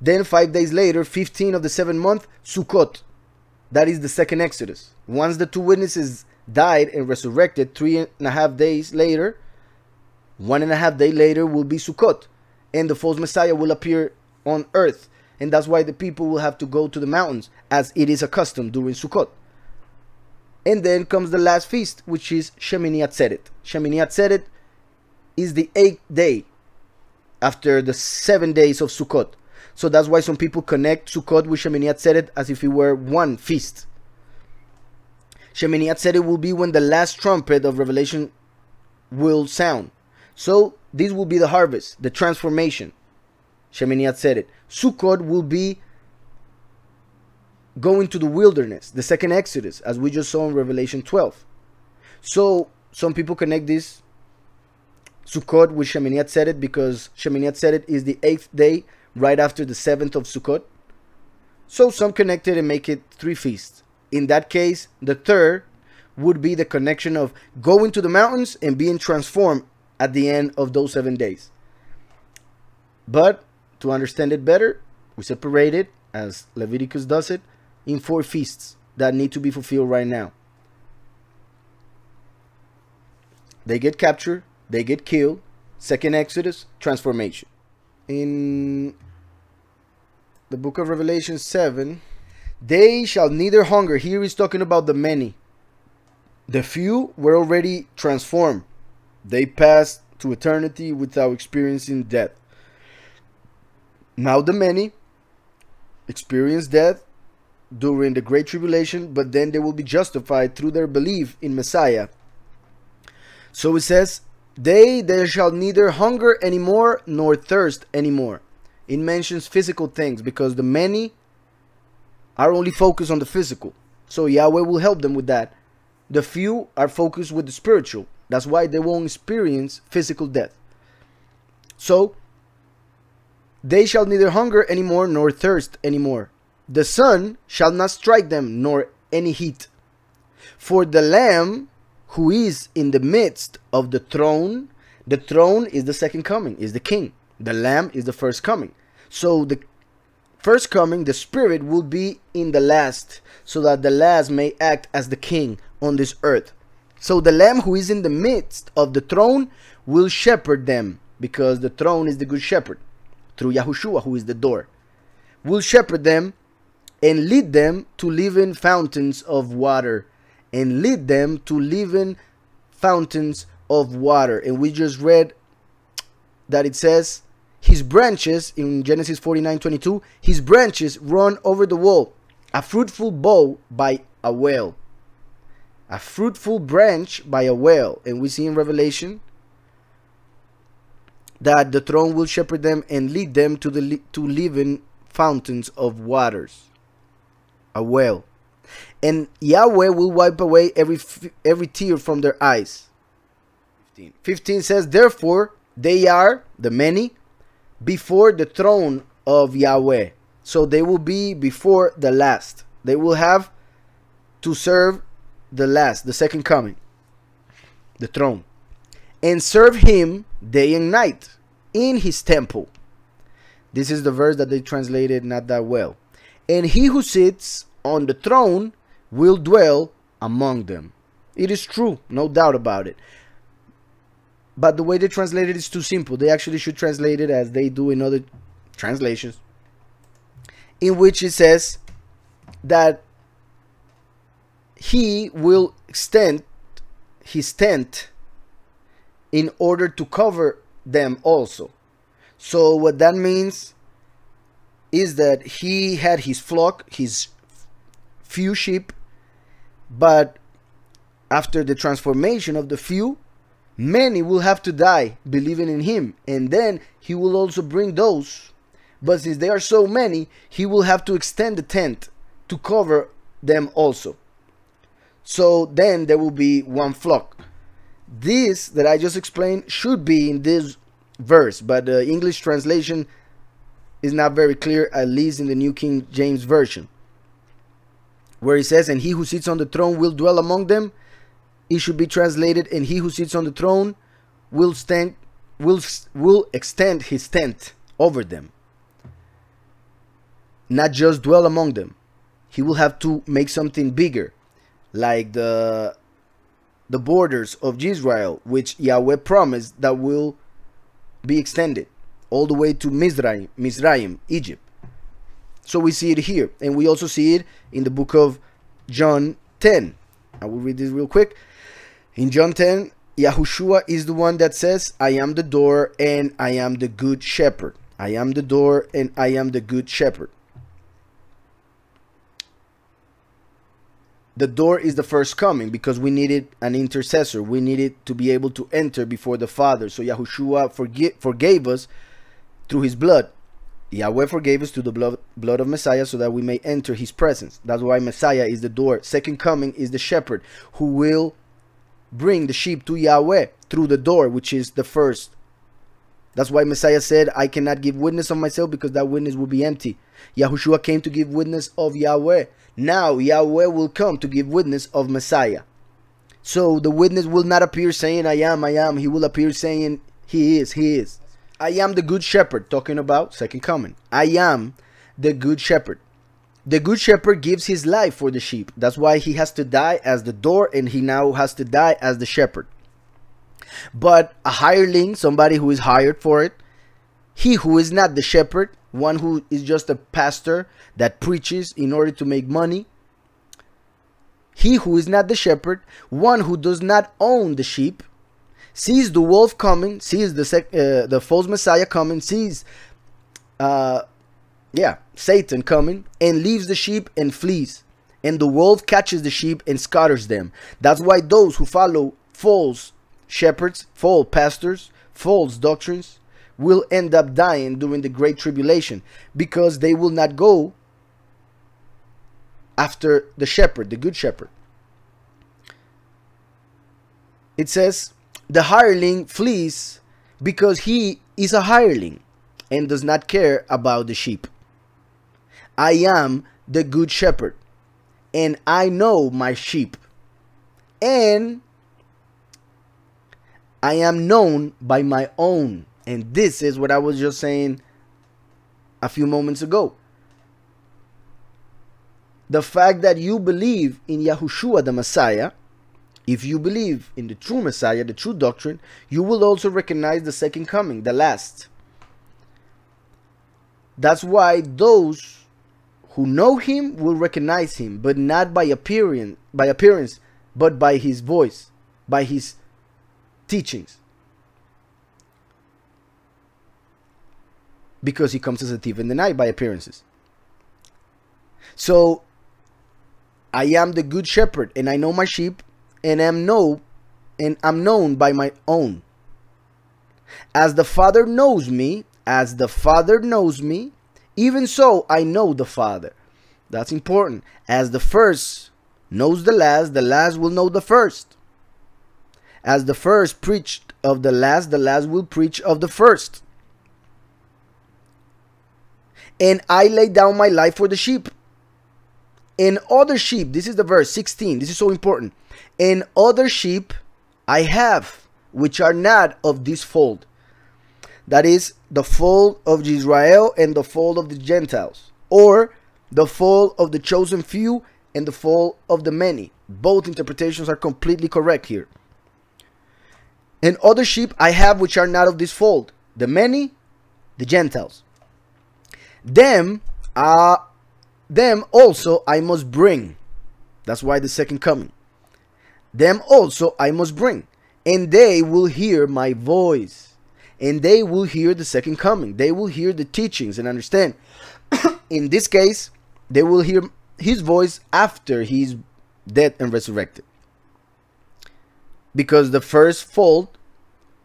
Then 5 days later, 15 of the 7th month, Sukkot. That is the second Exodus. Once the 2 witnesses died and resurrected 3.5 days later, 1.5 days later will be Sukkot. And the false Messiah will appear on earth. And that's why the people will have to go to the mountains, as it is a custom during Sukkot. And then comes the last feast, which is Shemini Atzeret. Shemini Atzeret is the 8th day after the 7 days of Sukkot. So that's why some people connect Sukkot with Shemini Atzeret as if it were one feast. Shemini Atzeret will be when the last trumpet of Revelation will sound. So this will be the harvest, the transformation. Shemini Atzeret. Sukkot will be going to the wilderness, the second Exodus, as we just saw in Revelation 12. So some people connect this Sukkot, which Shemini Atzeret, because Shemini Atzeret is the 8th day right after the 7th of Sukkot. So some connect it and make it 3 feasts. In that case, the third would be the connection of going to the mountains and being transformed at the end of those 7 days. But to understand it better, we separate it, as Leviticus does it, in 4 feasts that need to be fulfilled right now. They get captured, they get killed, second Exodus, transformation. In the book of Revelation 7, they shall neither hunger. Here he's talking about the many. The few were already transformed. They passed to eternity without experiencing death. Now the many experience death during the Great Tribulation, but then they will be justified through their belief in Messiah. So it says, they shall neither hunger anymore nor thirst anymore. It mentions physical things because the many are only focused on the physical. So Yahweh will help them with that. The few are focused with the spiritual. That's why they won't experience physical death. So they shall neither hunger anymore nor thirst anymore. The sun shall not strike them, nor any heat. For the Lamb who is in the midst of the throne is the second coming, is the king. The Lamb is the first coming. So the first coming, the Spirit, will be in the last, so that the last may act as the king on this earth. So the Lamb who is in the midst of the throne will shepherd them, because the throne is the good shepherd, through Yahushua, who is the door. Will shepherd them and lead them to living fountains of water. And lead them to living fountains of water. And we just read that it says, his branches, in Genesis 49:22, his branches run over the wall, a fruitful bough by a well. A fruitful branch by a well. And we see in Revelation that the throne will shepherd them and lead them to living fountains of waters. A well. And Yahweh will wipe away every tear from their eyes. 15 says, therefore they are, the many, before the throne of Yahweh. So they will be before the last. They will have to serve the last, the second coming, the throne, and serve him day and night in his temple. This is the verse that they translated not that well. And he who sits on the throne will dwell among them. It is true, no doubt about it. But the way they translate it is too simple. They actually should translate it as they do in other translations, in which it says that he will extend his tent in order to cover them also. So what that means is that he had his flock, his few sheep, but after the transformation of the few, many will have to die believing in him, and then he will also bring those. But since they are so many, he will have to extend the tent to cover them also. So then there will be one flock. This that I just explained should be in this verse, but the English translation is not very clear, at least in the New King James Version, where it says, and he who sits on the throne will dwell among them. It should be translated, and he who sits on the throne will extend his tent over them. Not just dwell among them. He will have to make something bigger, like the borders of Israel, which Yahweh promised that will be extended all the way to Mizraim, Egypt. So we see it here, and we also see it in the book of John 10. I will read this real quick. In John 10, Yahushua is the one that says, I am the door and I am the good shepherd. I am the door and I am the good shepherd. The door is the first coming because we needed an intercessor. We needed to be able to enter before the Father. So Yahushua forgave us through his blood. Yahweh forgave us through the blood of Messiah so that we may enter his presence. That's why Messiah is the door. Second coming is the shepherd who will bring the sheep to Yahweh through the door, which is the first. That's why Messiah said, I cannot give witness of myself because that witness will be empty. Yahushua came to give witness of Yahweh. Now Yahweh will come to give witness of Messiah. So the witness will not appear saying, I am, I am. He will appear saying, He is, He is. I am the good shepherd, talking about second coming. I am the good shepherd. The good shepherd gives his life for the sheep. That's why he has to die as the door, and he now has to die as the shepherd. But a hireling, somebody who is hired for it, he who is not the shepherd, one who is just a pastor that preaches in order to make money, he who is not the shepherd, one who does not own the sheep, sees the wolf coming, sees the false Messiah coming, sees Satan coming, and leaves the sheep and flees. And the wolf catches the sheep and scatters them. That's why those who follow false shepherds, false pastors, false doctrines will end up dying during the Great Tribulation, because they will not go after the shepherd, the good shepherd. It says, the hireling flees because he is a hireling and does not care about the sheep. I am the good shepherd, and I know my sheep, and I am known by my own. And this is what I was just saying a few moments ago. The fact that you believe in Yahushua the Messiah, if you believe in the true Messiah, the true doctrine, you will also recognize the second coming, the last. That's why those who know him will recognize him, but not by appearance, but by his voice, by his teachings. Because he comes as a thief in the night by appearances. So I am the good shepherd, and I know my sheep, and I'm known by my own. As the Father knows me, even so I know the Father. That's important. As the first knows the last will know the first. As the first preached of the last will preach of the first. And I lay down my life for the sheep. And other sheep, this is the verse 16, this is so important. And other sheep I have, which are not of this fold. That is the fold of Israel and the fold of the Gentiles, or the fold of the chosen few and the fold of the many. Both interpretations are completely correct here. And other sheep I have, which are not of this fold, the many, the Gentiles. Them also I must bring. That's why the second coming. Them also I must bring, and they will hear my voice. And they will hear the second coming. They will hear the teachings and understand. In this case, they will hear his voice after he's dead and resurrected. Because the first fold,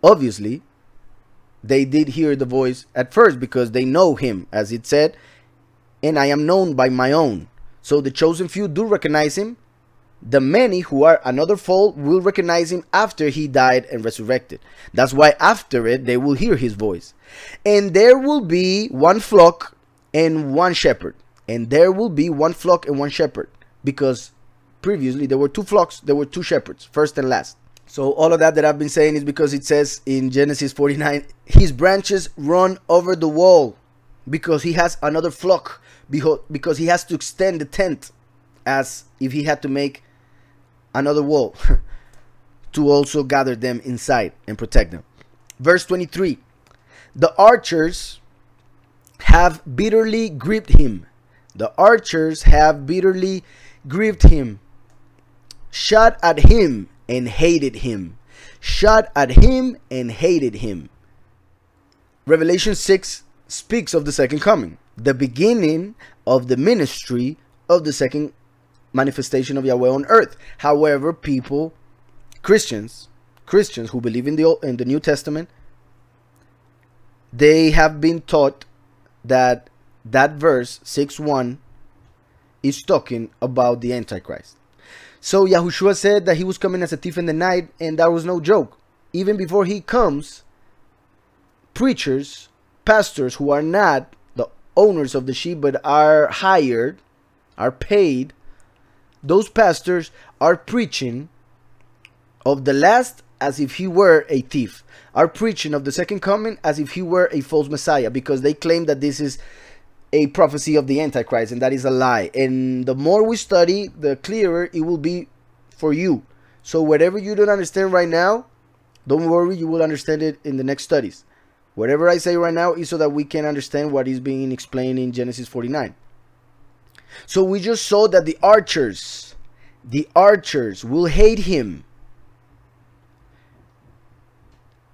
obviously, they did hear the voice at first because they know him, as it said, and I am known by my own. So the chosen few do recognize him. The many who are another fold will recognize him after he died and resurrected. That's why after it, they will hear his voice. And there will be one flock and one shepherd. And there will be one flock and one shepherd. Because previously there were two flocks, there were two shepherds, first and last. So all of that I've been saying is because it says in Genesis 49, his branches run over the wall. Because he has another flock. Because he has to extend the tent. As if he had to make another wall to also gather them inside and protect them. Verse 23. The archers have bitterly grieved him. The archers have bitterly grieved him. Shot at him and hated him. Shot at him and hated him. Revelation 6 speaks of the second coming. The beginning of the ministry of the second manifestation of Yahweh on earth. However, people, Christians who believe in the New Testament, they have been taught that verse 6:1 is talking about the Antichrist. So Yahushua said that he was coming as a thief in the night, and that was no joke. Even before he comes, preachers, pastors who are not the owners of the sheep but are hired, are paid, those pastors are preaching of the last as if he were a thief, are preaching of the second coming as if he were a false Messiah, because they claim that this is a prophecy of the Antichrist, and that is a lie. And the more we study, the clearer it will be for you. So whatever you don't understand right now, don't worry, you will understand it in the next studies. Whatever I say right now is so that we can understand what is being explained in Genesis 49. So we just saw that the archers will hate him.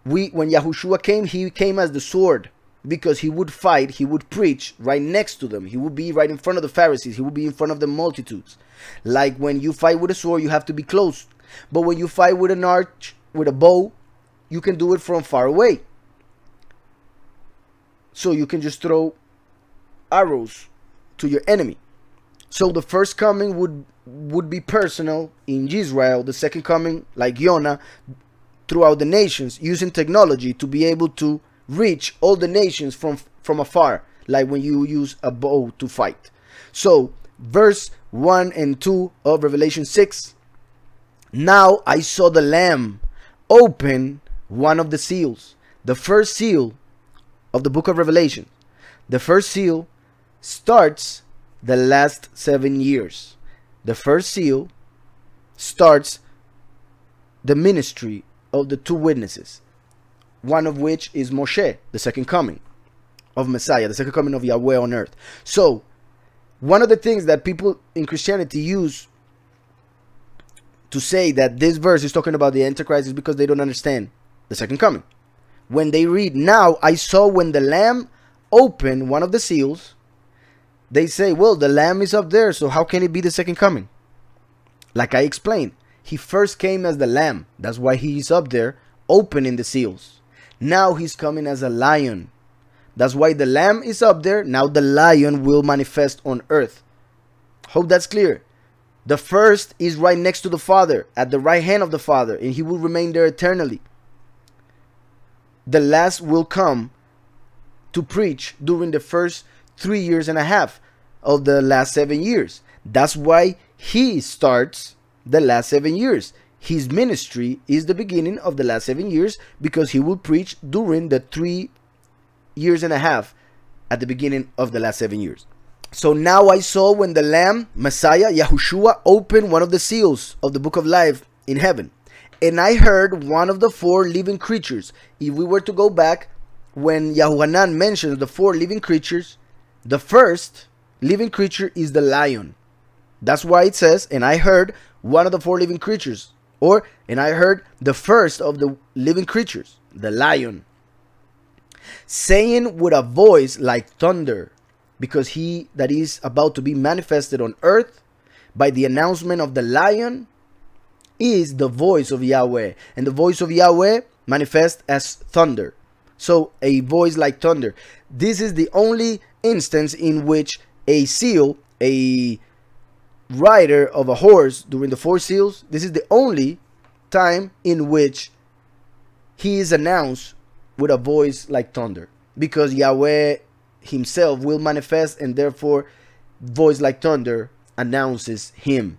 When Yahushua came, he came as the sword, because he would fight, he would preach right next to them. He would be right in front of the Pharisees. He would be in front of the multitudes. Like when you fight with a sword, you have to be close. But when you fight with an arch, with a bow, you can do it from far away. So you can just throw arrows to your enemy. So the first coming would be personal in Israel. The second coming, like Jonah, throughout the nations, using technology to be able to reach all the nations from afar, like when you use a bow to fight. So verse 1 and 2 of Revelation 6. Now I saw the Lamb open one of the seals, the first seal of the book of Revelation. The first seal starts the last 7 years. The first seal starts the ministry of the two witnesses, one of which is Moshe, the second coming of Messiah, the second coming of Yahweh on earth. So one of the things that people in Christianity use to say that this verse is talking about the Antichrist is because they don't understand the second coming. When they read, now I saw when the Lamb opened one of the seals, they say, well, the Lamb is up there, so how can it be the second coming? Like I explained, he first came as the Lamb. That's why he's up there opening the seals. Now he's coming as a lion. That's why the Lamb is up there. Now the lion will manifest on earth. Hope that's clear. The first is right next to the Father, at the right hand of the Father, and he will remain there eternally. The last will come to preach during the first 3 years and a half of the last 7 years. That's why he starts the last 7 years. His ministry is the beginning of the last 7 years, because he will preach during the 3 years and a half at the beginning of the last 7 years. So now I saw when the Lamb, Messiah, Yahushua, opened one of the seals of the book of life in heaven. And I heard one of the 4 living creatures. If we were to go back, when Yahuhanan mentions the 4 living creatures, the first living creature is the lion. That's why it says, and I heard one of the 4 living creatures, and I heard the first of the living creatures, the lion, saying with a voice like thunder, because he that is about to be manifested on earth by the announcement of the lion is the voice of Yahweh, and the voice of Yahweh manifests as thunder. So a voice like thunder. This is the only instance in which a seal, a rider of a horse during the 4 seals, this is the only time in which he is announced with a voice like thunder, because Yahweh himself will manifest, and therefore voice like thunder announces him,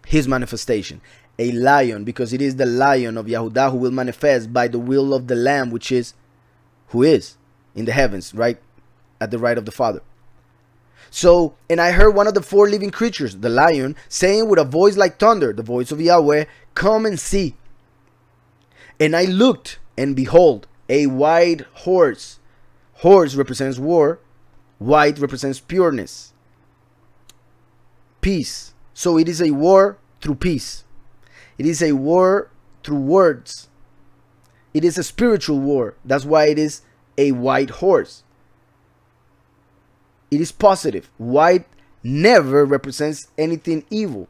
his manifestation. A lion, because it is the lion of Yahudah who will manifest by the will of the Lamb, which is who is in the heavens, right at the right of the Father. So, and I heard one of the 4 living creatures, the lion, saying with a voice like thunder, the voice of Yahweh, come and see. And I looked, and behold, a white horse. Horse represents war. White represents pureness, peace. So it is a war through peace. It is a war through words. It is a spiritual war. That's why it is a white horse. It is positive. White never represents anything evil.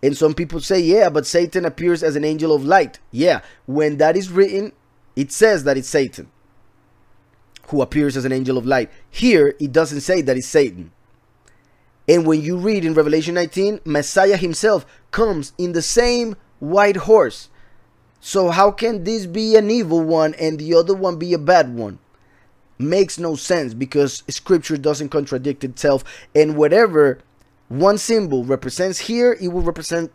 And some people say, yeah, but Satan appears as an angel of light. Yeah, when that is written, it says that it's Satan who appears as an angel of light. Here, it doesn't say that it's Satan. And when you read in Revelation 19, Messiah himself comes in the same white horse. So how can this be an evil one and the other one be a bad one? Makes no sense, because scripture doesn't contradict itself, and whatever one symbol represents here, it will represent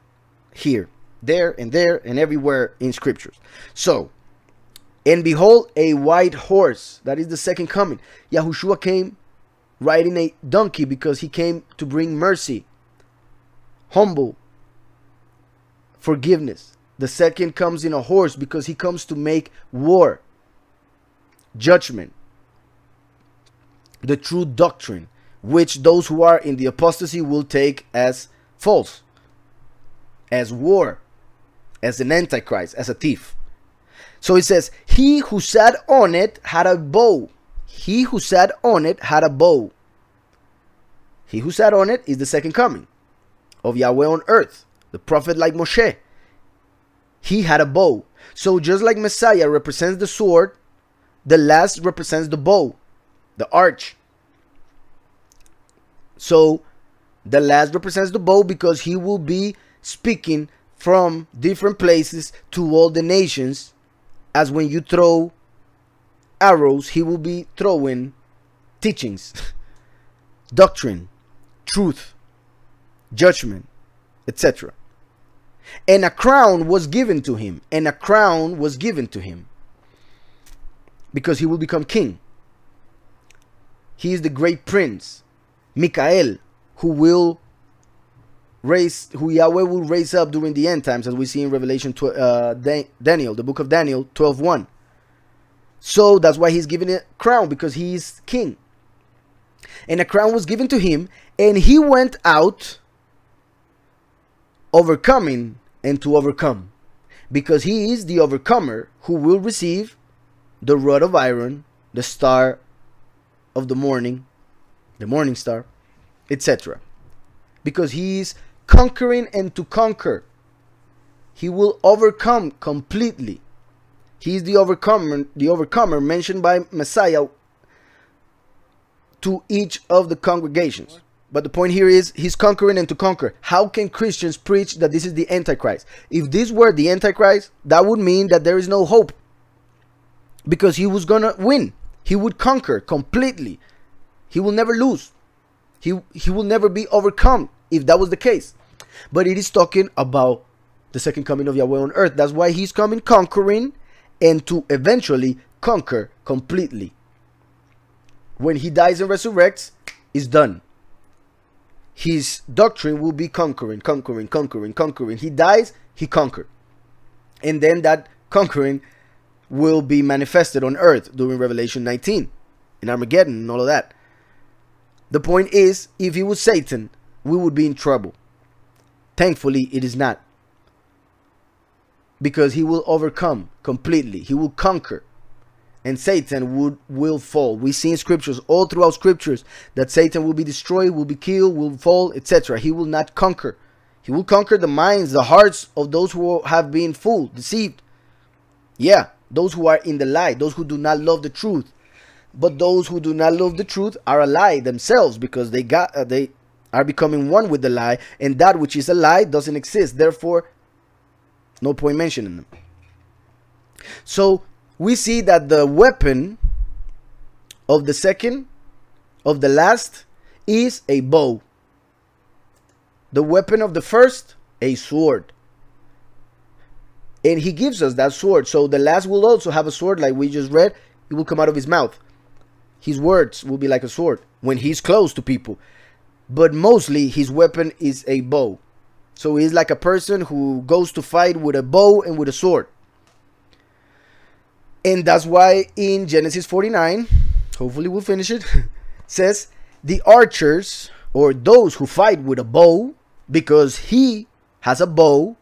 here, there, and everywhere in scriptures. So, and behold, a white horse. That is the second coming. Yahushua came riding a donkey because he came to bring mercy, humble, forgiveness. The second comes in a horse because he comes to make war, judgment, the true doctrine, which those who are in the apostasy will take as false, as war, as an antichrist, as a thief. So it says, he who sat on it had a bow. He who sat on it had a bow. He who sat on it is the second coming of Yahweh on earth, the prophet like Moshe. He had a bow. So just like Messiah represents the sword, the last represents the bow, the arch. So the last represents the bow because he will be speaking from different places to all the nations. As when you throw arrows, he will be throwing teachings, doctrine, truth, judgment, etc. And a crown was given to him. And a crown was given to him because he will become king. He is the great prince, Michael, who Yahweh will raise up during the end times, as we see in Revelation Daniel, the book of Daniel 12:1. So that's why he's given a crown, because he is king. And a crown was given to him, and he went out overcoming and to overcome, because he is the overcomer who will receive the rod of iron, the star of the morning star, etc. Because he is conquering and to conquer. He will overcome completely. He is the overcomer mentioned by Messiah to each of the congregations. But the point here is he's conquering and to conquer. How can Christians preach that this is the Antichrist? If this were the Antichrist, that would mean that there is no hope, because he was gonna win. He would conquer completely. He will never lose. He will never be overcome if that was the case. But it is talking about the second coming of Yahweh on earth. That's why he's coming conquering and to eventually conquer completely. When he dies and resurrects, it's done. His doctrine will be conquering. He dies, he conquered. And then that conquering will be manifested on earth during Revelation 19, in Armageddon and all of that. The point is, if he was Satan, we would be in trouble. Thankfully, it is not. Because he will overcome completely. He will conquer. And Satan will fall. We see in scriptures, all throughout scriptures, that Satan will be destroyed, will be killed, will fall, etc. He will not conquer. He will conquer the minds, the hearts of those who have been fooled, deceived. Yeah, those who are in the lie, those who do not love the truth. But those who do not love the truth are a lie themselves, because they are becoming one with the lie, and that which is a lie doesn't exist. Therefore, no point mentioning them. So we see that the weapon of the last is a bow. The weapon of the first, a sword. And he gives us that sword. So the last will also have a sword, like we just read. It will come out of his mouth. His words will be like a sword when he's close to people. But mostly his weapon is a bow. So he's like a person who goes to fight with a bow and with a sword. And that's why in Genesis 49, hopefully we'll finish it, says the archers, or those who fight with a bow, because he has a bow,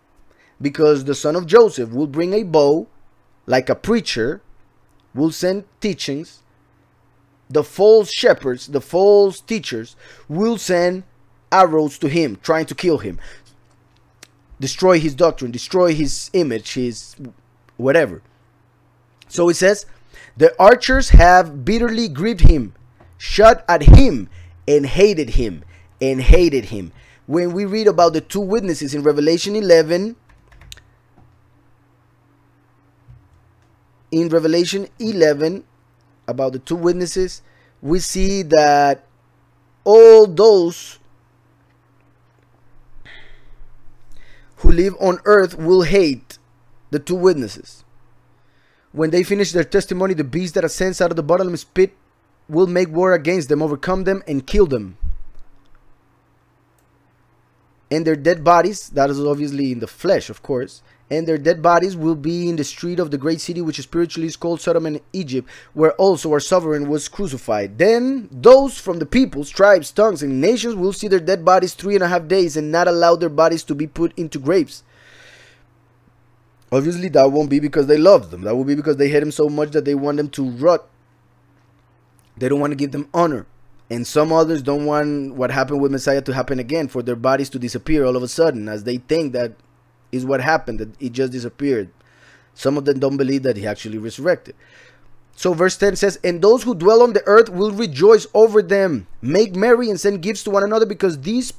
because the son of Joseph will bring a bow, like a preacher, will send teachings. The false shepherds, the false teachers, will send arrows to him, trying to kill him. Destroy his doctrine, destroy his image, his whatever. So it says, the archers have bitterly grieved him, shot at him, and hated him. and hated him. When we read about the two witnesses in Revelation 11, about the two witnesses, we see that all those who live on earth will hate the two witnesses. When they finish their testimony, the beast that ascends out of the bottomless pit will make war against them, overcome them, and kill them. And their dead bodies, that is obviously in the flesh, of course, and their dead bodies will be in the street of the great city, which spiritually is called Sodom and Egypt, where also our sovereign was crucified. Then those from the peoples, tribes, tongues, and nations will see their dead bodies 3.5 days and not allow their bodies to be put into graves. Obviously, that won't be because they love them. That will be because they hate him so much that they want them to rot. They don't want to give them honor. And some others don't want what happened with Messiah to happen again, for their bodies to disappear all of a sudden, as they think that is what happened, that it just disappeared. Some of them don't believe that he actually resurrected. So verse 10 says, and those who dwell on the earth will rejoice over them, make merry and send gifts to one another, because these two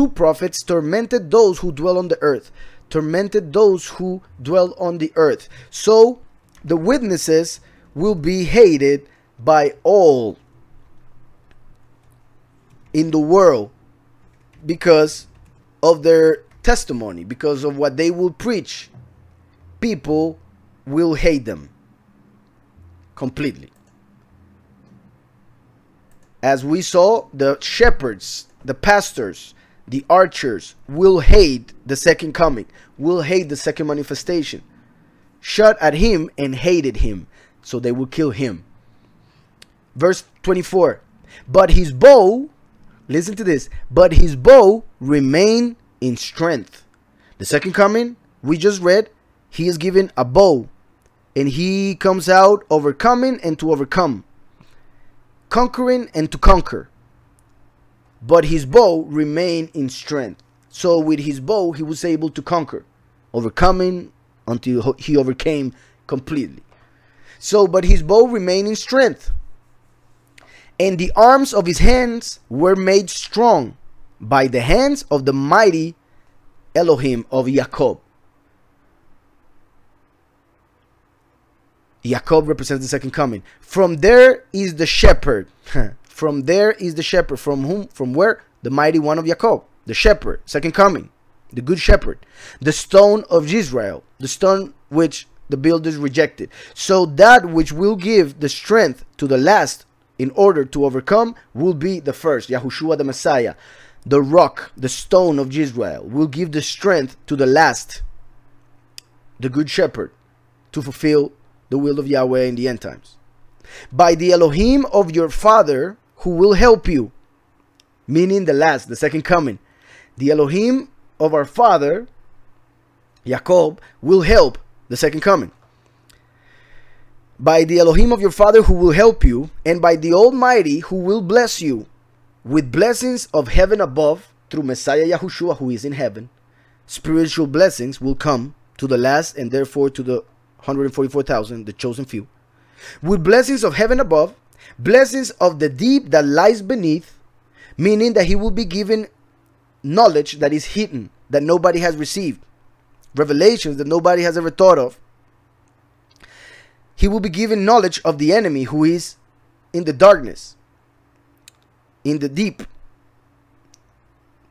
prophets tormented those who dwell on the earth. Tormented those who dwell on the earth. So the witnesses will be hated by all in the world because of their testimony, because of what they will preach. People will hate them completely. As we saw, the shepherds, the pastors, the archers will hate the second coming, will hate the second manifestation. Shot at him and hated him, so they will kill him. Verse 24, but his bow, listen to this, but his bow remained in strength. The second coming, we just read, he is given a bow, and he comes out overcoming and to overcome, conquering and to conquer. But his bow remained in strength. So with his bow, he was able to conquer, overcoming until he overcame completely. So, but his bow remained in strength. And the arms of his hands were made strong by the hands of the mighty Elohim of Jacob. Jacob represents the second coming. From there is the shepherd. From there is the shepherd. From whom? From where? The mighty one of Jacob. The shepherd. Second coming. The good shepherd. The stone of Israel. The stone which the builders rejected. So that which will give the strength to the last in order to overcome will be the first. Yahushua the Messiah. The rock. The stone of Israel will give the strength to the last. The good shepherd. To fulfill the will of Yahweh in the end times. By the Elohim of your father who will help you. Meaning the last, the second coming. The Elohim of our father, Jacob, will help the second coming. By the Elohim of your father who will help you, and by the Almighty who will bless you with blessings of heaven above through Messiah Yahushua who is in heaven. Spiritual blessings will come to the last and therefore to the 144,000, the chosen few. With blessings of heaven above, blessings of the deep that lies beneath, meaning that he will be given knowledge that is hidden, that nobody has received, revelations that nobody has ever thought of. He will be given knowledge of the enemy who is in the darkness, in the deep,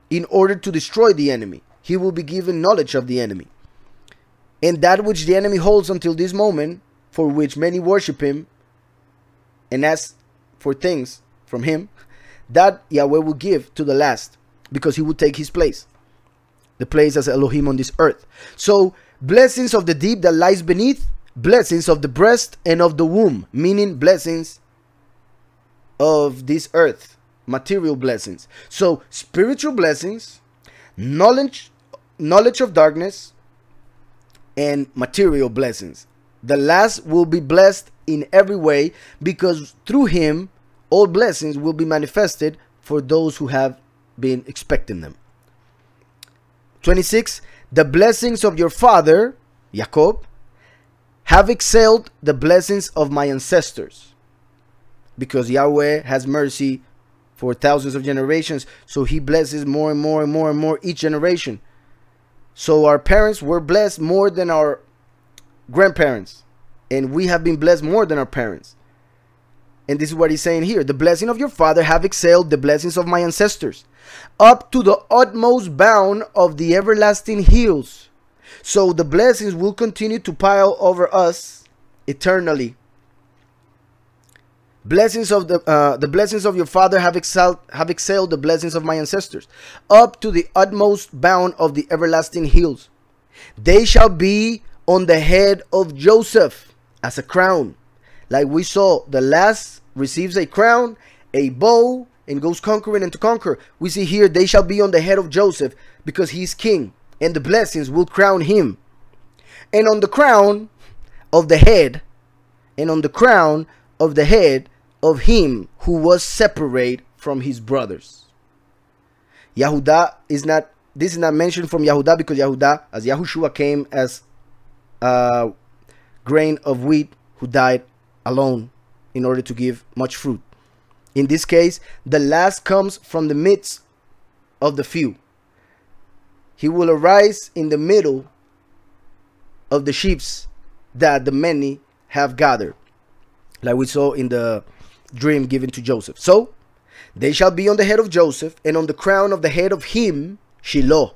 in order to destroy the enemy. He will be given knowledge of the enemy. And that which the enemy holds until this moment, for which many worship him and ask for things from him, that Yahweh will give to the last, because he will take his place, the place as Elohim on this earth. So blessings of the deep that lies beneath, blessings of the breast and of the womb, meaning blessings of this earth, material blessings. So spiritual blessings, knowledge of darkness, and material blessings. The last will be blessed in every way, because through him all blessings will be manifested for those who have been expecting them. 26. The blessings of your father, Jacob, have excelled the blessings of my ancestors, because Yahweh has mercy for thousands of generations. So he blesses more and more and more and more each generation. So our parents were blessed more than our grandparents, and we have been blessed more than our parents. And this is what he's saying here. The blessing of your father have excelled the blessings of my ancestors, up to the utmost bound of the everlasting hills. So the blessings will continue to pile over us eternally. Blessings of the blessings of your father have excelled the blessings of my ancestors, up to the utmost bound of the everlasting hills. They shall be on the head of Joseph as a crown. Like we saw, the last receives a crown, a bow, and goes conquering and to conquer. We see here, they shall be on the head of Joseph because he is king, and the blessings will crown him. And on the crown of the head, and on the crown of the head of him who was separate from his brothers. Yehuda is not, this is not mentioned from Yehuda because Yehuda, as Yahushua came as a grain of wheat who died alone in order to give much fruit. In this case, the last comes from the midst of the few. He will arise in the middle of the sheep that the many have gathered, like we saw in the dream given to Joseph. So they shall be on the head of Joseph, and on the crown of the head of him, Shiloh,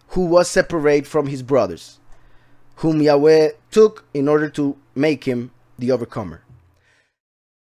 who was separate from his brothers, whom Yahweh took in order to make him the overcomer.